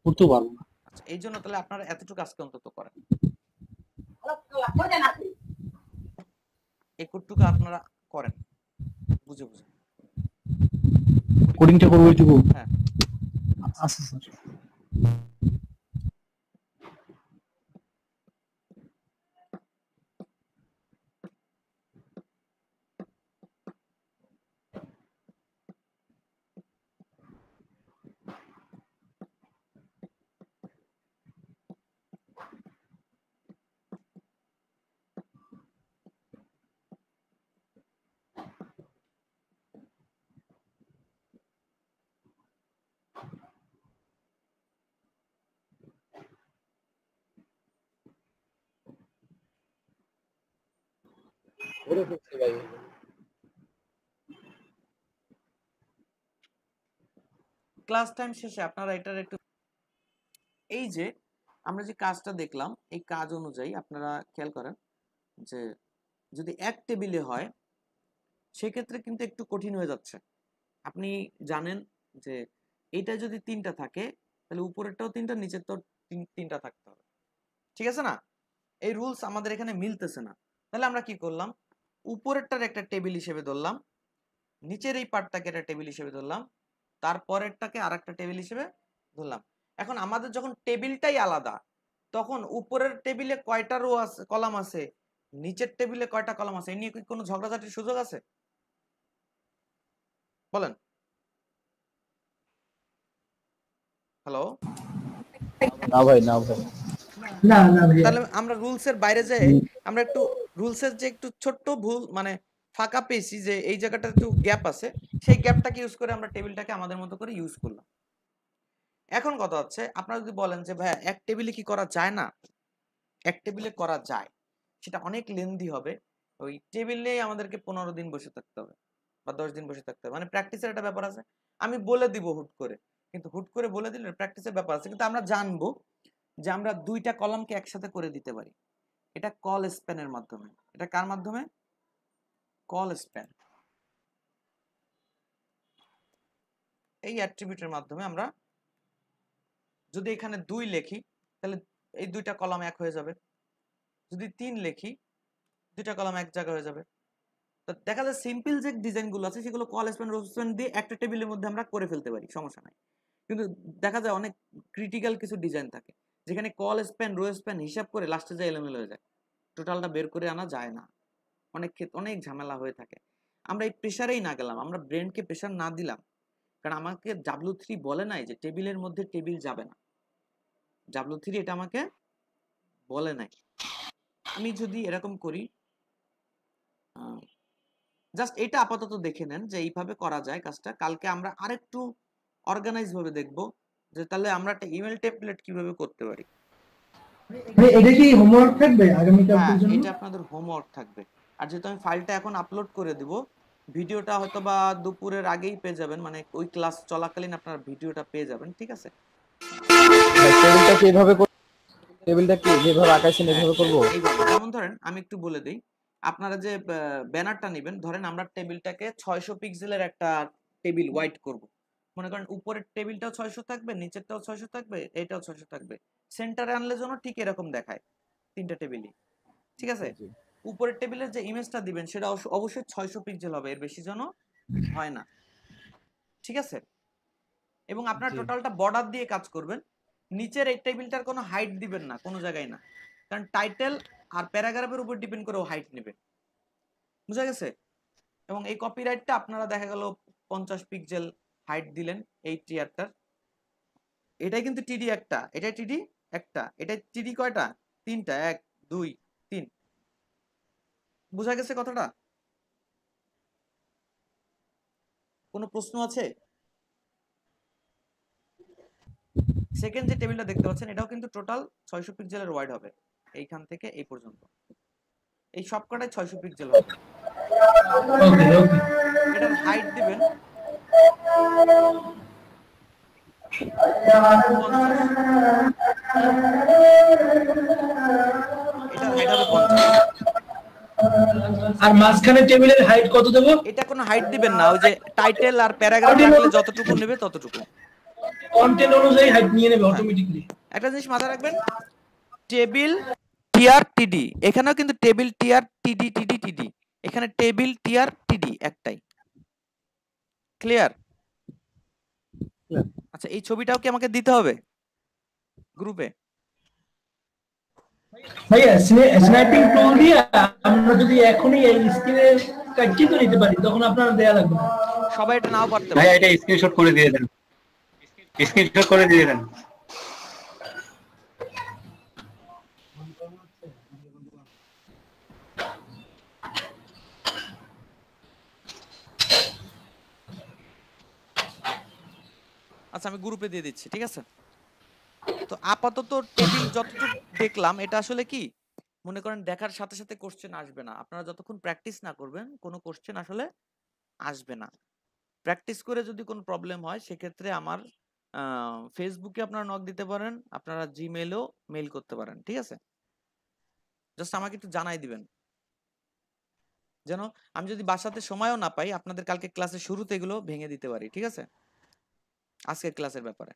করতেও পারবো না।
আচ্ছা, এই জন্য তাহলে আপনারা এতটুকু আজকে অন্তত করেন, একটুকু আপনারা করেন বুঝে বুঝে
কোডিংটা করবো এইটুকু।
হ্যাঁ
আচ্ছা স্যার।
ক্লাস টাইম শেষে আপনারা এটার একটু, এই যে আমরা যে কাজটা দেখলাম এই কাজ অনুযায়ী আপনারা খেয়াল করেন যে যদি এক টেবিলে হয় সেক্ষেত্রে কিন্তু একটু কঠিন হয়ে যাচ্ছে। আপনি জানেন যে এইটা যদি 3টা থাকে তাহলে উপরেরটাও 3টা, নিচেরটাও 3টা থাকতে হবে, ঠিক আছে না? এই রুলস আমাদের এখানে মিলতেছে না। তাহলে আমরা কি করলাম, উপরেরটার একটা টেবিল হিসেবে ধরলাম, নিচের এই পার্টটাকে একটা টেবিল হিসেবে ধরলাম, তারপরেরটাকে আর একটা টেবিল হিসেবে ধরলাম। এখন আমাদের যখন টেবিলটাই আলাদা তখন উপরের টেবিলে কয়টা রো আছে, কলাম আছে, নিচের টেবিলে কয়টা কলাম আছে, এই নিয়ে কি কোনো ঝগড়াঝাটির সুযোগ আছে? বলেন। হ্যালো,
না ভাই, না ভাই,
না না ভাইয়া।
তাহলে আমরা রুলসের বাইরে যাই, আমরা একটু রুলসের যে একটু ছোট্ট ভুল মানে ফাঁকা পেয়েছি যে এই জায়গাটা একটু গ্যাপ আছে, সেই গ্যাপটাকে ইউজ করে আমরা টেবিলটাকে আমাদের মতো করে ইউজ করলাম। এখন কথা হচ্ছে আপনারা যদি বলেন যে ভাইয়া এক টেবিলে কি করা যায় না, এক টেবিলে করা যায়, সেটা অনেক লেন্দি হবে। ওই টেবিলে আমাদেরকে 15 দিন বসে থাকতে হবে বা 10 দিন বসে থাকতে হবে, মানে প্র্যাকটিসের একটা ব্যাপার আছে। আমি বলে দিব হুট করে, কিন্তু হুট করে বলে দিলে প্র্যাকটিসের ব্যাপার আছে, কিন্তু আমরা জানবো যে আমরা 2টা কলামকে একসাথে করে দিতে পারি। এটা কল স্প্যানের মাধ্যমে। এটা কার মাধ্যমে? Call span. এই অ্যাট্রিবিউটের মাধ্যমে আমরা যদি এখানে 2 লিখি তাহলে এই 2টা কলাম এক হয়ে যাবে, যদি 3 লিখি 2টা কলাম এক জায়গা হয়ে যাবে। তো দেখা যায় সিম্পল যে ডিজাইনগুলো আছে সেগুলো কল স্প্যান রো স্প্যান দিয়ে একটা টেবিলের মধ্যে আমরা করে ফেলতে পারি, সমস্যা নাই। কিন্তু দেখা যায় অনেক ক্রিটিক্যাল কিছু ডিজাইন থাকে যেখানে কল স্প্যান রো স্প্যান হিসাব করে লাস্টে যায় এলোমেলো হয়ে যায়, টোটালটা বের করে আনা যায় না, অনেক ক্ষেত্রে অনেক ঝামেলা হয়ে থাকে। আমরা এই প্রেশারেই না গেলাম, আমরা ব্রেনকে প্রেশার না দিলাম, কারণ আমাকে W3 বলে নাই যে টেবিলের মধ্যে টেবিল যাবে না, W3 এটা আমাকে বলে নাই। আমি যদি এরকম করি, জাস্ট এটা আপাতত দেখে নেন যে এইভাবে করা যায় কাজটা। কালকে আমরা আরেকটু অর্গানাইজ ভাবে দেখব যে তাহলে আমরা একটা ইমেল টেমপ্লেট কিভাবে করতে পারি।
এটা কি হোমওয়ার্ক থাকবে আগামীকালকের জন্য?
এটা আপনাদের হোমওয়ার্ক থাকবে। আর যেহেতু আমি ফাইলটা এখন আপলোড করে দেব, ভিডিওটা হয়তো বা দুপুরের আগেই পেয়ে যাবেন, মানে ওই ক্লাস চলাকালীন আপনারা ভিডিওটা পেয়ে যাবেন, ঠিক আছে?
টেবিলটা কি এইভাবে টেবিলটা কি যেভাবে আঁকাইছেন এইভাবে করব?
যেমন ধরেন আমি একটু বলে দেই, আপনারা যে ব্যানারটা নেবেন, ধরেন আমরা টেবিলটাকে 600 পিক্সেলের একটা টেবিল হোয়াইট করব। মনে করেন উপরের টেবিলটাও 600 থাকবে, নিচেরটাও 600 থাকবে, এটাও 600 থাকবে। সেন্টারে আনলে যেন ঠিক এরকম দেখায় 3টা টেবিলই, ঠিক আছে? উপরের টেবিলের যে ইমেজটা দিবেন সেটা অবশ্যই 600 পিক্সেল হবে, এর বেশি যেন হয় না, ঠিক আছে? এবং আপনার টোটালটা বর্ডার দিয়ে কাজ করবেন। নিচের এই টেবিলটার কোনো হাইট দিবেন না কোনো জায়গায় না, কারণ টাইটেল আর প্যারাগ্রাফের উপর ডিপেন্ড করে ও হাইট নেবে, বুঝা গেছে? এবং এই কপিরাইটটা আপনারা দেখা গেল 50 পিক্সেল হাইট দিলেন এই টিয়ারটার, এটাই কিন্তু টিডি একটা, এটাই টিডি একটা, এটাই টিডি কয়টা? 3টা, 1 2 3। বুঝা গেছে কথাটা? কোনো প্রশ্ন আছে? সেকেন্ড যে টেবিলটা দেখতে পাচ্ছেন এটাও কিন্তু টোটাল 600 পিক্সেলের ওয়াইড হবে, এইখান থেকে এই পর্যন্ত, এই সবকটাই 600 পিক্সেল হবে।
ওকে ওকে।
এটার হাইট দিবেন 50।
আর মাঝখানে টেবিলের হাইট কত দেব?
এটা কোনো হাইট দিবেন না, ওই যে টাইটেল আর প্যারাগ্রাফ রাখলে যতটুকু নেবে ততটুকু,
কন্টেন্ট অনুযায়ী হাইট নিয়ে নেবে অটোমেটিক্যালি।
একটা জিনিস মাথায় রাখবেন, টেবিল টিআর টিডি, এখানেও কিন্তু টেবিল টিআর টিডি টিডি টিডি, এখানে টেবিল টিআর টিডি একটাই। ক্লিয়ার? আচ্ছা, এই ছবিটাও কি আমাকে দিতে হবে গ্রুপে?
ভাইয়া স্ন্যাপিং টুল দিয়ে আমরা যদি এখনই এই স্ক্রিনে কাটিয়ে তো নিতে পারি, তখন আপনার দেয়া লাগবে না।
সবাই এটা নাও পারতে
ভাই
পারে।
এটা স্ক্রিনশট করে দিয়ে দেন, স্ক্রিনশট করে দিয়ে দেন।
আচ্ছা, আমি গ্রুপে দিয়ে দিচ্ছি, ঠিক আছে? তো আপাতত টেবিল যতটুকু দেখলাম, এটা আসলে কি মনে করেন দেখার সাথে সাথে কোশ্চেন আসবে না, আপনারা যতক্ষণ প্র্যাকটিস না করবেন কোনো কোশ্চেন আসলে আসবে না। প্র্যাকটিস করে যদি কোনো প্রবলেম হয় সেক্ষেত্রে আমার ফেসবুকে আপনারা নক দিতে পারেন, আপনারা জিমেইলেও মেইল করতে পারেন, ঠিক আছে? জাস্ট আমাকে একটু জানাই দিবেন, যেন আমি যদি বাসাতে সময়ও না পাই আপনাদের কালকে ক্লাসের শুরুতে এগুলো ভেঙে দিতে পারি, ঠিক আছে? আজকের ক্লাসের ব্যাপারে।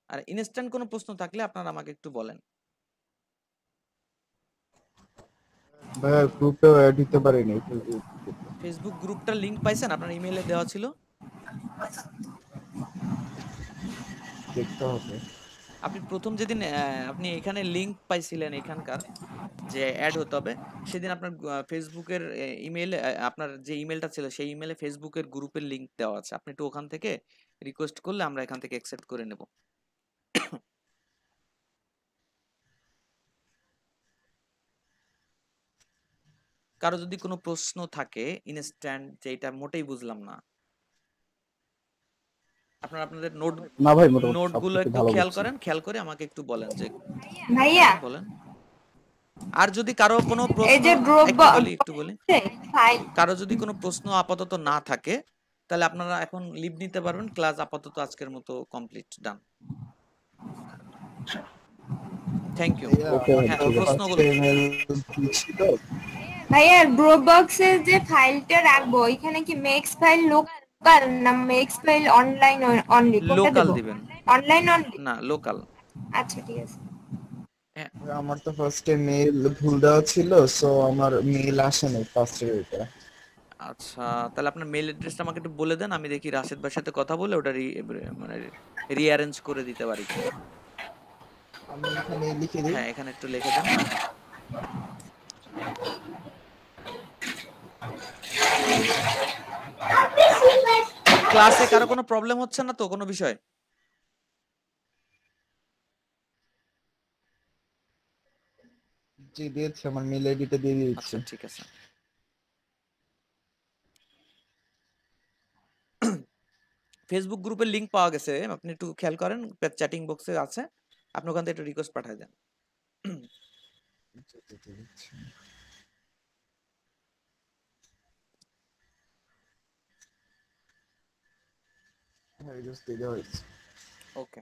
আর ইনস্ট্যান্ট কোনো প্রশ্ন থাকলে আপনারা আমাকে একটু বলেন।
ভাইয়া গ্রুপেও অ্যাড হতে পারিনি।
ফেসবুক গ্রুপটার লিংক পাইছেন? আপনার ইমেইলে দেওয়া ছিল।
দেখতে হবে।
আপনি প্রথম যেদিন আপনি এখানে লিংক পাইছিলেন এখানকার যে অ্যাড হতে হবে, সেদিন আপনার ফেসবুকের ইমেইলে আপনার যে ইমেলটা ছিল সেই ইমেলে ফেসবুকের গ্রুপের লিংক দেওয়া আছে, আপনি একটু ওখান থেকে রিকোয়েস্ট করলে আমরা এখান থেকে অ্যাকসেপ্ট করে নেব। কারো যদি কোনো প্রশ্ন থাকে ইনস্ট্যান্ট যে এটা মোটেই বুঝলাম না, আপনারা আপনাদের
না ভাই, মোটামুটি
নোটগুলো
সবকিছু
একটু
ভালো
খেয়াল
বুঝছি।
করেন, খেয়াল করে আমাকে একটু বলেন যে
ভাইয়া
বলেন। আর যদি কারো কোনো
এই
প্রশ্ন,
যে ড্রপ
একটু বলি,
ফাইল
কারো যদি কোনো প্রশ্ন আপাতত না থাকে তাহলে আপনারা এখন লিভ নিতে পারবেন, ক্লাস আপাতত আজকের মতো কমপ্লিট, ডান। Thank you. হ্যাঁ, প্রশ্নগুলো
ভাইয়া ড্রপ বক্সে যে ফাইলটা রাখবো এখানে কি মেক্স ফাইল লোকাল না মেক্স ফাইল অনলাইন অনলি, কোনটা
লোকাল
দেব?
দিবেন।
অনলাইন অনলি
না, লোকাল।
আচ্ছা ঠিক আছে।
আমার তো ফার্স্টে মেইল ভুল দেওয়া ছিল, সো আমার মেইল আসেনি ফার্স্টে এটা।
আচ্ছা, তাহলে আপনার মেইল অ্যাড্রেসটা আমাকে একটু বলে দেন, আমি দেখি রাশেদ ভাইয়ের সাথে কথা বলে ওটা মানে রিঅ্যারেঞ্জ করে দিতে পারি কিনা।
আমি এখানে লিখে দিই।
হ্যাঁ, এখানে একটু লিখে দেন। ক্লাসে কারো কোনো প্রবলেম হচ্ছে না তো কোনো বিষয়?
জি দিয়েছি, আমার মেইল আইডিটা দিয়ে দিয়েছি।
আচ্ছা ঠিক আছে। ফেসবুক গ্রুপের লিংক পাওয়া গেছে, আপনি একটু খেয়াল করেন, চ্যাটিং বক্সে আছে, আপনি ওখান থেকে একটু রিকোয়েস্ট পাঠিয়ে দেন।
হ্যাঁ, জাস্ট দিয়ে দেওয়া হয়েছে।
ওকে।